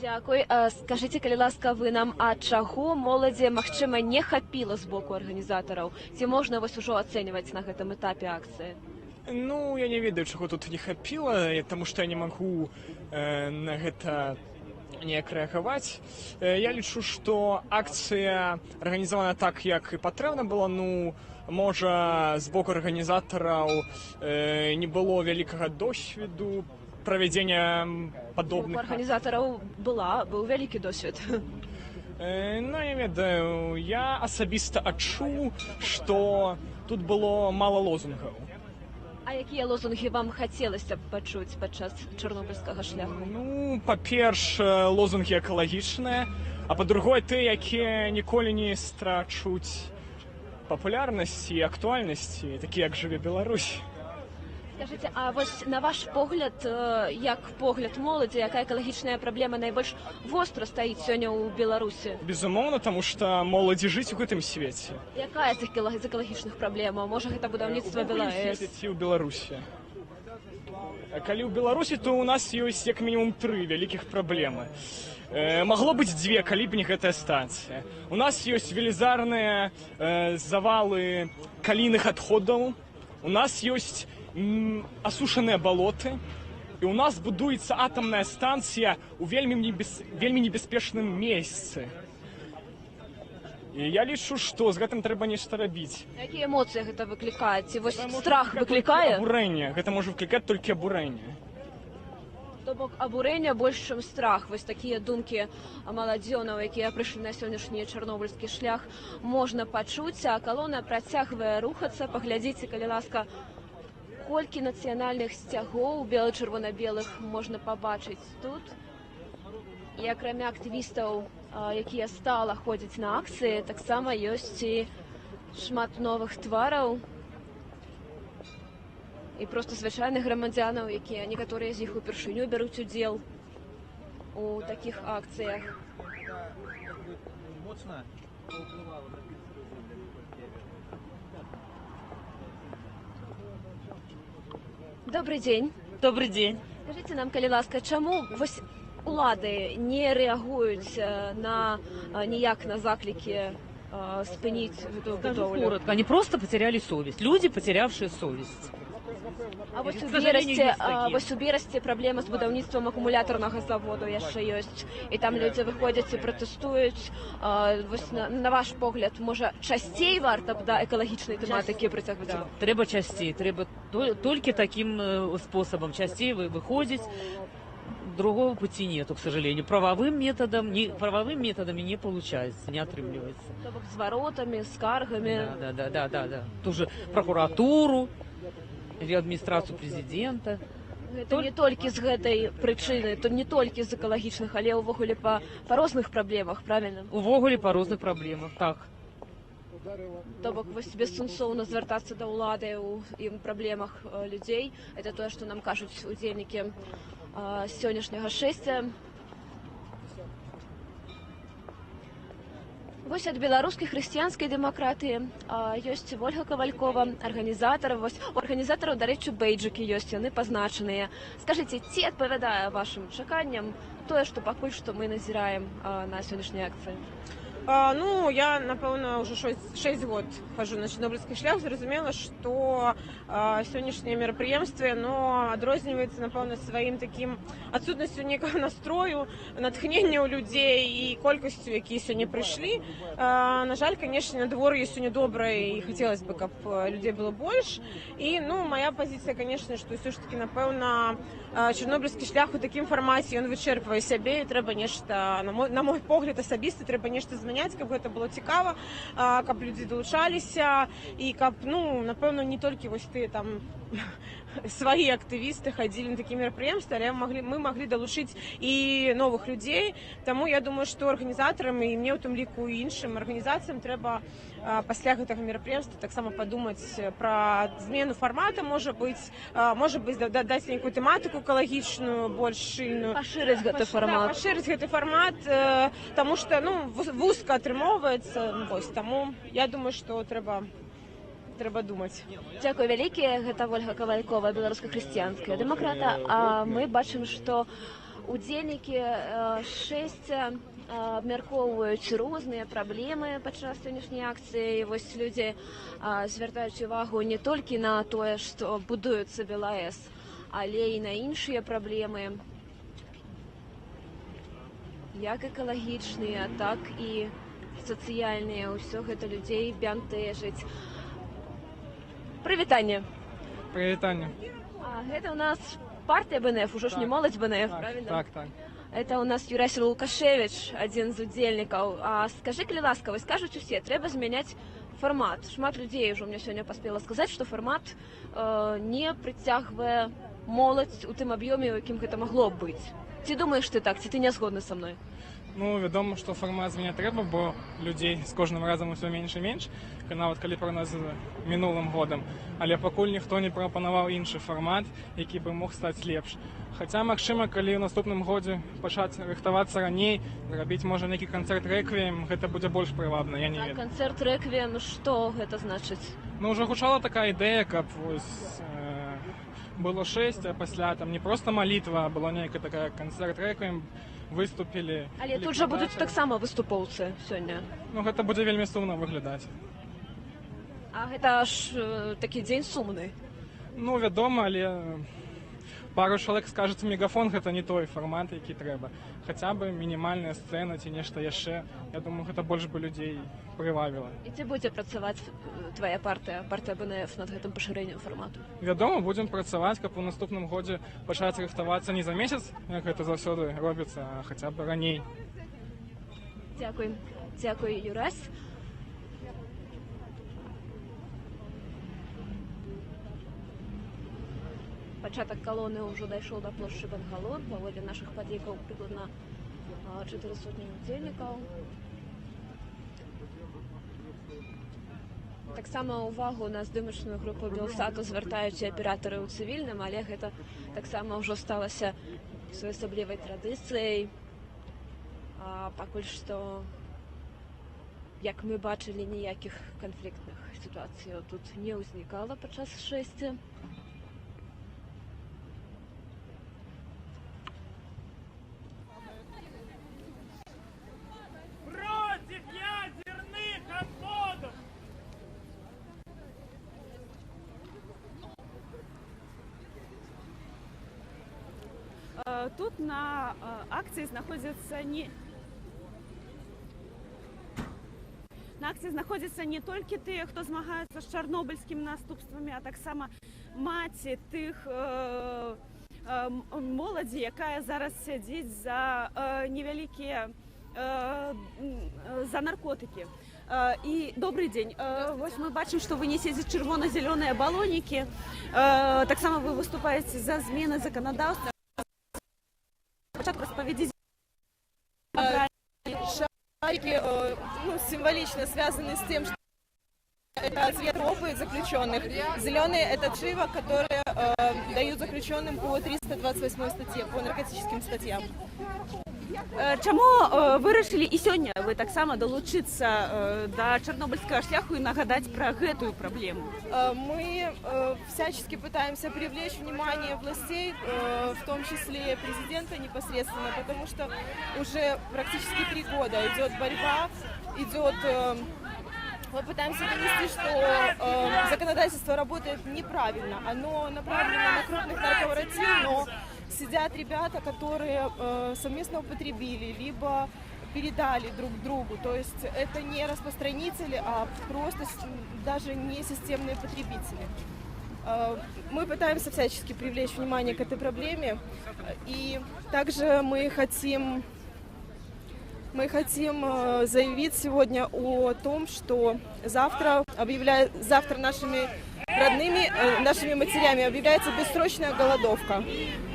Дякую. Скажите, калі ласка, вы нам, а чаго моладзі, магчыма, не хапіла з боку арганізатараў? Ці можна вось ужо ацэньваць на гэтым этапе акцыі? Ну, я не ведаю, чаго тут не хапіла, таму што я не магу на гэта неяк рэагаваць. Я лічу, што акцыя арганізавана так, як і патрэбна было. Ну, можа, з боку арганізатараў не было вялікага досведу правядзення падобных. У арганізатараў быў вялікі досвед. Ну, я ведаю, я асабіста адчуў, што тут было мала лозунгаў. А якія лозунгі вам хацелася б пачуць падчас чарнобыльскага шляху? Ну, па-першае, лозунгі экалагічныя, а па-другое, тыя, якія ніколі не страчуць папулярнасці і актуальнасці, такія як «Жыве Беларусь». Скажите, а вось на ваш погляд, як погляд моладзі, якая экалагічная праблема найбольш востра стаіць сёння ў Беларусі? Безумоўна, таму што моладзі жыць у гэтым свеце. Якая з экалагічных праблемаў? Можа, гэта будаўніцтва БелАЭС? У Беларусі. Калі ў Беларусі, то ў нас ёсць як мінімум 3 вялікіх праблемы. Магло быць 2, калі б не гэтая станцыя. У нас ёсць велізарныя завалы калійных адходаў, у нас ёсць асушаныя балоты, і ў нас будуецца атамная станцыя ў вельмі небяспечным месцы. І я лічу, што з гэтым трэба нешта рабіць. Якія эмоцыі гэта выклікае? Ці вось страх выклікае? Абурэнне. Гэта можа выклікаць толькі абурэнне. То бок абурэння больш, чым страх. Вось такія думкі маладзёнаў, якія прыйшлі на сённяшні чарнобыльскі шлях, можна пачуць, а калона працягвае рухацца. Паглядзіце, калі ласка, колькі нацыянальных сцягоў бела-чырвона-белых можна пабачыць тут. І акрамя актывістаў, якія стала ходзяць на акцыі, таксама ёсць і шмат новых твараў і проста звычайных грамадзянаў, якія некаторыя з іх упершыню бяруць удзел у такіх акцыях. Добрый дзень. Добрый дзень. Скажите нам, калі ласка, чаму вось улады не рэагуюць ніяк на заклікі спыніць гэтую будоўлю? Скажу коротко, они просто потеряли совесть. Люди, потерявшие совесть. А вось К у сожалению, есть такие. Вось у Берасці праблема з будаўніцтвам акумулятарнага заводу яшчэ ёсць. І там людзі выходзяць і пратэстуюць. Вось на ваш погляд, можа, часцей варта б да экалагічнай тэматыкі прыцягваць? Да, трэба часцей, трэба только таким способом часцей выходить. Другого пути нету, к сожалению. Правовым методами не получается, не отрывливается. То бок з варотамі, скаргамі. Да. Ту же прокуратуру, или адміністрацыю прэзідэнта. Гэта не толькі з гэтай прычыны, то не толькі з экалагічных, але ўвогуле па розных праблемах, правильно? Увогуле па розных праблемах, так. То бок вось бессэнсоўна звяртацца да ўлады ў праблемах людзей. Это тое, што нам кажуць удзельнікі сённяшняга шэсця. Вось ад беларускай хрысціянскай дэмакратыі ёсць Вольга Кавалькова, арганізатар. Вось у арганізатараў, дарэчы, бейджыкі ёсць, яны пазначаныя. Скажыце, ці адпавядае вашым чаканням тое, што пакуль што мы назіраем на сённяшняй акцыі? Ну, я, напевно, уже 6 год хожу на Чорнобильский шлях, зрозумела, что сённяшнее мерапрыемство, оно адрозніваецца, напевно, своим таким отсутностью некого настрою, натхнення у людей и колькостью, які сёння пришли. На жаль, конечно, надвор'е сёння доброе, и хотелось бы, как людей было больше. И, ну, моя позиция, конечно, что все ж таки, напевно, Чорнобильский шлях у таким форматі, он вичерпує себе, і треба нешта, на мой погляд, особисто, треба нешта зміняти, каб гэта было цікава, каб люди долучаліся, і каб, ну, напевно, не тільки ось ти там свои активисты ходили на такие мероприятия, але мы могли долучить и новых людей. Тому я думаю, что организаторам, и мне у том лику, и іншим организациям треба після гэтага мерапрыемства таксама подумать про змену формата, может быть, дать некую тематику экологичную, больш шчыльную. Пашырыць гэты формат. Пашырыць гэты формат, тому что, ну, вузка атрымоўваецца, вось, тому я думаю, что треба думаць. Дзякуй вялікія, гэта Ольга Кавалькова, беларуска-хрысціянская дэмакрата. А мы бачым, што удзельнікі 6 абмяркоўваюць розныя праблемы падчас сённяшняй акцыі. Вось людзі звяртаюць увагу не толькі на тое, што будуецца БелАЭС, але і на іншыя праблемы, як экалагічныя, так і сацыяльныя. Усё гэта людзей бянтэжыць. Прывітанне. Прывітанне. Гэта у нас партія БНФ, ужо ж не моладзь БНФ, правильно? Так. Это у нас Юрась Лукашевич, адзін з удзельнікаў. Скажы, калі ласка, вось кажуць усе, трэба змяняць фармат. Шмат людзей ужо мне сёння паспела сказаць, што фармат не прыцягвае моладзь у тым аб'ёме, у якім гэта магло б быць. Ці думаеш ты так, ці ты не згодны са мной? Ну, вядома, што фармат змяняць трэба, бо людзей з кожным разам усё менш і менш, нават калі прагноз мінулым годам. Але пакуль ніхто не прапанаваў іншы фармат, які бы мог стаць лепш. Хаця, магчыма, калі ў наступным годзе пачаць рыхтавацца раней, рабіць, можа, нейкі канцэрт рэквіем, гэта будзе больш прывабна, я не ведаю. Канцэрт рэквіем, што гэта значыць? Ну, ўжо гучала такая ідэя, каб вось было 6, а пасля там не проста малітва, а была нейкая такая канцэрт рэквіем, выступілі. Але тут жа будуць таксама выступоўцы сёння. Ну, гэта будзе вельмі сумна выглядаць. А гэта ж такі дзень сумны. Ну, вядома, але пару чалавек скажуць, мегафон гэта не той фармат, які трэба. Хаця бы мінімальная сцэна ці нешта яшчэ. Я думаю, гэта больш бы людзей прывабіла. І ці будзе працаваць твая партыя БНФ над гэтым пашырэннем фармату? Вядома, будзем працаваць, каб у наступным годзе пачаць рыхтавацца не за месяц, як гэта заўсёды робіцца, а хаця б раней. Дзякуй. Дзякуй, Юрась. Пачатак калоны ўжо дайшоў да плошчы Бангалор, паводле нашых падлікаў прыкладна 400 удзельнікаў. Таксама ўвагу на здымачную групу Белсату звяртаюць і аператары ў цывільным, але гэта таксама ўжо сталася своеасаблівай традыцыяй. Пакуль што, як мы бачылі, ніякіх канфліктных сітуацый тут не ўзнікала падчас 6. Тут на акції знаходзяцца не толькі тыя, хто змагаецца з чарнобыльскімі наступствамі, а таксама маці тых моладзі, якая зараз сядзіць за невялікія за наркотыкі. І добрый дзень. Вось мы бачым, што вы несеце чырвона-зялёныя балонікі. Таксама вы выступаеце за змены законодаўства. Распорядить шарики, символично связаны с тем, что это цвет робы заключенных. Зеленые — это чиво, которые дают заключенным по 328 статье, по наркотическим статьям. Чаму вырашылі і сёння вы таксама далучыцца да чарнобыльскага шляху і нагадаць пра гэтую праблему? Мы всячески пытаемся привлечь внимание властей, в том числе президента непосредственно, потому что уже практически 3 года идет борьба, мы пытаемся донести, что законодательство работает неправильно. Оно направлено на крупных нарковоротил, но сидят ребята, которые совместно употребили, либо передали друг другу. То есть это не распространители, а просто даже не системные потребители. Мы пытаемся всячески привлечь внимание к этой проблеме. И также мы хотим заявить сегодня о том, что завтра нашими родными, нашими матерями объявляется бессрочная голодовка.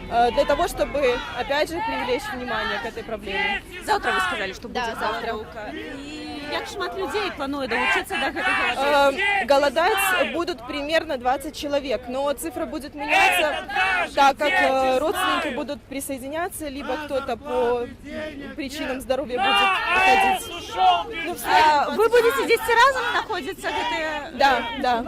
Для того, чтобы, опять же, привлечь внимание к этой проблеме. Завтра вы сказали, что будет голодовка. И як шмат людей планует долучиться до этой голодовки? Голодать будут примерно 20 человек, но цифра будет меняться, так как родственники будут присоединяться, либо кто-то по причинам здоровья будет уходить. Вы будете здесь разом находиться? Да.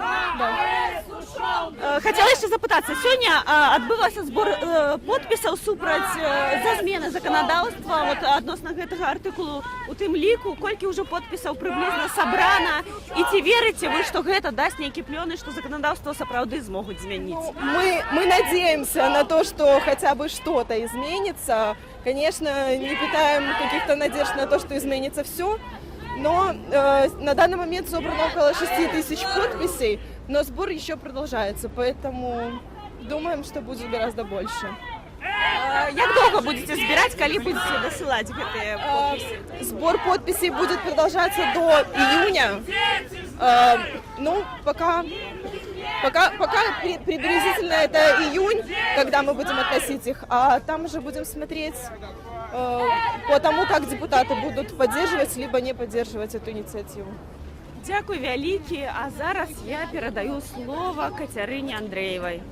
Хотела еще запытаться. Сегодня отбывался сбор подписаў супраць за змены законодаўства вот адносна гэтага артыкулу у тым ліку, колькі ўжо подпісаў прыблізна сабрана, і ці верыце вы, што гэта дасць нейкі плёны, што законодаўство сапраўды змогуць змяніць? Мы надеемся на то, что хотя бы что-то изменится. Конечно, не питаем каких-то надежд на то, что изменится все, но на данный момент собрано около 6000 подписей, но сбор еще продолжается, поэтому думаем, что будет гораздо больше. Як долго будете збирать, калі будете досылать гэтыя подписи? Сбор подписей будет продолжаться до июня. Пока приблизительно это июнь, когда мы будем относить их, а там уже будем смотреть по тому, как депутаты будут поддерживать либо не поддерживать эту инициативу. Дякую вялікі, а зараз я перадаю слово Кацярыне Андреевой.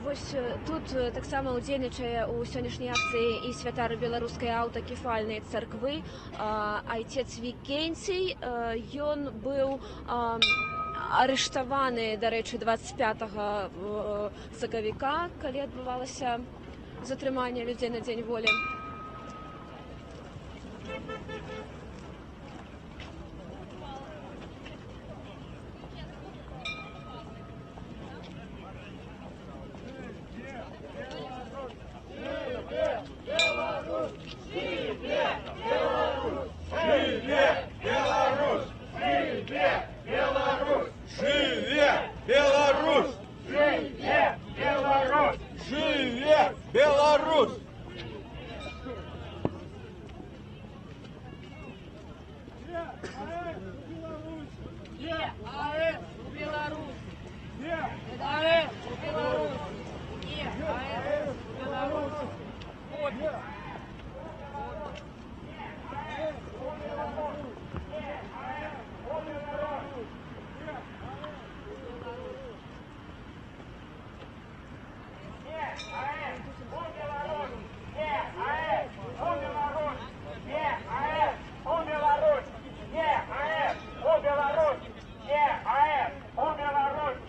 Вось тут таксама ўдзельнічае ў сённяшняй акцыі і святар беларускай аўтакефальнай царквы айцец Вікенцій. Ён быў арыштаваны, дарэчы, 25 сакавіка, калі адбывалася затрыманне людзей на дзень волі.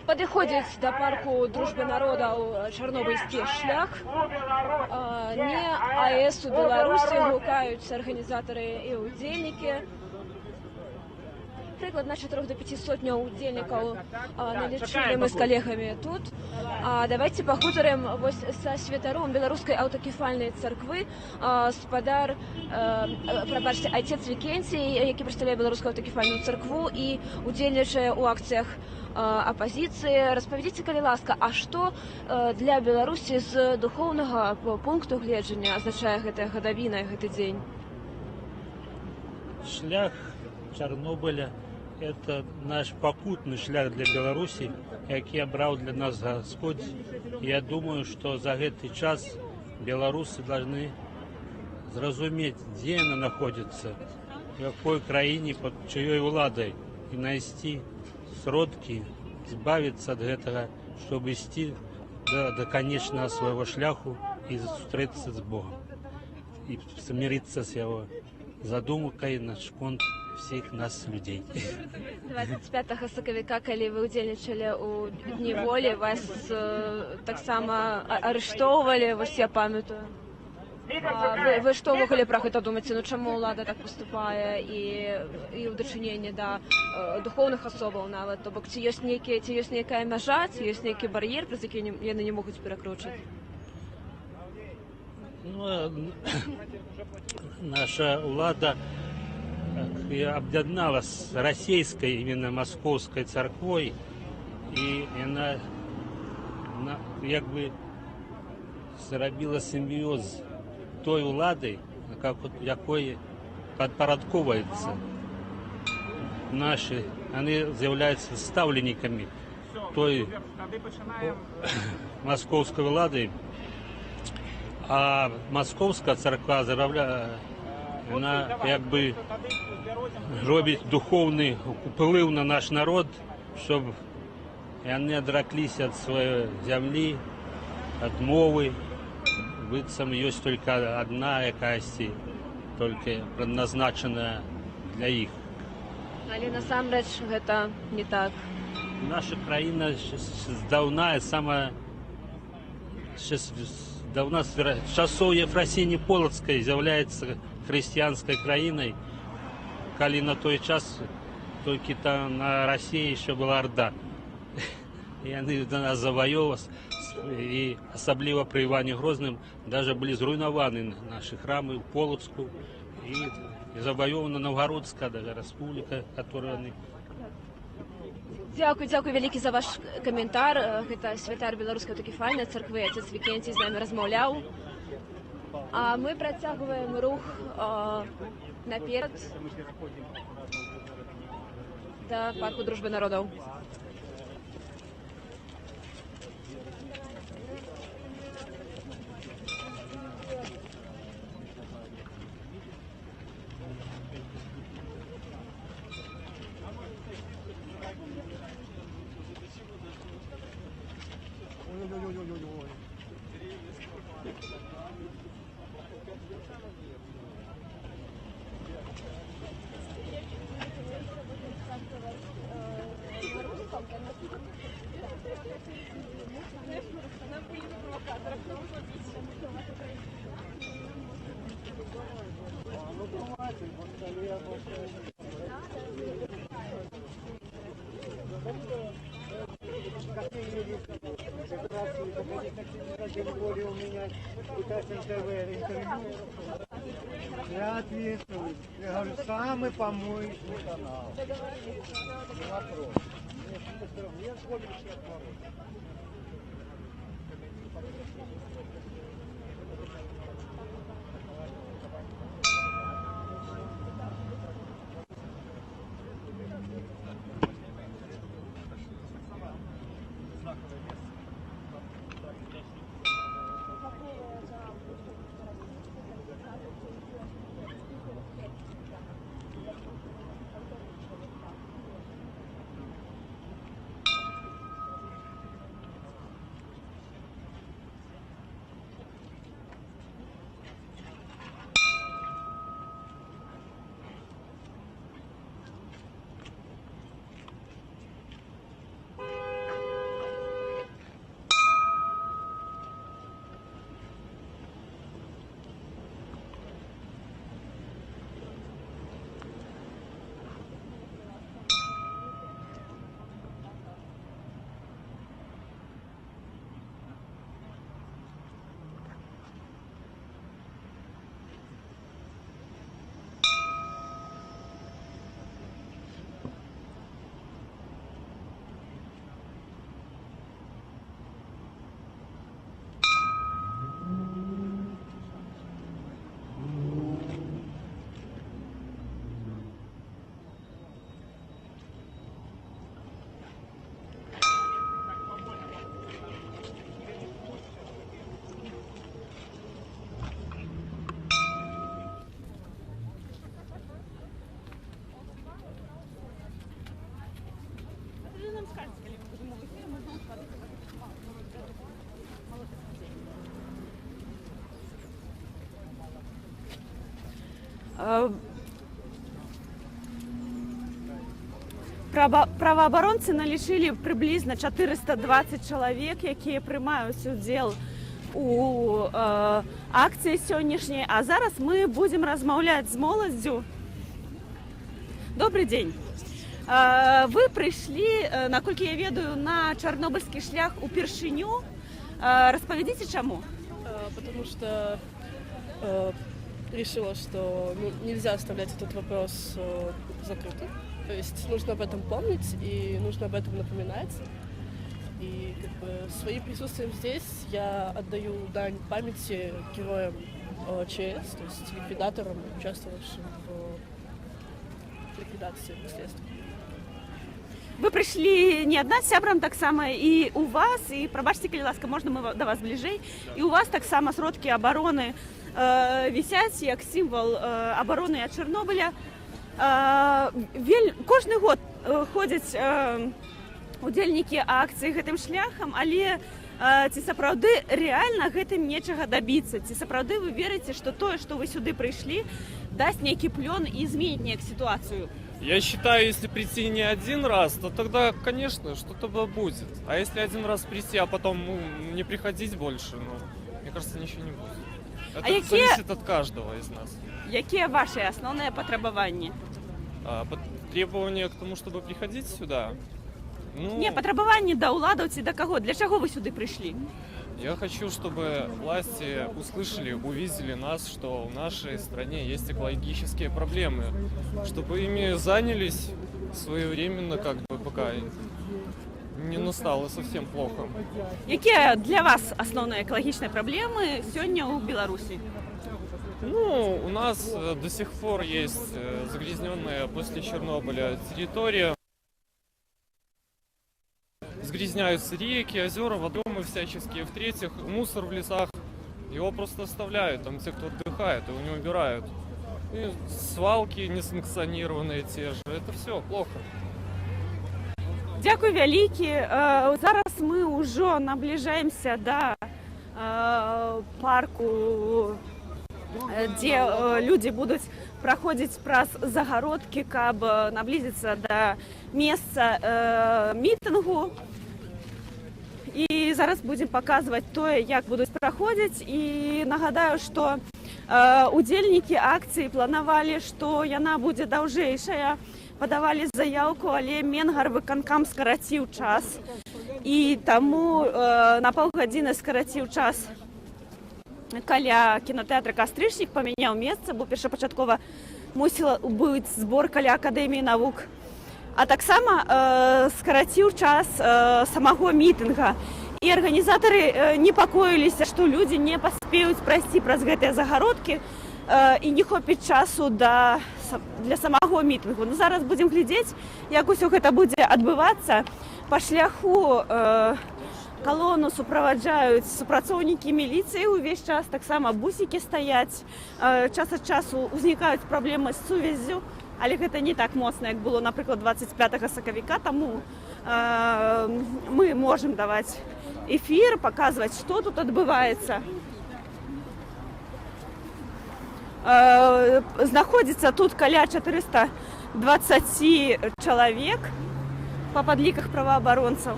Падыходзіць да парку дружбы народаў чарнобыльскі шлях. Не АЭС у Беларусі гукаюць арганізатары і ўдзельнікі. Прыкладна 4 до 5 сотняў удзельнікаў налічылі мы з калегамі тут. Давайте пагутарым вось са святаром беларускай аўтакефальнай царквы, спадар, прабачце, айцец Вікенцій, які прадстаўляе беларускую аўтакефальную царкву і удзельнічае ў акцыях апозіцыі. Распавядзіце, калі ласка, а што для Беларусі з духоўнага пункту гледжання азначае гэтая гадавіна, гэты дзень? Шлях Чарнобыля это наш пакутны шлях для Беларусі, які абраў для нас Господь. Я думаю, что за гэты час беларусы должны зразумець, дзе яна находится, в якой краіне, под чыёй уладай, і найсці сродкі, збавіцца ад гэтага, чтобы ісці до конечного своего шляху и встретиться с Богом и смириться с Его задумкой на шконт всіх нас людей. 25 сакавіка, калі вы ўдзельнічалі ў дні волі, вас таксама арыштоўвалі, вось я памятаю. Вы што ўвогуле пра гэта думаеце? Ну чаму ўлада так паступае і ў дачыненні да духоўных асобаў нават? То бок ці ёсць нейкая мяжа, ці ёсць нейкі бар'ер, праз які яны не могуць перакручваць? Наша ўлада объединала с российской, именно московской церквой, и она как бы зробила симбиоз той улады, якой подпорядковывается. Наши, они являются ставленниками той московской улады, а московская церква она как бы робить духовный уплыв на наш народ, чтобы они отреклись от своей земли, от мовы. Быццам есть только одна якась, только предназначенная для их. Але насамрэч гэта не так. Наша краіна здаўна, давно с часов Ефросіні Полоцкой является христианской краиной, коли на той час только там на России еще была Орда. И они до нас завоевывали, и особливо при Иване Грозном даже были зруйнованы наши храмы в Полоцку, и завоевана Новгородская даже республика, которую они... Дзякуй вялікі за ваш каментар. Гэта святар беларускай аўтакефальнай царквы отец Вікенцій з намі размаўляў. А мы працягваем рух наперад да парку дружбы народаў. Я ответствую. Я говорю, самый помоечный канал. Не вопрос. Праваабаронцы налічылі прыблізна 420 чалавек, якія прымаюць удзел у акцыі сённяшняй. А зараз мы будзем размаўляць з моладдзю. Добрый день. Вы прыйшлі, наколькі я ведаю, на чарнобыльскі шлях упершыню. Распавядзіце, чаму? Потому что решила, что нельзя оставлять этот вопрос закрытым. То есть нужно об этом помнить и нужно об этом напоминать. И как бы своим присутствием здесь я отдаю дань памяти героям ЧС, то есть ликвидаторам, участвовавшим в ликвидации последствий. Вы прыйшлі не адна з сябрам таксама і у вас, і прабачце, калі ласка, можна мы да вас бліжэй, і у вас таксама сродкі абароны вісяць як сімвал абароны ад Чарнобыля. Кожны год ходзяць удзельнікі акцыі гэтым шляхам, але ці сапраўды рэальна гэтым нечага дабіцца? Ці сапраўды вы верыце, што тое, што вы сюды прыйшлі, дасць нейкі плён і зменіць неяк ситуацию? Я считаю, если прийти не один раз, то тогда, конечно, что-то будет. А если один раз прийти, а потом не приходить больше, мне кажется, ничего не будет. Это зависит от каждого из нас. Якія ваши основные патрабаванні? Требования к тому, чтобы приходить сюда? Не, патрабаванні да ўладаў ці да каго? Для чаго вы сюды прыйшлі? Я хочу, чтобы власти услышали, увидели нас, что в нашей стране есть экологические проблемы, чтобы ими занялись своевременно, как бы, пока не настало совсем плохо. Какие для вас основные экологичные проблемы сегодня у Беларуси? У нас до сих пор есть загрязненная после Чернобыля территория. Загрязняются реки, озера, водоемы всяческие. В-третьих, мусор в лесах, его просто оставляют, там те, кто отдыхает, его не убирают. И свалки несанкционированные те же, это все плохо. Дякую вялікі. Зараз мы ўжо набліжаемся да парку, дзе людзі будуць праходзіць праз загародкі, каб наблізіцца да месца мітынгу. І зараз будзем паказваць тое, як будуць праходзіць. І нагадаю, што удзельнікі акцыі планавалі, што яна будзе даўжэйшая. Падавалі заяўку, але Менгарвыканкам скараціў час. І таму на паўгадзіны скараціў час каля кінотэатра «Кастрычнік», памяняў месца, бо першапачаткова мусіла быць збор каля Акадэміі навук. А таксама скараціў час самого мітынга. І арганізатары непакоіліся, што людзі не паспеюць прайсці праз гэтыя загародкі і не хопіць часу для самого мітынгу. Зараз будзем глядзець, як усё гэта будзе адбывацца. Па шляху калону суправаджаюць супрацоўнікі міліцыі увесь час, таксама бусікі стаяць. Час ад часу ўзнікаюць праблемы з сувяззю, але гэта не так моцна, як было, напрыклад, 25 сакавіка, таму мы можам даваць эфір, паказваць, што тут адбываецца. Знаходзіцца тут каля 420 чалавек па падліках праваабаронцаў.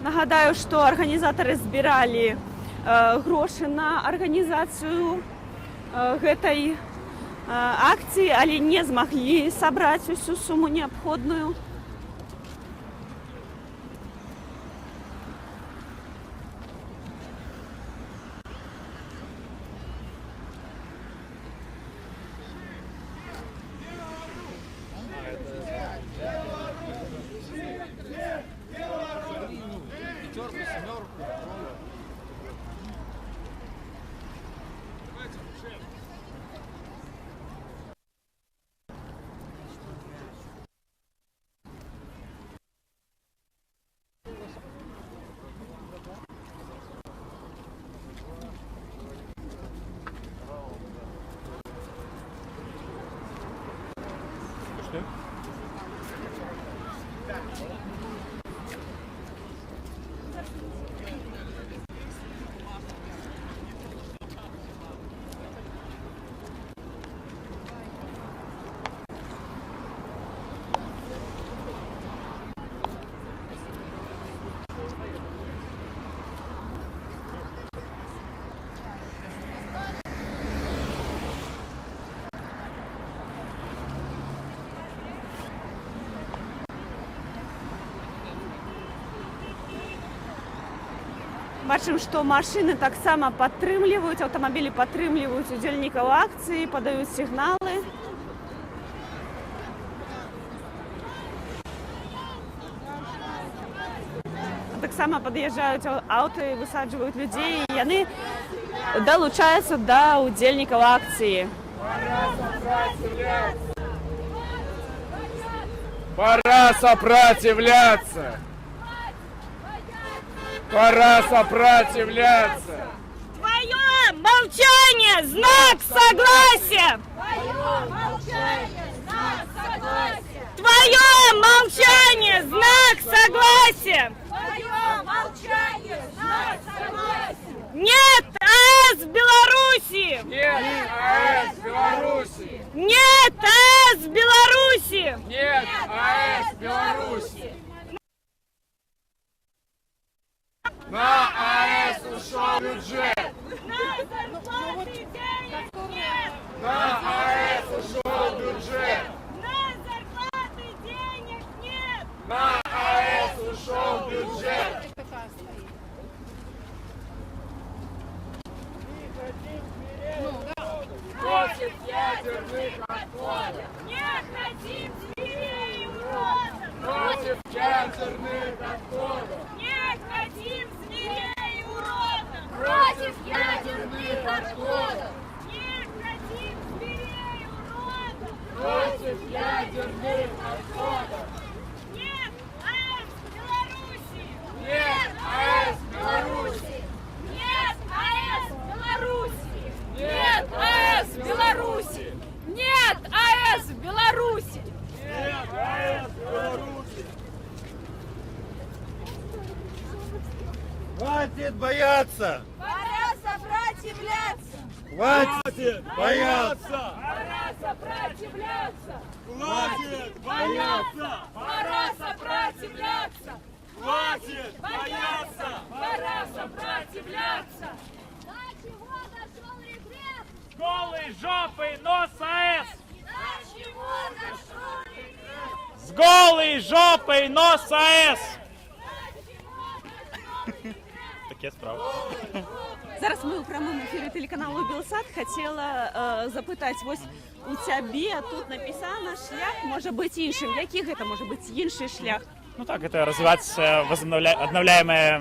Нагадаю, што арганізатары збіралі грошы на арганізацыю гэтай акцыі, але не змаглі сабраць усю суму неабходную. Бачым, што машыны таксама падтрымліваюць, аўтамабілі падтрымліваюць удзельнікаў акцыі, падаюць сігналы. Таксама пад'язджаюць аўты, высаджваюць людзей, і яны долучаются до удзельнікаў акцыі. Пора сопротивляться! Пора сопротивляться! Твое молчание – знак согласия! Твое молчание – знак согласия! Нет АЭС в Беларуси! Нет АЭС в Беларуси! Нет АЭС в Беларуси! Нет АЭС в Беларуси! На АЭС ушел бюджет! На зарплаты денег нет! На АЭС ушел бюджет! На зарплаты денег нет! На АЭС ушел бюджет! Против ядерных отходов! Не хотим зверей уродов! Против ядерных отходов! Не хотим зверей уродов! Против ядерных отходов! Не хотим зверей уродов! Против ядерных отходов! Нет АЭС в Беларуси! Нет АЭС в Беларуси! Нет АЭС в Беларуси! Нет АЭС в Беларуси! Нет АЭС в Беларуси! Нет АЭС в Беларуси! Хватит бояться! Пора сопротивляться! Хватит бояться! Пора сопротивляться! Хватит бояться! Пора сопротивляться! Хватит бояться! Пора сопротивляться! До чего дошел регресс? С голой жопой нос АЭС! До чего дошел регресс? С голой жопой нос АЭС! Таке справа. Зараз ми у прямому ефірі телеканалу Білсат. Хотіла запитати, ось у тебе тут написано шлях може бути іншим. Який це може бути інший шлях? Ну так, это развивать обновляемую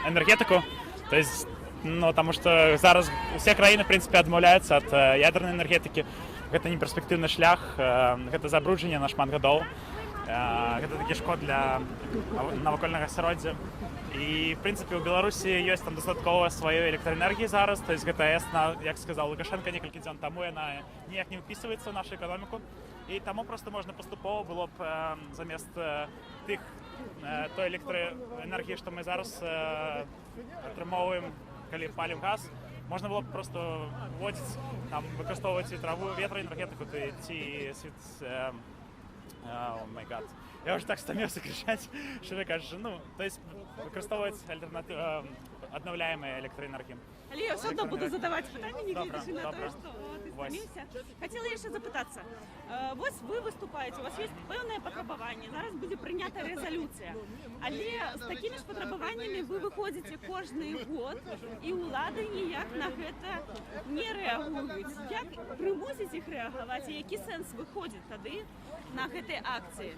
энергетику. То есть, ну, потому что зараз все країни, в принципе, отмовляются от ядерной энергетики. Это не перспективный шлях, это забрудження на шмат гадоў. Гэта такі шкод для навакольнага асяроддзя. І, в принципе, у Беларусі ёсць там дастаткова сваёй электраэнергіі зараз. То есть гэта АЭС, як сказал Лукашенко некалькі дзён таму, яна ніяк не ўпісваецца ў нашу эканоміку. І таму просто можна паступова было б замест той электраэнергіі, што мы зараз атрымоўваем, калі палім газ, можна было б просто вводзіць, там, выкарыстоўваць ветраэнергетыку ці о май гад. Я уже так стомился кричать, что мне кажется, ну, то есть выкарыстоўваць аднаўляемыя электраэнергіі. Але я все одно буду задавать питання, не Добре, глядячи на добре. те, що ти стомився. Хотіла я ще запитатися. Ось ви виступаєте, у вас є певне потребування, зараз буде прийнята резолюція. Але з такими ж потребуваннями ви виходите кожний год, і влади ніяк на це не реагують. Як примусить їх реагувати, і який сенс виходить тоді на гэтай акції?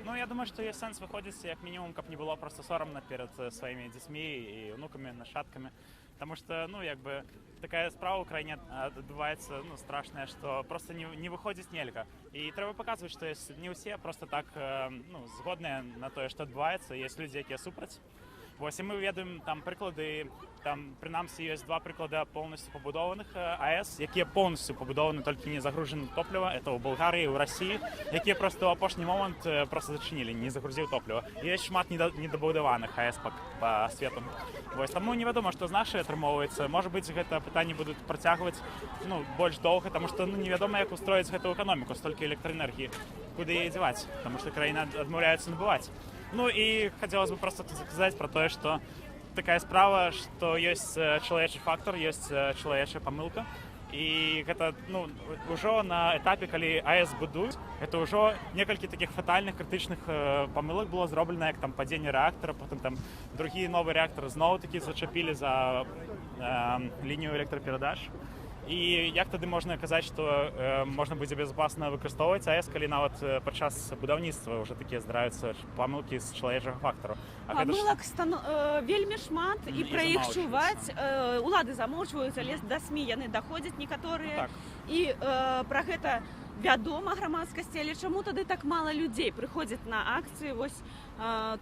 Ну, я думаю, что есть сенс выходить, як минимум, как не было просто соромно перед своими детьми и внуками, нашатками. Потому что, ну, як бы, такая справа в Украине отбывается, ну, страшная, что просто не выходить нельга. И треба показывать, что не все просто так, ну, згодные на то, что отбывается, есть люди, які супраць. Вось, і ми ведаємо там приклади, там, принаймні, є два приклади повністю побудованих АЕС, які повністю побудовані, тільки не загружене топливо, це у Болгарії, у Росії, які просто в останній момент просто зачинили, не загрузив топливо. Є шмат недобудованих АЕС по світу. Вось, тому невідомо, що з нашої отримовується. Може бути, це питання будуть протягувати, ну, більш довго, тому що, ну, невідомо, як устроїти цю економіку, стільки електроенергії, куди її дівати, тому що країна відмовляється набувати. Ну и хотелось бы просто сказать про то, что такая справа, что есть человечий фактор, есть человечая помылка. і гэта ну ўжо на этапе калі АЭС будуць это ўжо некалькі такіх фатальных крытычных памылак было зроблена як там падзенне рэактара потым там другі новы рэактар зноў такі зачапілі за лінію электраперадач і як тады можна казаць што можна будзе безопасна выкарыстоўваць АЭС калі нават падчас будаўніцтва ўжо такія здараюцца памылкі з чалавечага фактару памылак вельмі шмат і пра іх чуваць улады замоўчваюць але да СМІ яны даходзяць некаторыя і пра гэта вядома грамадскасці але чаму тады так мала людзей прыходзяць на акцыі вось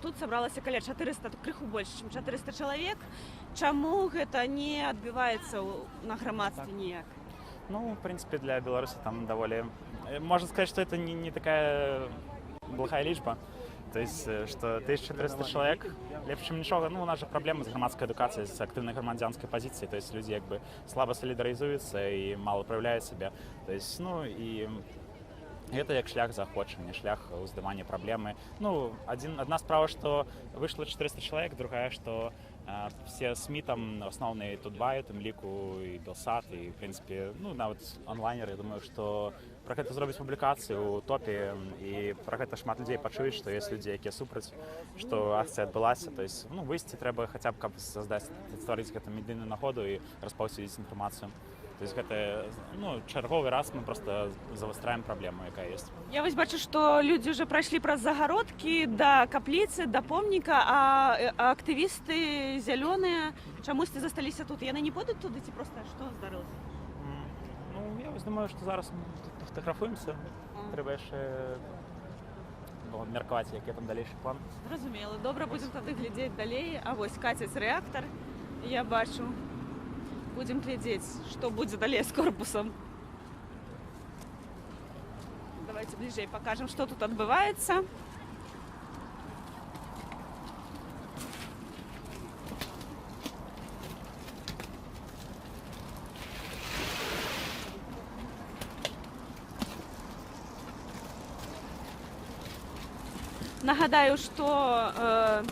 тут сабралася каля 400 крыху больш чым 400 чалавек чаму гэта не адбіваецца на грамадстве ніяк ну в прынцыпе для Беларусі там даволі можна сказаць што это не такая благая лічба то есть что 1400 человек лепш чым нічога ну у нас же праблемы з грамадскай адукацыяй з актыўнай грамадзянскай пазіцыі то есть людзі як бы слаба салідарызуюцца і мала праяўляюць сябе то есть ну і гэта як шлях заахвочвання шлях уздымання праблемы ну адна справа што выйшло 400 чалавек другая што все СМІ там асноўныя тут баюць тым ліку і Белсат і в прынцыпе ну нават онлайнеры думаю што пра гэта зробіць публікацыю ў топе і пра гэта шмат людзей пачуюць што ёсць людзі якія супраць што акцыя адбылася то есть ну выйсці трэба хаця б каб стварыць гэта медыйную нагоду і распаўсюдзіць інфармацыю то есть гэта ну чарговы раз мы просто завастраем праблему якая есть я вось бачу што людзі ўжо прайшлі праз загародкі да капліцы да помніка а актывісты зялёныя чамусьці засталіся тут яны не пойдуць туды ці проста што здарылася ну я вось думаю што зараз мы фотаграфуемся трэба яшчэ абмеркаваць які там далейшы план зразумела добра будзем тады глядзець далей а вось кацяць рэактар я бачу будем глядзець што будзе далей з корпусам давайте бліжэй пакажам што тут адбываецца нагадаю што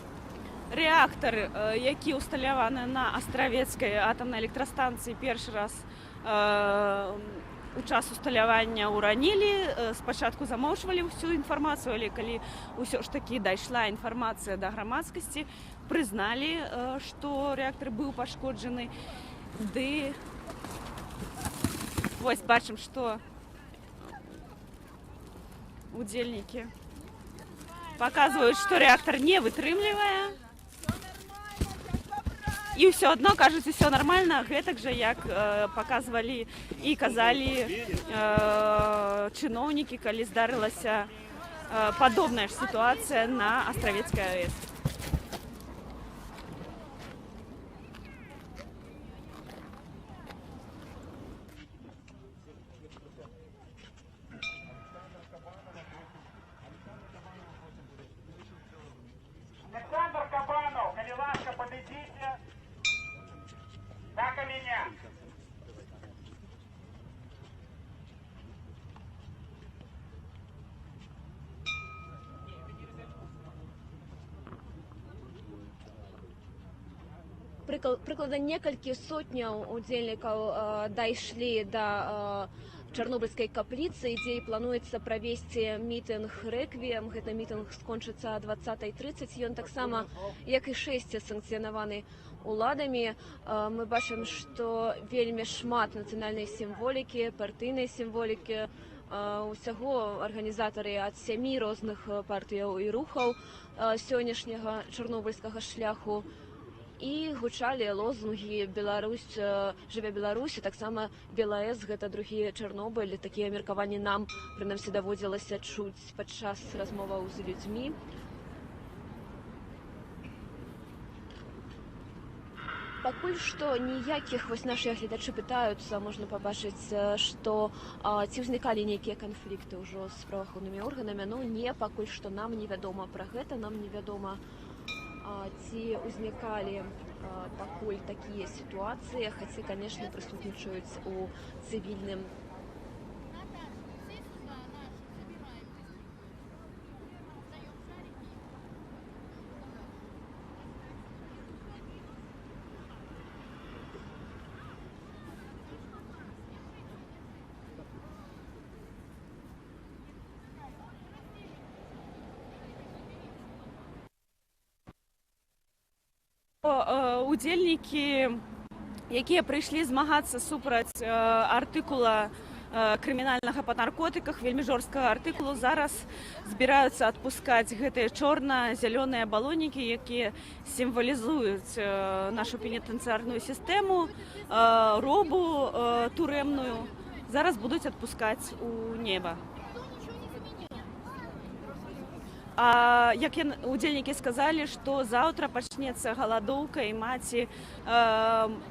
рэактар які усталяваны на астравецкай атамнай электрастанцыі першы раз у час усталявання ўранілі спачатку замоўчвалі ўсю інфармацыю але калі ўсё ж такі дайшла інфармацыя да грамадскасці прызналі што рэактар быў пашкоджаны ды вось бачым што удзельнікі показваюць што рэактар не вытрымлівае і ўсё адно кажуць усё нармальна гэтак жа як паказвалі і казалі чыноўнікі калі здарылася падобная ж сітуацыя на астравецкай АЭС Александр Кабанов, калі ласка, подойдите так меня. Прыкладна некалькі сотняў удзельнікаў дайшлі да Чарнобыльскай капліцы, дзе плануецца правесці мітынг рэквіем. Гэта мітынг скончыцца 20:30. Ён таксама, як і 6 санкцыянаваны уладамі. Мы бачым, што вельмі шмат нацыянальнай сімволікі, партыйнай сімволікі. Усяго арганізатары ад 7 розных партыяў і рухаў сённяшняга чарнобыльскага шляху. І гучалі лозунгі «Беларусь, жыве Беларусь», і таксама «БелАЭС» — гэта другі Чарнобыль. Такія меркаванні нам, прынамсі, даводзілася чуць падчас размоваў з людзьмі. Пакуль што ніякіх, вось нашы гледачы пытаюцца, можна пабачыць, што ці ўзнікалі нейкія канфлікты ўжо з праваахоўнымі органамі. Ну, не, пакуль што нам невядома пра гэта, нам невядома, ці ўзнікалі пакуль такія сітуацыі, хаця, канешне, прысутнічаюць у цывільным. удзельнікі, якія прыйшлі змагацца супраць артыкула крымінальнага па наркотыках, вельмі жорсткага артыкулу, зараз збіраюцца адпускаць гэтыя чорна-зялёныя балонікі, якія сімвалізуюць нашу пенітэнцыярную сістэму, робу турэмную. Зараз будуць адпускаць у неба. А як удзельнікі сказалі, што заўтра пачнецца галадоўка і маці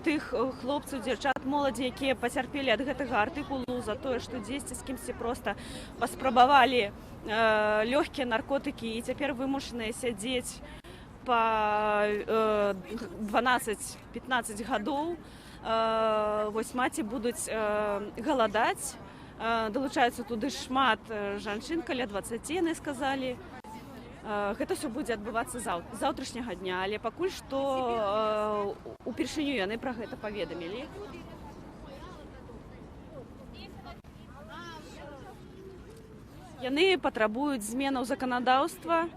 тых хлопцаў, дзяўчат, моладзі, якія пацярпелі ад гэтага артыкулу за тое, што дзесьці з кімсьці проста паспрабавалі лёгкія наркотыкі і цяпер вымушаныя сядзець па 12-15 гадоў. Вось маці будуць галадаць. Далучаюцца туды шмат жанчын, каля 20, яны сказалі. Гэта ўсё будзе адбывацца заўтрашняга дня, але пакуль што упершыню яны пра гэта паведамілі. Яны патрабуюць зменаў заканадаўства,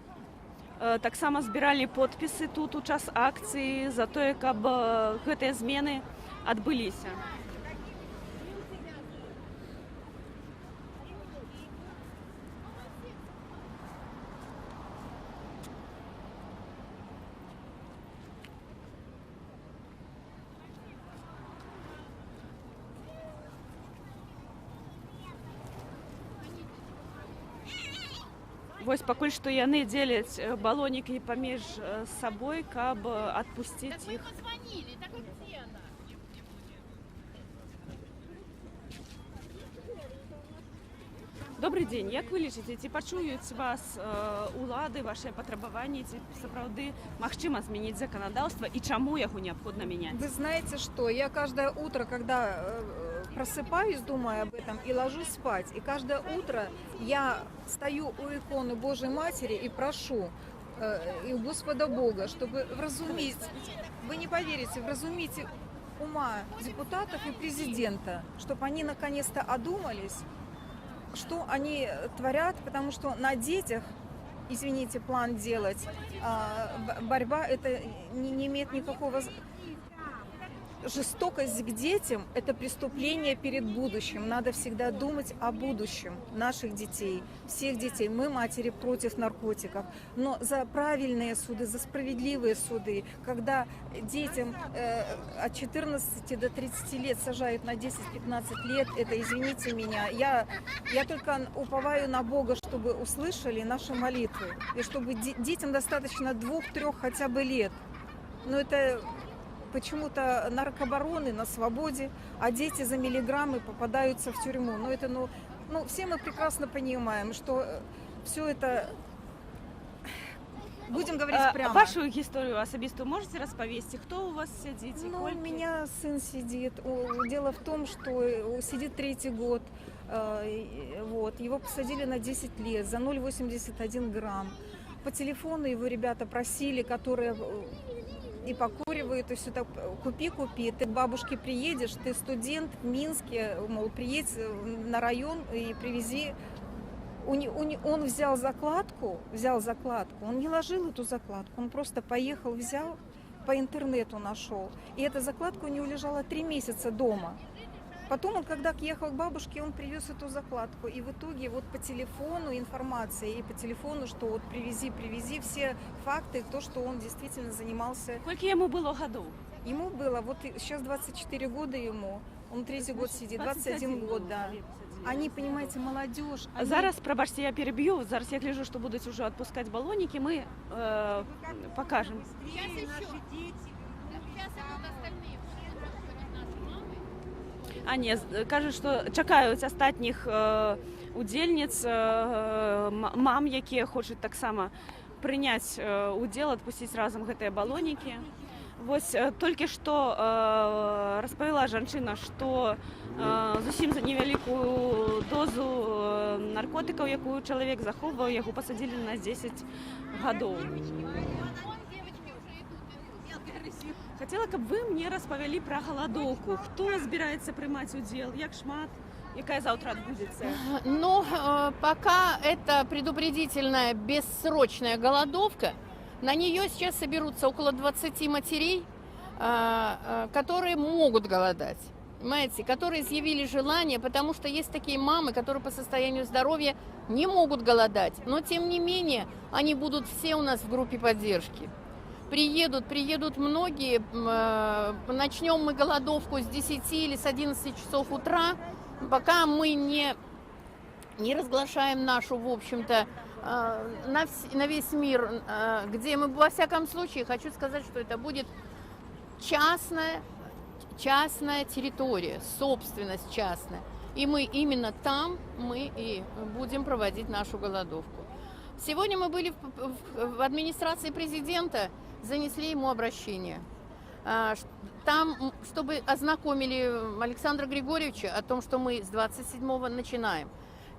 таксама збіралі подпісы тут у час акцыі за тое, каб гэтыя змены адбыліся. Вось пакуль што яны дзеляць балонікі паміж сабой, каб адпусціць іх. Добрый дзень, як вы лічыце, ці пачуюць вас улады, вашыя патрабаванні, ці сапраўды магчыма змяніць заканадаўства і чаму яго неабходна мяняць? Вы знаете что, я каждое утро, когда просыпаюсь, думаю об этом и ложусь спать, и каждое утро я стою у иконы Божьей Матери и прошу и у Господа Бога, чтобы вразумить, вы не поверите, вразумите ума депутатов и президента, чтобы они наконец-то одумались, что они творят, потому что на детях, извините, план делать, борьба это не имеет никакого... Жестокость к детям – это преступление перед будущим. Надо всегда думать о будущем наших детей, всех детей. Мы, матери, против наркотиков. Но за правильные суды, за справедливые суды, когда детям от 14 до 30 лет сажают на 10-15 лет, это, извините меня, я только уповаю на Бога, чтобы услышали наши молитвы. И чтобы детям достаточно 2-3 хотя бы лет. Но это... Почему-то наркобароны на свободе, а дети за миллиграммы попадаются в тюрьму. Но это, все мы прекрасно понимаем, что все это... Будем говорить прямо. Вашу историю особистую можете распавесці? Кто у вас сидит? У меня сын сидит. Дело в том, что сидит 3-й год. Вот. Его посадили на 10 лет за 0,81 грамм. По телефону его ребята просили, которые... и покуривают, и все так, купи, ты к бабушке приедешь, ты студент в Минске, мол, приедь на район и привези. Он взял закладку, он не ложил эту закладку, он просто поехал, взял, по интернету нашел. И эта закладка у него лежала 3 месяца дома. Потом он, когда ехал к бабушке, он привез эту закладку. И в итоге вот по телефону информация, и по телефону, что вот привези все факты, то, что он действительно занимался. Сколько ему было годов? Ему было, вот сейчас 24 года ему, он 3-й год сидит, 21 год, да. Они, понимаете, молодежь. Они... Зараз, пробачьте, я перебью, зараз я гляжу, что будут уже отпускать баллоники, мы покажем. А не, кажуть, што чакаюць астатніх удзельніц, мам, якія хочуць таксама прыняць удзел, адпусціць разам гэтыя балонікі. Вось толькі што распавяла жанчына, што зусім за невялікую дозу наркотыкаў, якую чалавек захоўваў, яго пасадзілі на 10 гадоў. Хотела, каб вы мне распавялі пра галадоўку. Хто збіраецца прымаць удзел, як шмат, якая заўтра адбудзецца? Ну, пока это предупредительная бессрочная голодовка, на нее сейчас соберутся около 20 матерей. которые могут голодать. Понимаете, которые изъявили желание, потому что есть такие мамы, которые по состоянию здоровья не могут голодать, но тем не менее они будут все у нас в группе поддержки. Приедут многие, начнем мы голодовку с 10 или с 11 часов утра, пока мы не разглашаем нашу, в общем-то, на весь мир, где мы, во всяком случае, хочу сказать, что это будет частная территория, собственность частная. И мы именно там мы и будем проводить нашу голодовку. Сегодня мы были в администрации президента, занесли ему обращение. Там, чтобы ознакомили Александра Григорьевича о том, что мы с 27-го начинаем.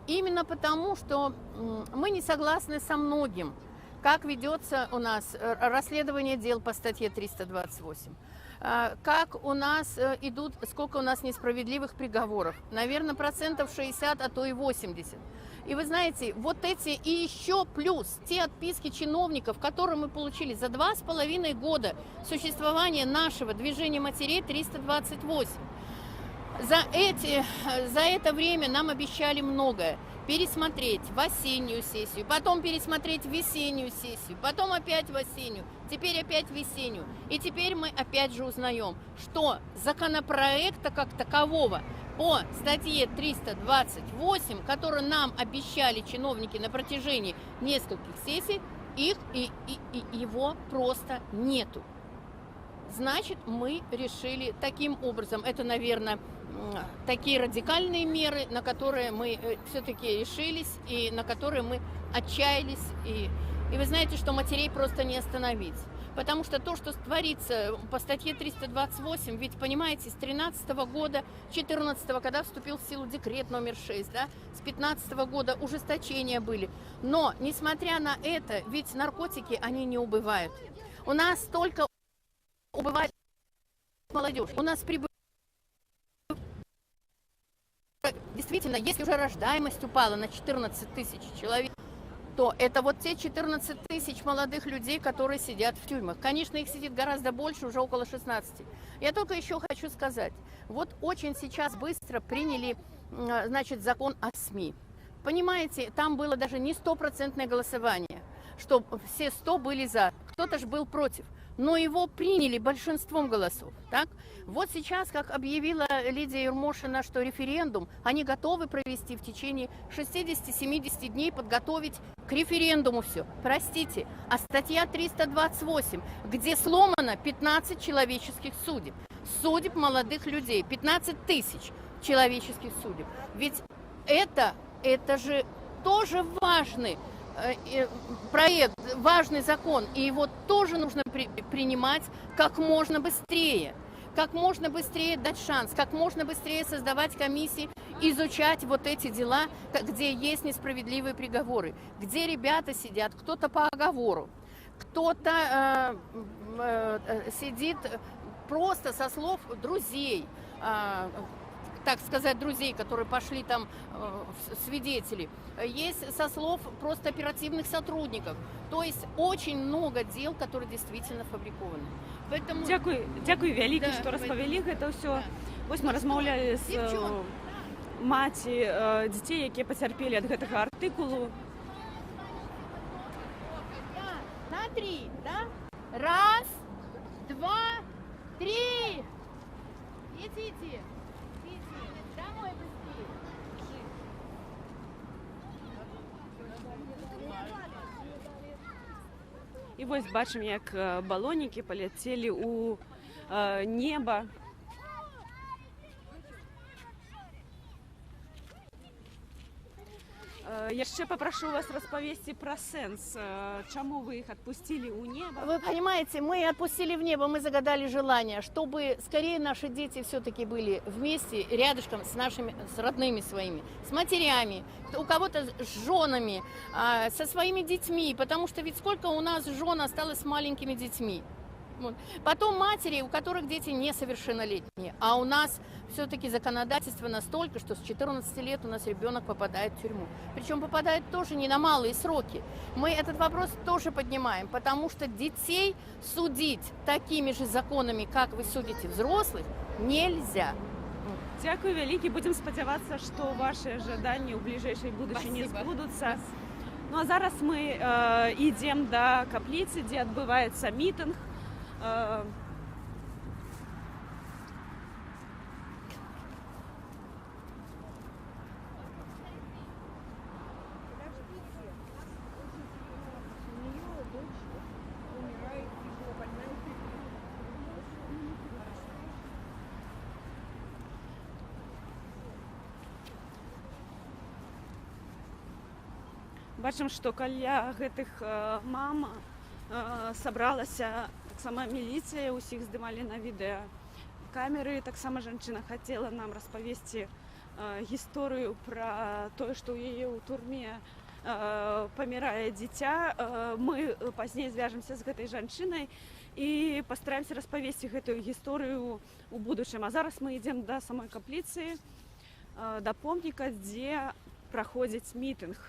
Именно потому, что мы не согласны со многим, как ведется у нас расследование дел по статье 328. Как у нас идут, сколько у нас несправедливых приговоров. Наверное, 60%, а то и 80%. И вы знаете, вот эти и еще плюс те отписки чиновников, которые мы получили за 2,5 года существования нашего движения матерей 328. За это время нам обещали многое. Пересмотреть в осеннюю сессию, потом пересмотреть в весеннюю сессию, потом опять в осеннюю, теперь опять в весеннюю. И теперь мы опять же узнаем, что законопроекта как такового по статье 328, который нам обещали чиновники на протяжении нескольких сессий, его просто нету. Значит, мы решили таким образом, это, наверное, такие радикальные меры, на которые мы все-таки решились и на которые мы отчаялись. И вы знаете, что матерей просто не остановить. Потому что то, что творится по статье 328, ведь, понимаете, с 13 года, 14 когда вступил в силу декрет номер 6, да, с 15 года ужесточения были. Но, несмотря на это, ведь наркотики, они не убывают. У нас только убывает молодежь. У нас прибывает. Действительно, если уже рождаемость упала на 14 тысяч человек, то это вот те 14 тысяч молодых людей, которые сидят в тюрьмах. Конечно, их сидит гораздо больше, уже около 16. Я только еще хочу сказать, вот очень сейчас быстро приняли, значит, закон о СМИ. Понимаете, там было даже не 100% голосование, что все 100 были за, кто-то же был против. Но его приняли большинством голосов. Так? Вот сейчас, как объявила Лидия Ермошина, что референдум они готовы провести в течение 60-70 дней, подготовить к референдуму все. Простите, а статья 328, где сломано 15 человеческих судеб, судеб молодых людей, 15 тысяч человеческих судеб. Ведь это же тоже важный проект, важный закон, и его тоже нужно принимать как можно быстрее дать шанс, как можно быстрее создавать комиссии, изучать вот эти дела, где есть несправедливые приговоры, где ребята сидят, кто-то по оговору, кто-то сидит просто со слов друзей, так сказать, друзей, которые пошли там свидетели, есть со слов просто оперативных сотрудников. То есть очень много дел, которые действительно фабрикованы. Поэтому... Дякую вялікі, што распавялі гэта ўсё. Вось мы размаўлялі з маці дзяцей, якія пацярпелі ад гэтага артыкулу. На 3, да? Раз, два, три. Идите. Домой быстрее. І вось бачым, як балонікі паляцелі ў неба. Яшчэ попрошу вас распавесці пра сэнс, чаму вы их отпустили у неба. Вы понимаете, мы отпустили в небо, мы загадали желание, чтобы скорее наши дети все-таки были вместе, рядышком с родными своими, с матерями, у кого-то с женами, со своими детьми, потому что ведь сколько у нас жен осталось с маленькими детьми. Вот. Потом матери, у которых дети несовершеннолетние. А у нас все-таки законодательство настолько, что с 14 лет у нас ребенок попадает в тюрьму. Причем попадает тоже не на малые сроки. Мы этот вопрос тоже поднимаем, потому что детей судить такими же законами, как вы судите взрослых, нельзя. Дякую вялікі, будем спадзявацца, што ваши жаданні ў бліжэйшай будучыні збудуцца. Ну а зараз мы ідзем да капліцы, дзе адбываецца мітынг. Бачым, што каля гэтых мам сабралася таксама міліцыя, усіх здымалі на відэа камеры. Таксама жанчына хацела нам распавесці гісторыю пра тое, што ў яе ў турме памірае дзіця. Мы пазней звяжемся з гэтай жанчынай і пастараемся распавесці гэтую гісторыю ў будучым. А зараз мы ідзем да самой капліцы, да помніка, дзе праходзіць мітынг.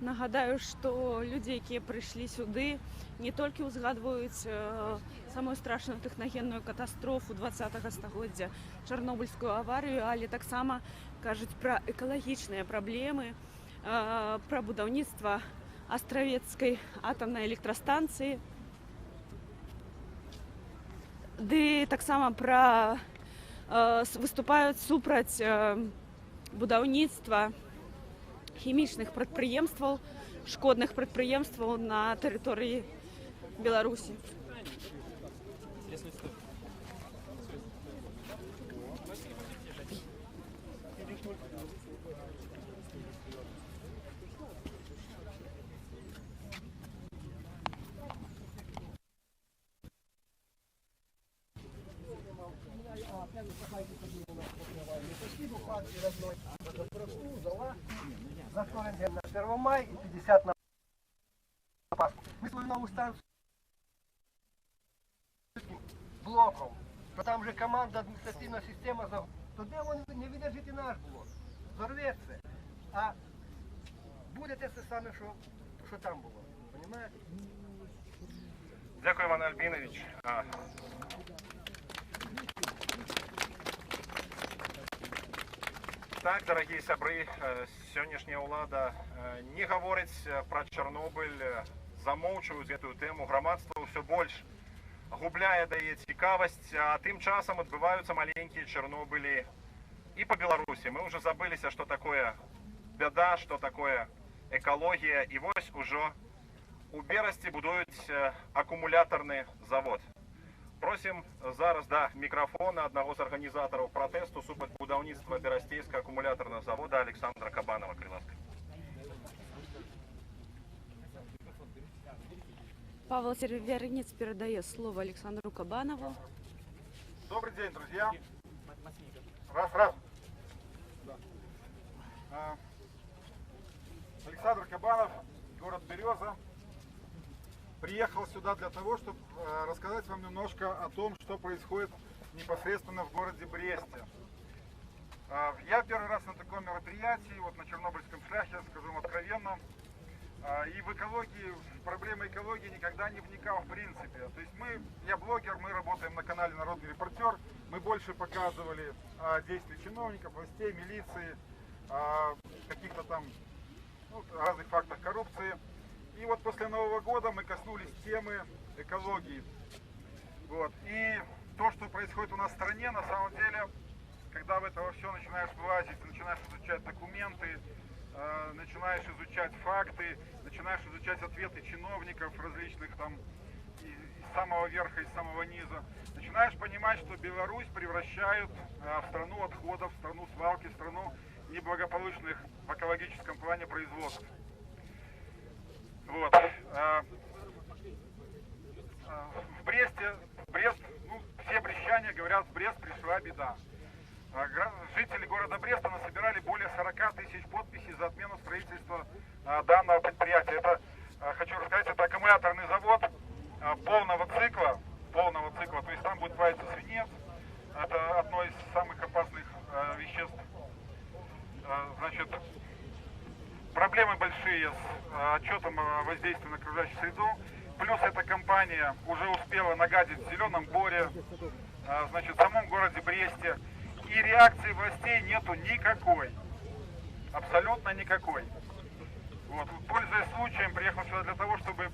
Нагадаю, што людзі, якія прыйшлі сюды, не толькі ўзгадваюць самую страшную тэхнагенную катастрофу 20-го стагоддзя, Чарнобыльскую аварыю, але таксама кажуць пра экалагічныя праблемы, пра будаўніцтва астравецкай атамнай электрастанцыі, ды таксама выступаюць супраць будаўніцтва хімічных прадпрыемстваў, шкодных прадпрыемстваў на тэрыторыі Беларусі. За 40 дней на 1 мая и 50 на Пасху. Мы свою новую станцию блоком, то там же команда, административная система, то де он не выдержит и наш блок, взорвется, а будет это самое, что там было, понимаете? Дякую, Іван Альбінович. Так, дорогие сябры, сённяшняя ўлада не гаворыць пра Чарнобыль, замоўчваюць гэтую тэму, грамадства ўсё больш губляе, дае цікавасць, а тым часам адбываюцца маленькія Чарнобылі і па Беларусі. Мы ўжо забыліся, што такое бяда, што такое экалогія, і вось ужо у Берасці будуюць акумулятарны завод. Просім зараз да мікрафона аднаго з арганізатараў пратэсту супраць будаўніцтва берасцейскага акумулятарнага завода Александра Кабанова. Крыласка. Павел Вернец передает слово Александру Кабанову. Добрый день, друзья. Раз. Александр Кабанов, город Береза. Приехал сюда для того, чтобы рассказать вам немножко о том, что происходит непосредственно в городе Бресте. Я первый раз на таком мероприятии, вот на Чернобыльском шляхе, скажу вам откровенно, и в экологии, в проблемы экологии никогда не вникал в принципе. То есть я блогер, мы работаем на канале Народный репортер, мы больше показывали действия чиновников, властей, милиции, каких-то там разных фактах коррупции. И вот после Нового года мы коснулись темы экологии. Вот. И то, что происходит у нас в стране, на самом деле, когда в это все начинаешь вылазить, начинаешь изучать документы, начинаешь изучать факты, начинаешь изучать ответы чиновников различных там из самого верха, из самого низа, начинаешь понимать, что Беларусь превращают в страну отходов, в страну свалки, в страну неблагополучных в экологическом плане производств. Вот. В Брест, ну, все брестчане говорят, в Брест пришла беда. Жители города Бреста насобирали более 40 тысяч подписей за отмену строительства данного предприятия. Это, хочу рассказать, это аккумуляторный завод полного цикла, то есть там будет плавиться свинец, это одно из самых опасных веществ. Значит, проблемы большие с отчетом о воздействии на окружающую среду, плюс эта компания уже успела нагадить в Зеленом Боре, значит, в самом городе Бресте, и реакции властей нету никакой, абсолютно никакой. Вот, пользуясь случаем, приехал сюда для того, чтобы,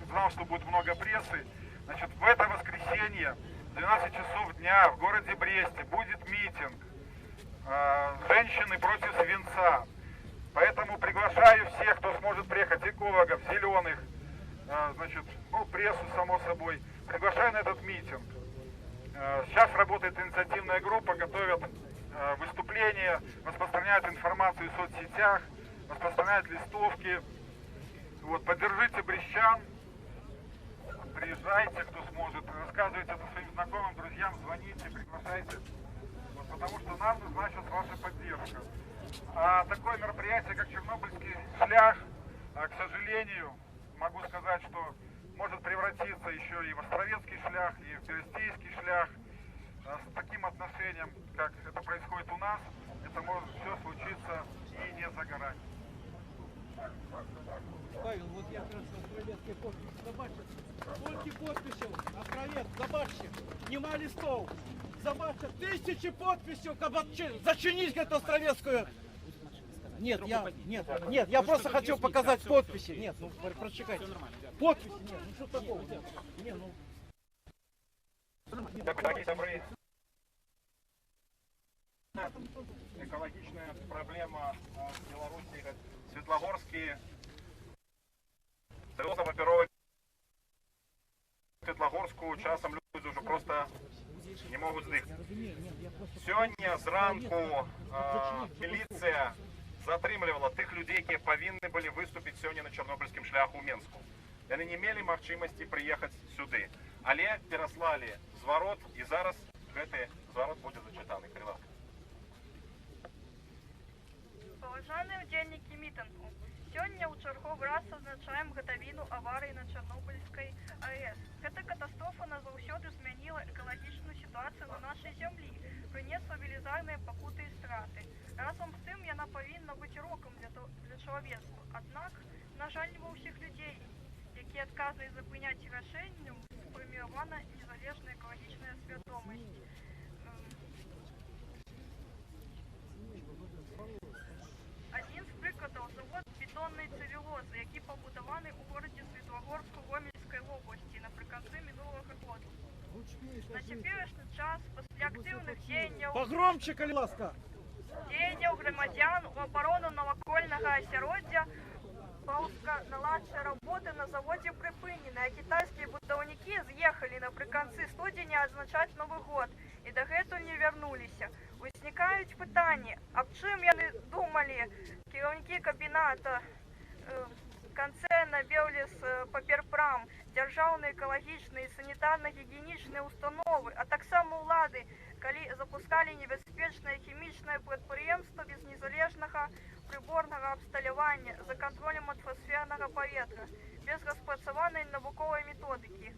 знал, что будет много прессы. Значит, в это воскресенье, в 12 часов дня, в городе Бресте будет митинг «Женщины против свинца». Поэтому приглашаю всех, кто сможет приехать, экологов, зеленых, значит, ну, прессу, само собой. Приглашаю на этот митинг. Сейчас работает инициативная группа, готовят выступления, распространяют информацию в соцсетях, распространяют листовки. Вот, поддержите брестчан, приезжайте, кто сможет, рассказывайте это своим знакомым, друзьям, звоните, приглашайте, вот, потому что нам нужна сейчас ваша поддержка. А такое мероприятие, как Чернобыльский шлях, к сожалению, могу сказать, что может превратиться еще и в Островецкий шлях, и в Берестейский шлях. С таким отношением, как это происходит у нас, это может все случиться и не загорать. Павел, вот я как раз Островецкий подпись. Забачте, сколько подписей, Островец, забачте, нема листов. Забачте, 1000 подписей, зачинить эту Островецкую. Нет, я просто хочу показать подписи. Нет, ну прочекайте. Подписи, нет, ну что такого? Нет, ну... Экологичная проблема в Беларуси. Светлогорские папірові Светлогорску часом люди уже просто не могут здихнути. Сегодня зранку милиция затримлювала тих людей, які повинні були виступити сьогодні на Чорнобильському шляху у Мінську. Вони не мали можливості приїхати сюди, але переслали зворот, і зараз цей зворот буде зачитаний. Уважаемые участники митингу, сегодня у черговый раз отзначаем годовину аварии на Чернобыльской АЭС. Эта катастрофа назаўсёды змянила экалагічную ситуацию на нашей землі, принесла велізарныя пакуты і страты. Разом з тым яна павінна быць урокам для чалавецтва. Аднак, на жаль, не ва ўсіх людзей, якія адказныя за прыняцце рашэнняў, сфарміравана незалежная экалагічная свядомасць. Один з прыкладаў завод бетоннай цэлюлозы, які пабудаваны ў горадзе Светлогорску Гомельскай вобласці напрыканцы мінулага года. На цяперашні час, пасля актыўных дзеянняў Погромче, калі ласка! Дзеянняў грамадзян у абарону навакольнага асяроддзя паўска-наладчыя работы на заводзе прыпынены, а кітайскія будаўнікі з'ехалі напрыканцы студзеня адзначаць Новы год і дагэтуль не вярнуліся. Узнікаюць пытанні, аб чым яны думалі кіраўнікі кабіната канцэрна Беллес Паперпрам, дзяржаўныя экалагічныя і санітарна-гігіенічныя установы, а таксама ўлады, калі запускалі небяспечнае хімічнае прадпрыемства без незалежнага прыборнага абсталявання за кантролем атмасфернага паветра, без распрацаванай навуковай методыкі.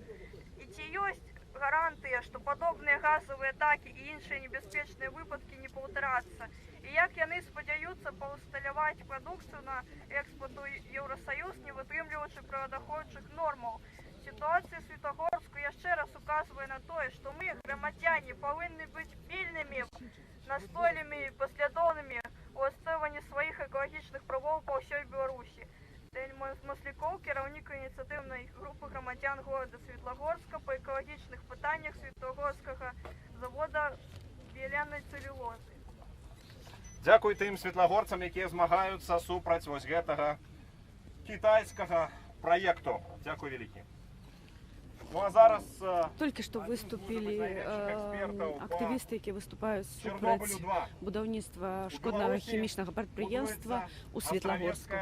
І ці ёсць гарантыя, што падобныя газавыя атакі і іншыя небяспечныя выпадкі не паўтарацца, і як яны спадзяюцца паўсталяваць прадукцыю на экспорт у Еўрасаюз, не вытрымліваючы прыродаахоўчых нормаў. Ситуация в Светлогорску яшчэ раз указывае на тое, што мы, грамадзяне, павінны быць пільнымі, настойлівымі і паслядоўнымі у адстойванні сваіх экалагічных правоў па ўсёй Беларусі. Маслякоў, кіраўнік ініцыятыўнай групы грамадзян горада Светлогорска па экалагічных пытаннях Светлогорскага завода белянай цэлюлозы. Дзякуй тым светлагорцам, якія змагаюцца супраць вось гэтага кітайскага праекту. Дзякуй вялікі. Ну а зараз Тільки що виступили активісти, які виступають супроти будівництва шкодного хімічного підприємства у Світлогорську.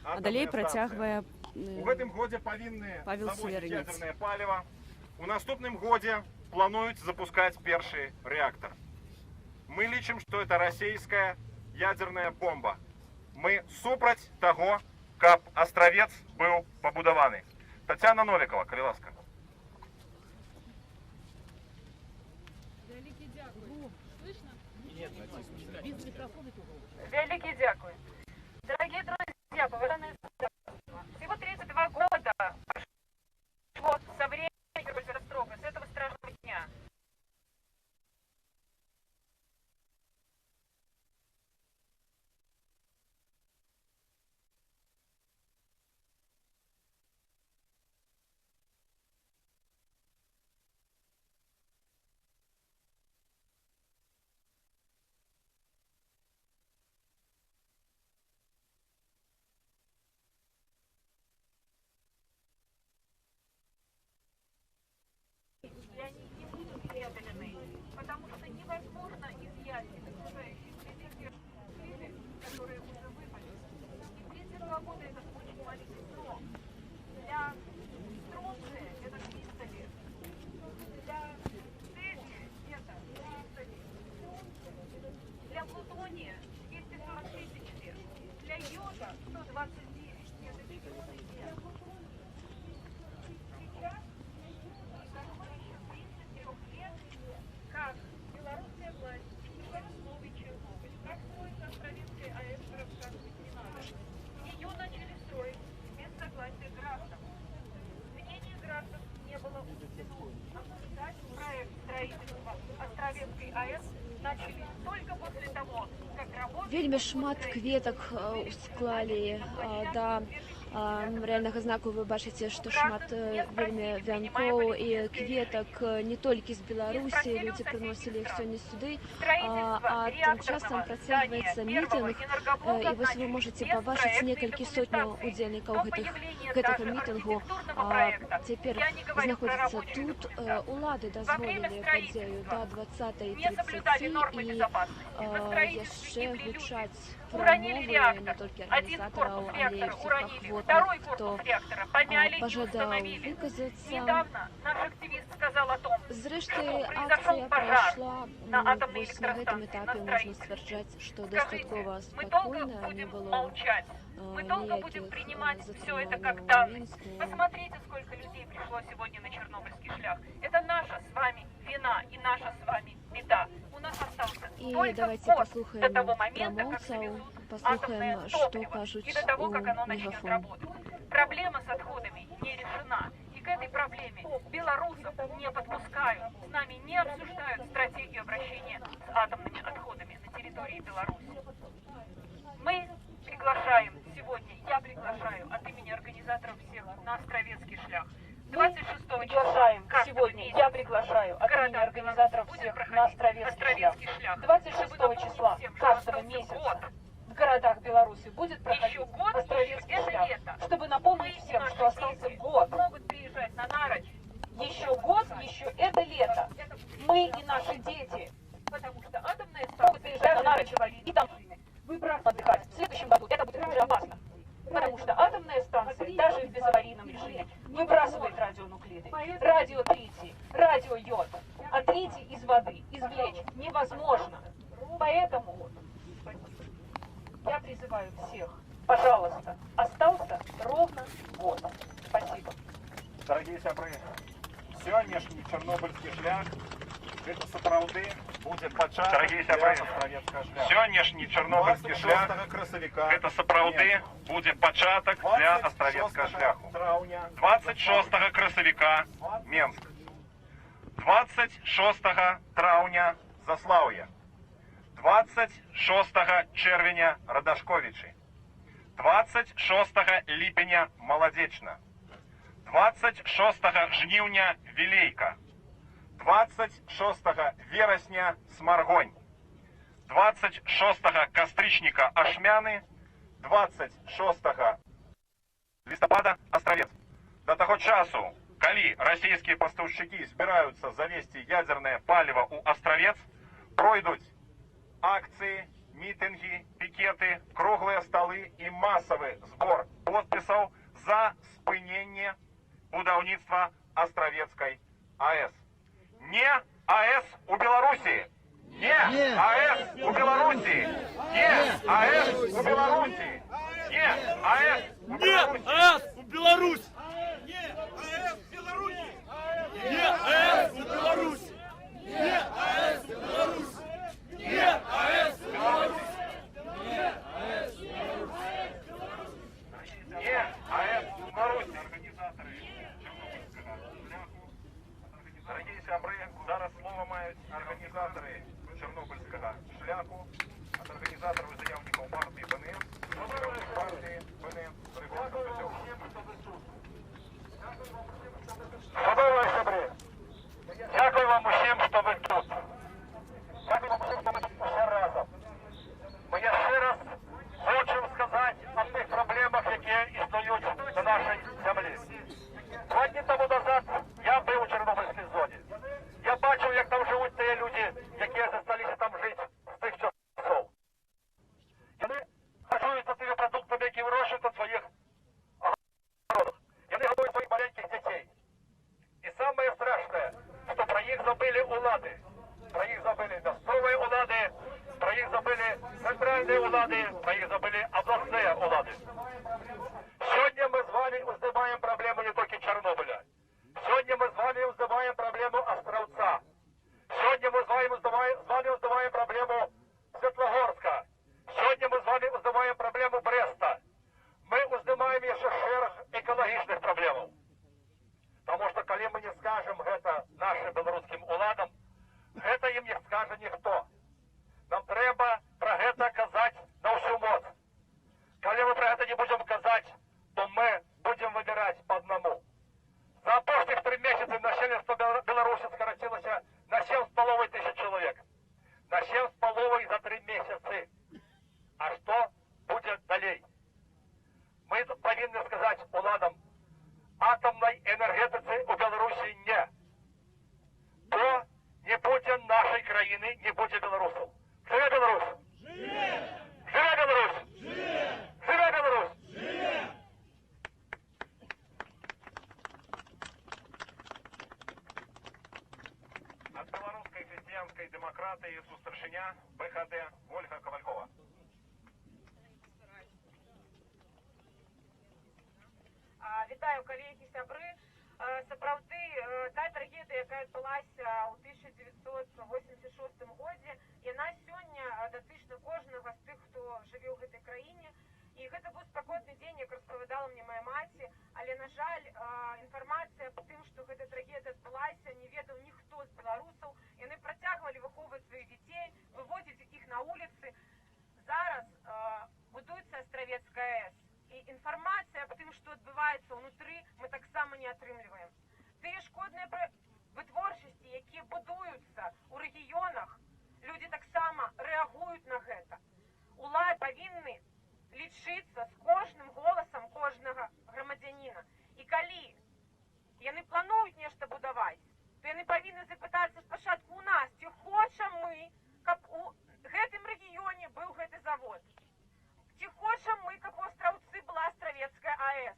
А далі протягує у гэтым годзе павінны Павел завозіць Северинец. ядерное паліва. У наступным годзе плануюць запускаць першы рэактар. Мы лічым, што это расійская ядерная бомба. Мы супраць таго, каб Астравец быў пабудаваны. Тацяна Новікова, калі ласка. Великий дякую. Дорогие друзья, поважанные всего 32 года прошло со времени катастрофы, с этого страшного дня. И они не будут преодолены, потому что невозможно изъять окружающие следы, которые уже выпали. И 32 года это очень маленький срок. Для стронция это 300 лет. Для цезия это 300 лет. Для плутония 240 тысяч лет. Для йода 129. Это миллионы лет. Сейчас как белорусская власть строит новый Чернобыль, как строится Островецкая АЭС, рассказывать не надо. Ее начали строить без согласия граждан. Мнение граждан не было учтено. Обсуждать проект строительства Островецкой АЭС начали только после того, как работали... Вельмі шмат кветак склалі да рэальнага знаку. Вы бачыце, што шмат вельмі вянкоў і кветак не толькі з Беларусі, людзі прыносілі іх сёння сюды, а тым часам працягваецца мітынг, і вось вы можаце пабачыць некалькі сотняў удзельнікаў гэтага мітынгу. Цяпер знаходзяцца тут. Улады дазволілі падзею да 20:30 і яшчэ гучаць Уронили реактор. не толькі Один арганізатараў, корпус але і реактора ўсіх уронили. ахвотных, Второй хто корпус реактора помяли и пожадаў установили. выказацца. Недавно наш активист сказал о том, Зрэшты, что акцыя произошел пожар прайшла на атомной вось на гэтым электростанции, этапе на можна строительстве. сцвярджаць, што Скажите, дастаткова мы долго спакойна, не будем было молчать? Мы долго будем ніякіх принимать все это затрыманняў как у данность? Мінску. Посмотрите, сколько людей пришло сегодня на Чернобыльский шлях. Это наша с вами вина и наша с вами беда. У нас остался І только давайте год паслухаем до того момента, как прамоўцаў, завезут паслухаем, атомное што топливо, кажуць и до того, у как оно начнет мегафон. работать. Проблема с отходами не решена. И к этой проблеме белорусов не подпускают. С нами не обсуждают стратегию обращения с атомными отходами на территории Беларуси. Мы приглашаем сегодня, я приглашаю от имени организаторов всех на Островецкий шлях. 26 числа сегодня я приглашаю от имени организаторов всех на Островецкий шлях. 26 числа каждого месяца в городах Беларуси будет проходить Островецкий шлях, чтобы напомнить всем, что остался год. Могут приезжать на Нарочь. Еще год, еще это лето. Мы и наши дети. Потому что атомная станция могут приезжать на Нарочь и там выбраться отдыхать. В следующем году это будет уже опасно. Потому что атомная станция даже в безаварийном режиме выбрасывает радионуклиды, радиотритий, радиойод. А тритий из воды извлечь невозможно. Поэтому я призываю всех, пожалуйста, остался ровно год. Спасибо. Дорогие сябры, сённяшний Чернобыльский шлях это сапраўды будет пачатак. Дорогие сябры, сённяшний Чернобыльский шлях это сапраўды будет пачатак для Островецкого шляху. 26 красавіка Менск, 26 траўня Заслаўе, 26 чэрвеня Радашковічы, 26 ліпеня Маладзечна, 26 жніўня Вілейка, 26 верасня Смаргонь, 26 кастрычніка Ашмяны, 26 лістапада Астравец. До таго часу калі расійскія пастаўшчыкі збіраюцца завесці ядзернае паліва ў Астравец, пройдуць акцыі, мітынгі, пікеты, круглыя сталы і масавы збор подпісаў за спыненне будаўніцтва Астравецкай АЭС. Не АЭС у Беларусі! Не АЭС у Беларусі! Не АЭС у Беларусі! Не АЭС у Беларусі! Нет АЭС в Беларусь! Нет АЭС в Беларуси! Нет АЭС в Беларуси! Нет АЭС в Беларуси! Нет АЭС в Беларуси! Нет АЭС в Беларуси! Нет АЭС в Беларуси! Організатори Чорнобильського шляху. Дорогі сябри, зараз слово мають організатори Чорнобильського шляху, от організаторів і заявників партії БНС, партії БНС, Шановні сябри, дякую вам усім, що ви тут. Дякую вам усім, що ми тут усі разом. Бо я ще раз хочу сказати о тих проблемах, які існують на нашій землі. 2 дні тому назад я був у Чорнобильській зоні. Я бачив, як там живуть ті люди, які залишилися там жити з тих часов. Вони харчуються тими продуктами, які вирощують на своїх огородах. Вони годують своїх маленьких дітей. И самое страшное, что про них забыли улады. Про них забыли местные улады, про них забыли центральные улады, про них забыли областные улады. Сегодня мы с вами узнаваем проблему не только Чернобыля. Сегодня мы с вами узнаваем проблему Островца. Сегодня мы с вами узнаваем проблему Светлогорска. Сегодня мы с вами узнаваем проблему Бреста. Мы узнаваем еще шерх экологичных проблем. Потому что, коли мы не скажем это нашим белорусским уладам, это им не скаже ніхто. Нам треба про это казать на всю моц. Коли мы про это не будем казать, то мы будем выбирать по одному. За опошних 3 месяца населенство Беларуси скоротилось на 7,5 тысяч человек. На 7,5 за 3 месяца. А что будет далее? Мы повинны сказать уладам, атомной энергетицы у Беларуси не. Бо не буде нашей країни, не буде білорусів. Живе Беларусь! Живе Беларусь! Живе Беларусь! От белорусской христианской демократии Сустрашиня, БХД, Ольга Ковалькова. Вітаю, колеги, сябри. Сапраўды, та трагедія, яка адбылася ў 1986 годзе, яна сёння датычна кожнага з тых, хто жыве ў гэтай краіне. І гэта быў спакойны дзень, як распавядала мне моя маці, але, на жаль, інфармацыя аб тым, што гэта трагедія адбылася, не ведаў ніхто з беларусаў. Яны працягвалі выхоўваць сваіх дзяцей, выводзіць іх на вуліцы. Зараз будуецца Астравецкая АЭС. І інфармацыя аб тым, што адбываецца ўнутры, мы таксама не атрымліваем. Тыя шкодныя вытворчасці, якія будуюцца ў рэгіёнах, людзі таксама рэагуюць на гэта. Улады павінны лічыцца з кожным голасам кожнага грамадзяніна. І калі яны плануюць нешта будаваць, то яны павінны запытацца спачатку ў нас, ці хочам мы, каб у гэтым рэгіёне быў гэты завод. Ці хочам мы, каб у Астраўцы была Астравецкая АЭС.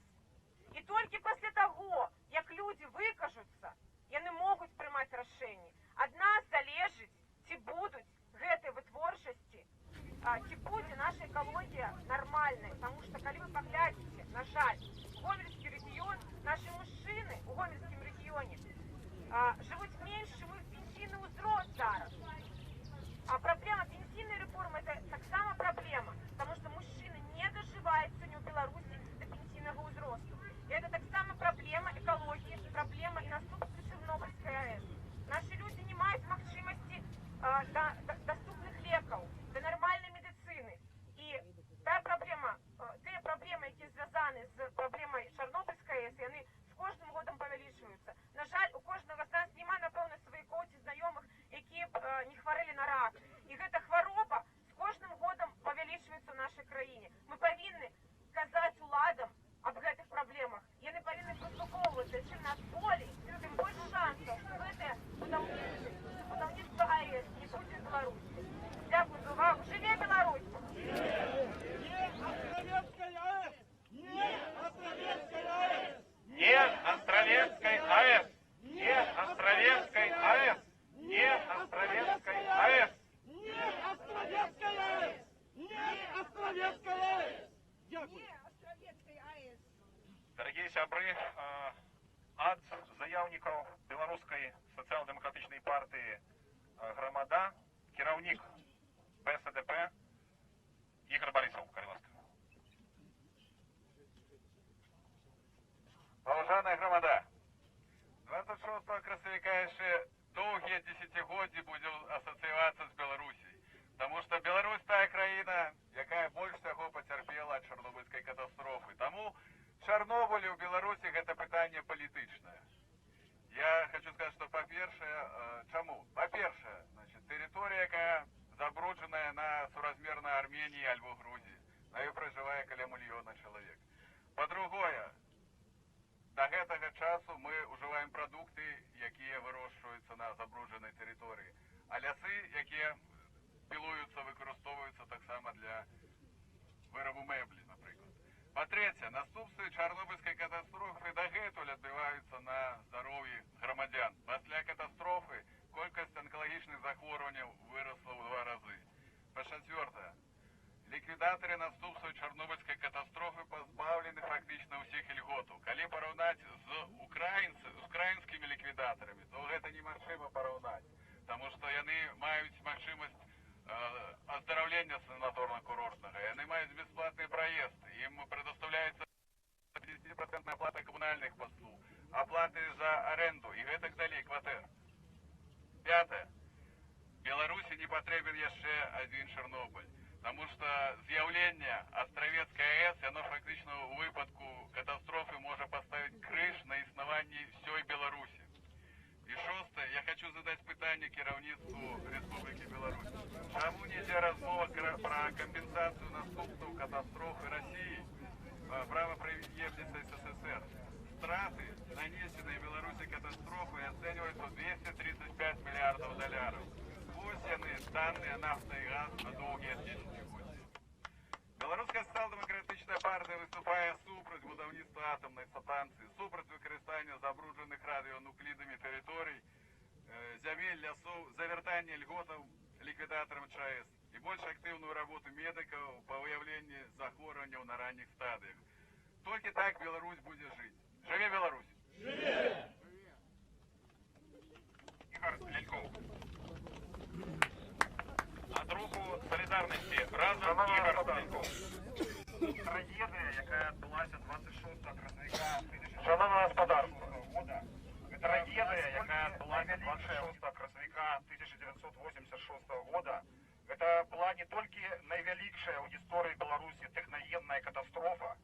І толькі пасля таго, як людзі выкажуцца, яны могуць прымаць рашэнні. Ад нас залежыць, ці будуць гэтыя вытворчасці, ці будзе наша экалогія нармальная. Таму што, калі вы паглядзіце, на жаль, гомельскі рэгіён, нашы мужчыны ў гомельскім рэгіёне жывуць менш, чым іх пенсійны ўзрост зараз. А праблема пенсійнай рэформы – это таксама праблема, потому что мужчины не доживают сегодня в Беларуси до пенсийного возраста. И это таксама проблема экологии, проблема и наступства Чернобыльской АЭС. Наши люди не имеют магчимости доступных леков, до нормальной медицины. И та проблема, те проблемы, які звязаны з проблемой Чернобыльской АЭС, и они с каждым годом повеличиваются. На жаль, у кожного з нас нема, напевно, сваякоў ці знайомых, які не хварэлі на рак. І гэта хвароба з кожным годам павялічваецца ў нашай краіне. Мы павінны казаць уладам аб гэтых праблемах. Яны павінны прыслухоўвацца, чым нас болей громада, кіраўнік БСДП Ігор Борисов, Карловська. Поважана громада, 26 красавіка яшчэ доўгія дзесяцігоддзі будзем асацыявацца з Беларусій, таму што Беларусь тая краіна, якая больш всяго пацярпела ад чарнобыльскай катастрофы. Таму Чарнобыль у Беларусі гэта пытанне палітычнае. Я хочу сказать, что чаму? По-першае, тэрыторыя, якая забруджаная на суразмерна Армении альбо Грузии. На ёй пражывае каля мільёна чалавек. По-другое, до гэтага часу мы ўжываем прадукты, якія вырошчваюцца на забруджанай тэрыторыі. А лясы, якія пілуюцца, выкарыстоўваюцца таксама для вырабу мэблі, напрыклад. По-трэцяе, наступствы чарнобыльскай катастрофы дагэтуль адбываюцца на здароўі грамадзян. Пасля катастрофы колькасць онкалагічных захворванняў вырасла ў 2 разы. Па-чацвёртае, ліквідатары наступстваў чарнобыльскай катастрофы пазбаўлены фактычна ўсіх ільготаў. Калі параўнаць з украінскімі ліквідатарамі, то гэта немагчыма параўнаць, таму што яны маюць магчымасць аздараўлення санаторна-курортнага, яны маюць бясплатны праезд, ім прадастаўляецца 50% аплата камунальных паслуг, аплаты за аренду і гэтак далей кватэр. Пятае. Беларусі не патрэбен яшчэ адзін Чарнобыль, таму што з'яўленне Астравецкай АЭС, яно фактычна ў выпадку катастрофы можа паставіць крыж на існаванні ўсёй Беларусі. І шостае, я хочу задаць пытанне кіраўніцтву Рэспублікі Беларусь. Чаму не ідзе размова пра кампенсацыю наступстваў катастрофы России правопреемницы СССР? Страты, нанесенные Беларуси катастрофой, оцениваются в 235 миллиардов долларов. Вось яны, данные нафта и газ на долгие десятилетия. Беларуская социал-демократичная партия выступае супраць будаўніцтва атомной станции, супраць выкарыстання забруджаных радыёнуклідамі тэрыторый, зямель, лясоў, завяртання льготаў ліквідатарам ЧАЭС і больш актыўную работу медыкаў па выяўленні захворванняў на ранніх стадыях. Толькі так Беларусь будзе жыць. Жыве Беларусь! Жыве! Ігор Ляльков. Ад руху солідарнасці разам Ігор Ляльков. Трагедыя, якая адбылася 26 красавіка 1986 года, трагедия, якая адбылася 26 красавіка 1986 года, это была не только найвялікшая ў гісторыі Беларусі тэхнагенная катастрофа,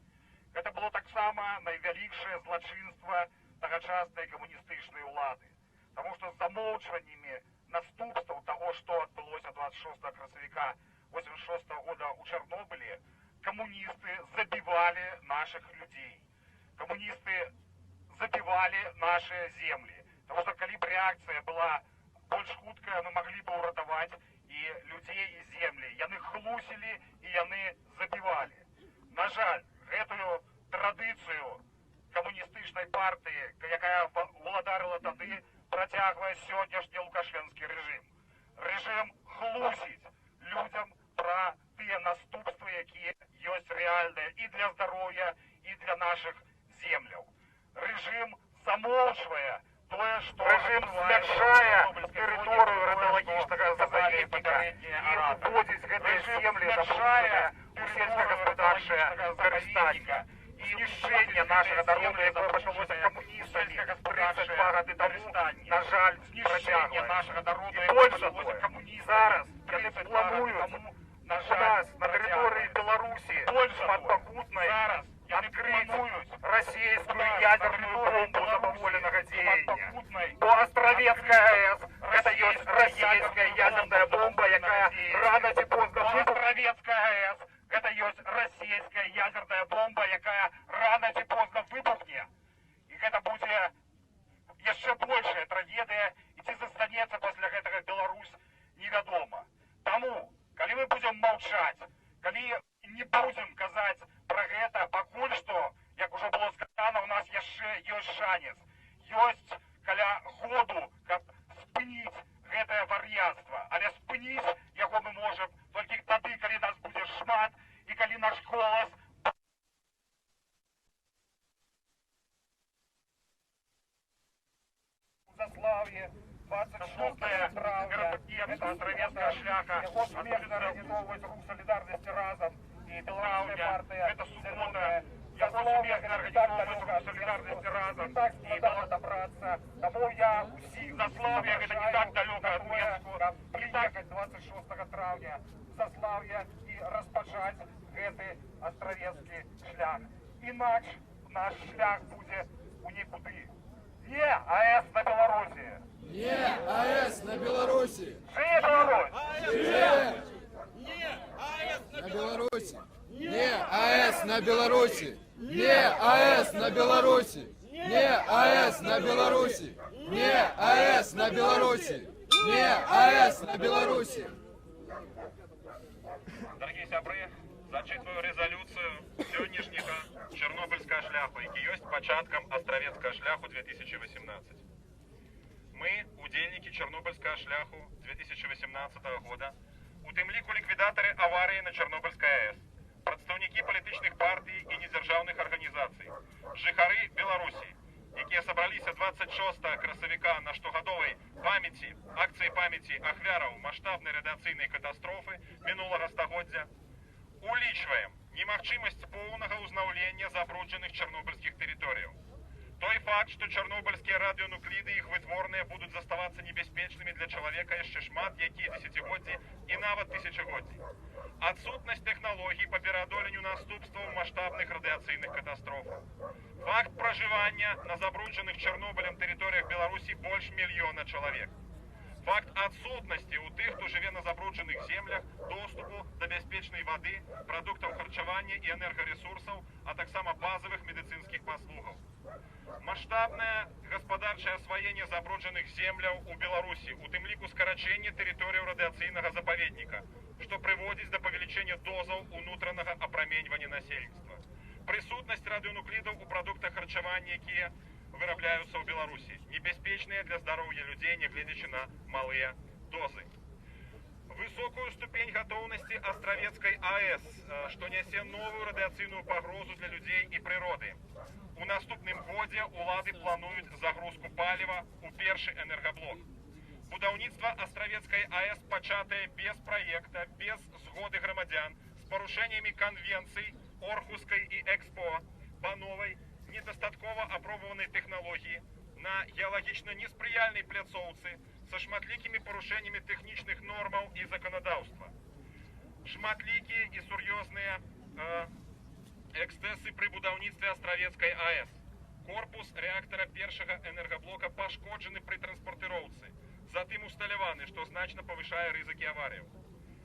это было таксама найвялікшае злачынства тагачаснай камуністычнай улады. Таму што з замоўчваннямі наступстваў таго, што адбылося 26 красавіка 1986 года ў Чарнобылі, камуністы забівалі наших людей. Камуністы забивали наши земли. Потому что, коли бы реакция была больше хуткая, мы могли бы уратовать и людей, и земли. Яны хлусили, и яны забивали. На жаль, эту традицию коммунистичной партии, якая уладарила тады, протягивая сегодняшний лукашенский режим. Режим хлусить людям про те наступства, якія есть реальные и для здоровья, и для наших земляў. Режим замолчвае тое, што режим змяншае тэрыторыю радыёлагічнага запаведніка і уводзіць гэтыя землі змяншае у сельскагаспадарчае выкарыстанне. І знішчэнне нашага народа, якое пачалося камуністамі 32 гады таму, на жаль, знішчэнне нашага народа, і больш за тое, зараз яны плануюць на жаль на тэрыторыі Беларусі шматпакутнай открыть российскую ядерную бомбу забаволенного деяния. То Островецкая АЭС это есть российская ядерная бомба, якая рано ці поздно Островецкая АЭС это есть российская ядерная бомба, якая рано ці поздно выбухне. И это будет еще большая трагедия, и ці застанецца пасля гэтага Беларусь невядома. Таму, калі мы будем молчать, калі не будем казаць про гэта, пакуль што, як уже было сказано, у нас яшчэ ёсць шанец. Ёсць каля году, каб спыніць гэтае вар'яцтва. Але спыніць яго мы можем толькі тады, калі нас будзе шмат і калі наш голас Заслав'е, 26 травня. Очень организовывать рух солидарности разом и белорусская партия. Это суббота. Я очень мерно организовывать рух солидарности разом и добраться. Тому я усіх Заслав'я, это не так далеко от Минска. Приехать 26 травня в Заслав'я и распочать гэты астравецкі шлях. Інакш наш шлях буде у нікуди. Не АЭС на Беларуси! Не АЭС на Беларуси! Живе Беларусь! Живе! Не АЭС на Беларуси! Не АЭС на Беларуси! Не АЭС на Беларуси! Не АЭС на Беларуси! Не АЭС на Беларуси! Не АЭС на Беларуси! Дорогие сябры, зачитываю резолюцию сённяшняга Чорнобильського шляху, який є початком Островецького шляху 2018. Мы, удельники Чорнобильського шляху 2018 года, у тим ліку ліквідатори аварії на Чорнобильській АЕС, представники політичних партій і недержавних організацій, жихари Білорусі, які собралися 26 красовика на штогадовій пам'яті, акції пам'яті ахвярів масштабної радіаційної катастрофи минулого стагоддзя, улічваем немагчымасць поўнага ўзнаўлення забруджаных чарнобыльскіх тэрыторыяў. Той факт, што чарнобыльскія радыёнукліды і іх вытворныя будуць заставацца небяспечнымі для чалавека яшчэ шмат якія дзесяцігоддзі і нават тысячагоддзі. Адсутнасць тэхналогій па пераадоленню наступстваў маштабных радыацыйных катастрофаў. Факт пражывання на забруджаных Чарнобылем тэрыторыях Беларусі больш мільёна чалавек. Факт адсутнасці у тых, хто жыве на забруджаных землях, доступу да бяспечнай вады, прадуктаў харчавання і энергарэсурсаў, а таксама базавых медыцынскіх паслугаў. Маштабнае гаспадарчае асваенне забруджаных земляў у Беларусі, у тым ліку скарачэнне тэрыторыяў радыацыйнага запаведніка, што прыводзіць да павелічэння дозаў унутранага апраменьвання насельніцтва. Прысутнасць радыёнуклідаў у прадуктах харчавання, якія вырабляюцца ў Беларусі, небяспечныя для здароўя людзей, нягледзячы на малыя дозы. Высокую ступень гатоўнасці Островецкай АЭС, што нясе новую радыацыйную пагрозу для людзей і прыроды. У наступным годзе улады плануюць загрузку паліва ў першы энергаблок. Будаўніцтва Островецкай АЭС пачатае без праекта, без згоды грамадзян, з парушэннямі канвенцый Орхускай і Экспо па новай, недастаткова апробаванай тэхналогіі на геалагічна неспрыяльнай пляцоўцы са шматлікімі парушэннямі тэхнічных нормаў і заканадаўства. Шматлікія і сур'ёзныя эксцэсы пры будаўніцтве Островецкай АЭС. Корпус рэактара першага энергаблока пашкоджаны пры транспартыроўцы, затым усталяваны, што значна павышае рызыкі аварыяў.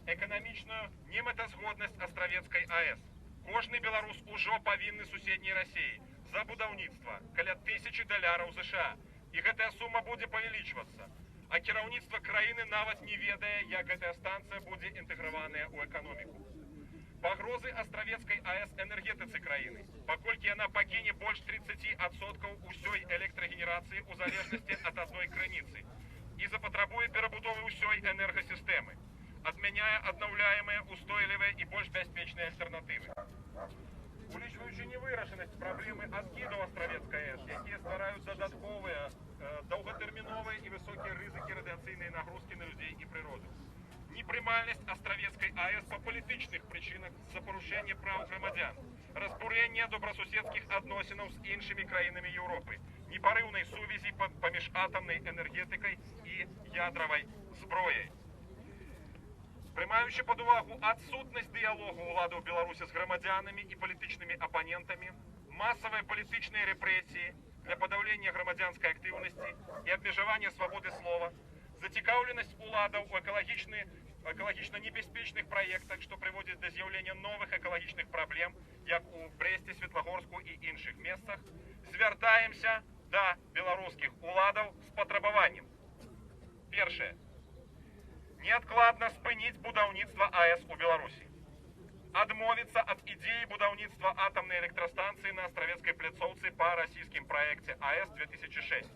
Эканамічную немэтазгоднасць Островецкай АЭС. Кожны беларус ужо павінны суседняй Расіі за будаўніцтва каля $1000 США, і гэтая сума будзе павялічвацца. А кіраўніцтва краіны нават не ведае, як гэтая станцыя будзе інтэграваная ў эканоміку. Пагрозы Островецкай АЭС энергетыцы краіны, паколькі яна пакіне больш 30% усёй электрагенерацыі ў залежнасці ад адной крыніцы і запатрабуе перабудовы ўсёй энергасістэмы, адмяняе аднаўляемыя, устойлівыя і больш бяспечныя альтэрнатывы. Улічваючы невырашанасць праблемы адкіду Островецкай АЭС, якія ствараюць дадатковыя, доўгатэрміновыя і высокія рызыкі радыацыйнай нагрузкі на людзей і прыроду. Непрымальнасць Островецкай АЭС па палітычных прычынах з-за парушэння праў грамадзян, разбурэння добрасуседскіх адносінаў з іншымі краінамі Еўропы, непарыўнай сувязі паміж атамнай энергетыкай і ядравай зброяй. Прымаючы пад увагу адсутнасць дыялогу ўладаў Беларусі з грамадзянамі і палітычнымі апанентамі, масавыя палітычныя рэпрэсіі для падаўлення грамадзянскай актыўнасці і абмежавання свабоды слова, зацікаўленасць уладаў у экалагічна небяспечных праектах, што прыводзіць да з'яўлення новых экалагічных праблем, як у Брэсце, Светлагорску і іншых месцах, звяртаемся да беларускіх уладаў з патрабаваннем. Першае. Неадкладна спыніць будаўніцтва АЭС у Беларусі. Адмовіцца ад ідеі будаўніцтва атамнай электрастанцыі на Островецкай пляцоўцы па расійскім праекце АЭС-2006.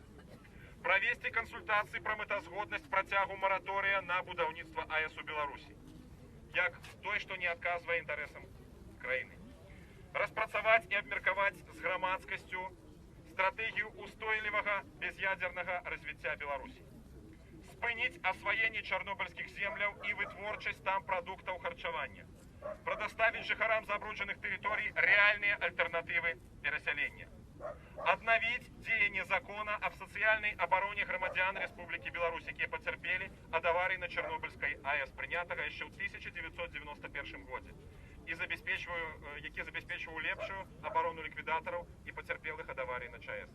Правесці кансультацыі пра мэтазгоднасць працягу мараторыя на будаўніцтва АЭС у Беларусі, як той, што не адказвае інтарэсам краіны. Распрацаваць і абмеркаваць з грамадскасцю стратэгію устойлівага без'ядзернага развіцця Беларусі. Спыніць асваенне чарнобыльскіх земляў і вытворчасць там прадуктаў харчавання. Прадаставіць жыхарам забруджаных тэрыторый рэальныя альтэрнатывы перасялення. Аднавіць дзеянне закона аб сацыяльнай абароне грамадзян Рэспублікі Беларусь, якія пацярпелі ад аварыі на Чарнобыльскай АЭС, прынятага яшчэ ў 1991 годзе, і які забяспечваў лепшую абарону ліквідатараў і пацярпелых ад аварыі на ЧАЭС.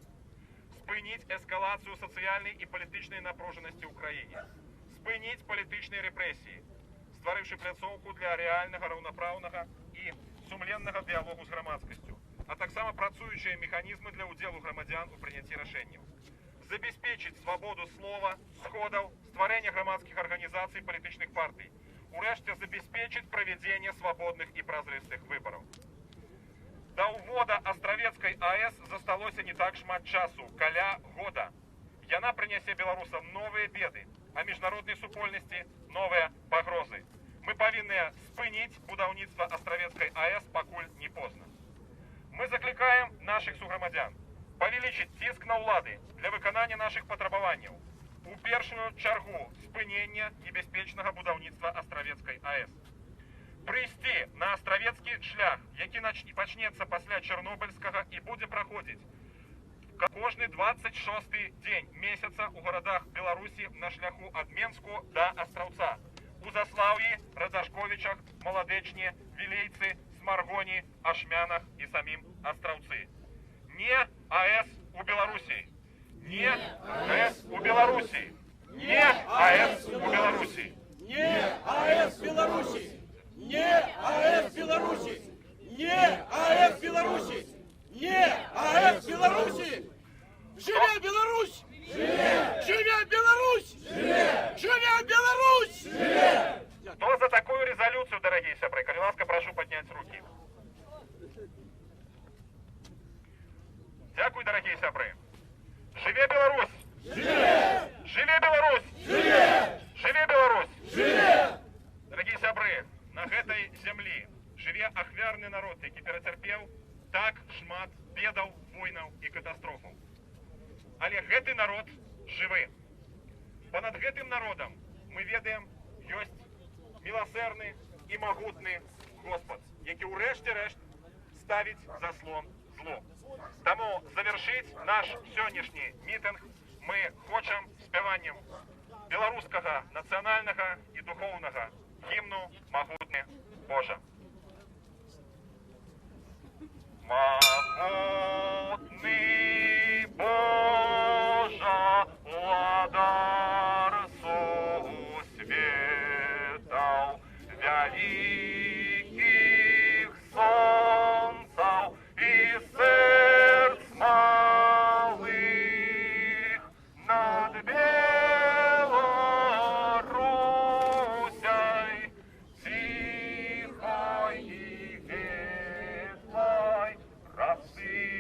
Спыніць эскалацыю сацыяльнай і палітычнай напружанасці ў краіне. Спыніць палітычныя рэпрэсіі, стварыўшы пляцоўку для рэальнага, раўнапраўнага і сумленнага дыялогу з грамадскасцю, а таксама працуючыя механізмы для ўдзелу грамадзян у прыняцці рашэнняў. Забяспечыць свабоду слова, сходаў, стварэння грамадскіх арганізацый, палітычных партый. Урэшце забяспечыць правядзенне свабодных і празрыстых выбараў. Да ўвода Астравецкай АЭС засталося не так шмат часу, каля года. Яна прынясе беларусам новыя беды, а міжнароднай супольнасці новыя пагрозы. Мы павінны спыніць будаўніцтва Астравецкай АЭС, пакуль не позна. Мы заклікаем наших суграмадзян павялічыць ціск на ўлады для выканання нашых патрабаванняў. У першую чаргу спынення небяспечнага будаўніцтва Астравецкай АЭС. Прыйсці на астравецкі шлях, які пачнецца пасля Чарнобыльскага і будзе праходзіць кожны 26-й дзень месяца ў гарадах Беларусі на шляху ад Менску да Астраўца. У Заслаўі, Радзашковічах, Маладэчне, Вілейцы, Смаргоні, Ашмянах і самім Астраўцы. Не АЭС у Беларусі. Не АЭС у Беларусі. Не АЭС у Беларусі. Не АЭС в Беларуси! Не АЭС в Беларуси! Не АЭС в Беларуси! Не АЭС в Беларуси! Живе Беларусь! Живе Беларусь! Живе Беларусь! Кто за такую резолюцию, дорогие сябры? Коли ласка, прошу поднять руки. Дякую, дорогие сябры. Живе Беларусь! Живе Беларусь! Живе Беларусь! Дорогие сябры, на гэтай зямлі жыве ахвярны народ, які перацярпеў так шмат бедаў, войнаў і катастрофаў. Але гэты народ жывы. Понад гэтым народам, мы ведаем, ёсць міласэрны і магутны Господ, які ў рэшце-рэшт ставіць заслон злу. Таму завершыць наш сённяшні мітынг мы хочам спяваннем беларускага нацыянальнага і духоўнага гімну «Магутны Божа». Магутны Божа, владар сусветаў, вялікіх сонцаў і сэрц малых над Беларусяй, ціхай і ветлай, расы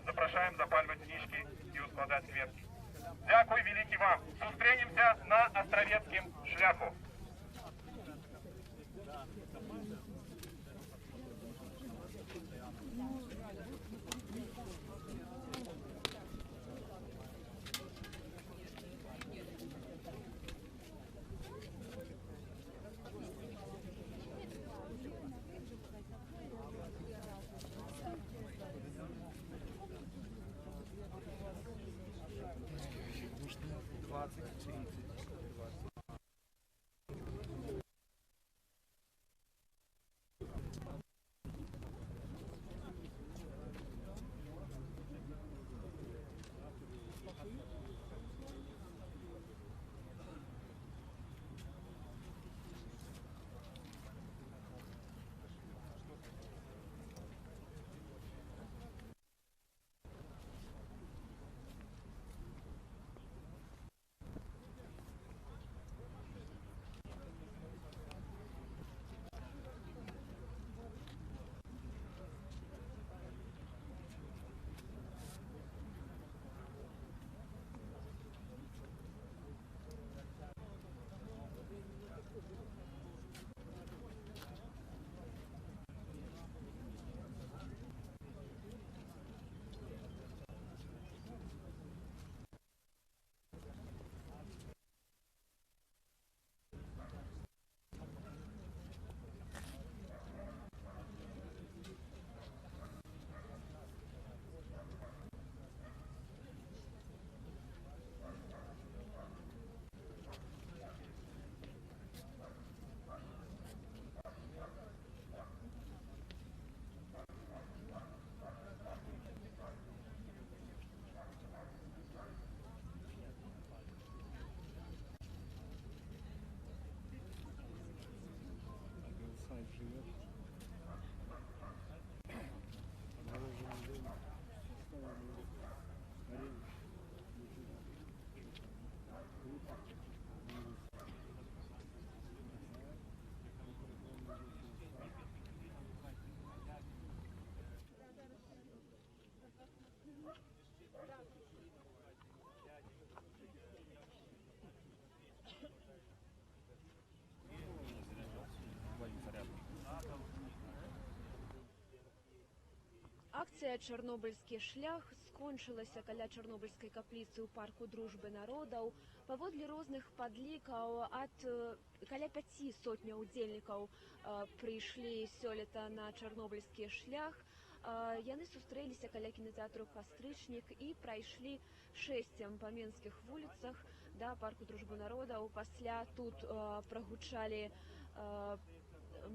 запрашаем запальваць кніжкі і ускладаць кветкі. Дзякуй вялікі вам. Сустрэнемся на астравецкім шляху. Акцыя «Чарнобыльскі шлях» скончылася каля чарнобыльскай капліцы ў парку дружбы народаў. Паводле розных падлікаў каля 500 удзельнікаў прыйшлі сёлета на чарнобыльскі шлях. Яны сустрэліся каля кінатэатру «Кастрычнік» і прайшлі 6 па менскіх вуліцах да парку дружбы народаў. Пасля тут прагучалі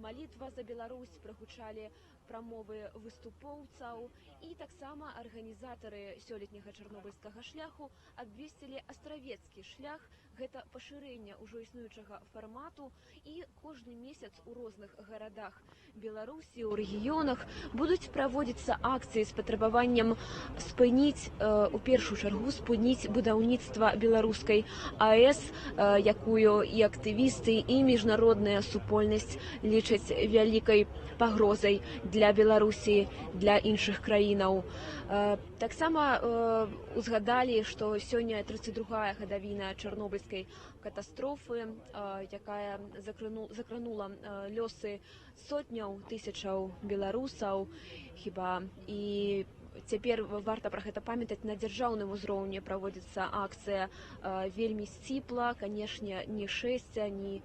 малітва за Беларусь, прагучалі прамовы выступоўцаў, і таксама арганізатары сёлетняга чарнобыльскага шляху абвесцілі астравецкі шлях. Гэта пашырэнне ўжо існуючага фармату, і кожны месяц у розных гарадах Беларусі, у рэгіёнах будуць праводзіцца акцыі з патрабаваннем спыніць, у першую чаргу спыніць будаўніцтва беларускай АЭС, якую і актывісты, і міжнародная супольнасць лічаць вялікай пагрозай для Беларусі, для іншых краінаў. Таксама узгадалі, што сёння 32-я гадавіна чарнобыльскай катастрофы, якая закранула лёсы сотняў тысячаў беларусаў. Хіба і цяпер варта пра гэта памятаць. На дзяржаўным узроўні праводзіцца акцыя вельмі сціпла, канешне, ні шэсця, ні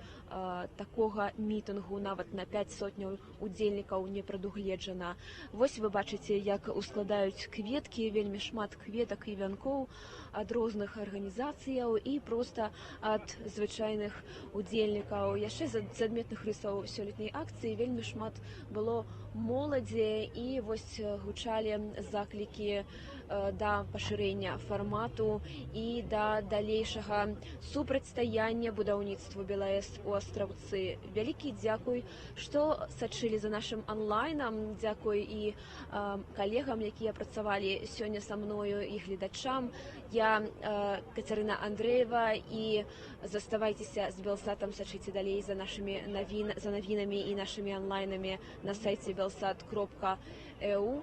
такога мітынгу нават на 500 удзельнікаў не прадугледжана. Вось вы бачыце, як ускладаюць кветкі, вельмі шмат кветак і вянкоў ад розных арганізацыяў і проста ад звычайных удзельнікаў. Яшчэ з адметных рысаў сёлетняй акцыі вельмі шмат было моладзі, і вось гучалі заклікі да пашырэння фармату і да далейшага супрацьстаяння будаўніцтву БелАЭС у Астраўцы. Вялікі дзякуй, што сачылі за нашым онлайнам. Дзякуй і калегам, якія працавалі сёння са мною, і гледачам. Я Кацярына Андрэева, і заставайцеся з Белсатам, сачыце далей за нашымі навінамі і нашымі онлайнамі на сайце belsat.eu.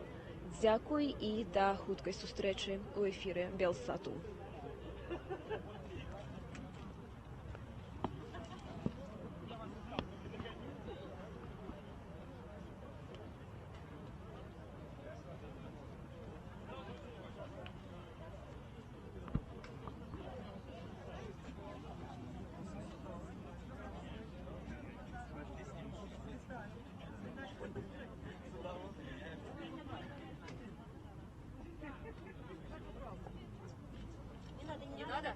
Дзякуй і да хуткай сустрэчы ў эфіры Белсату. Не надо.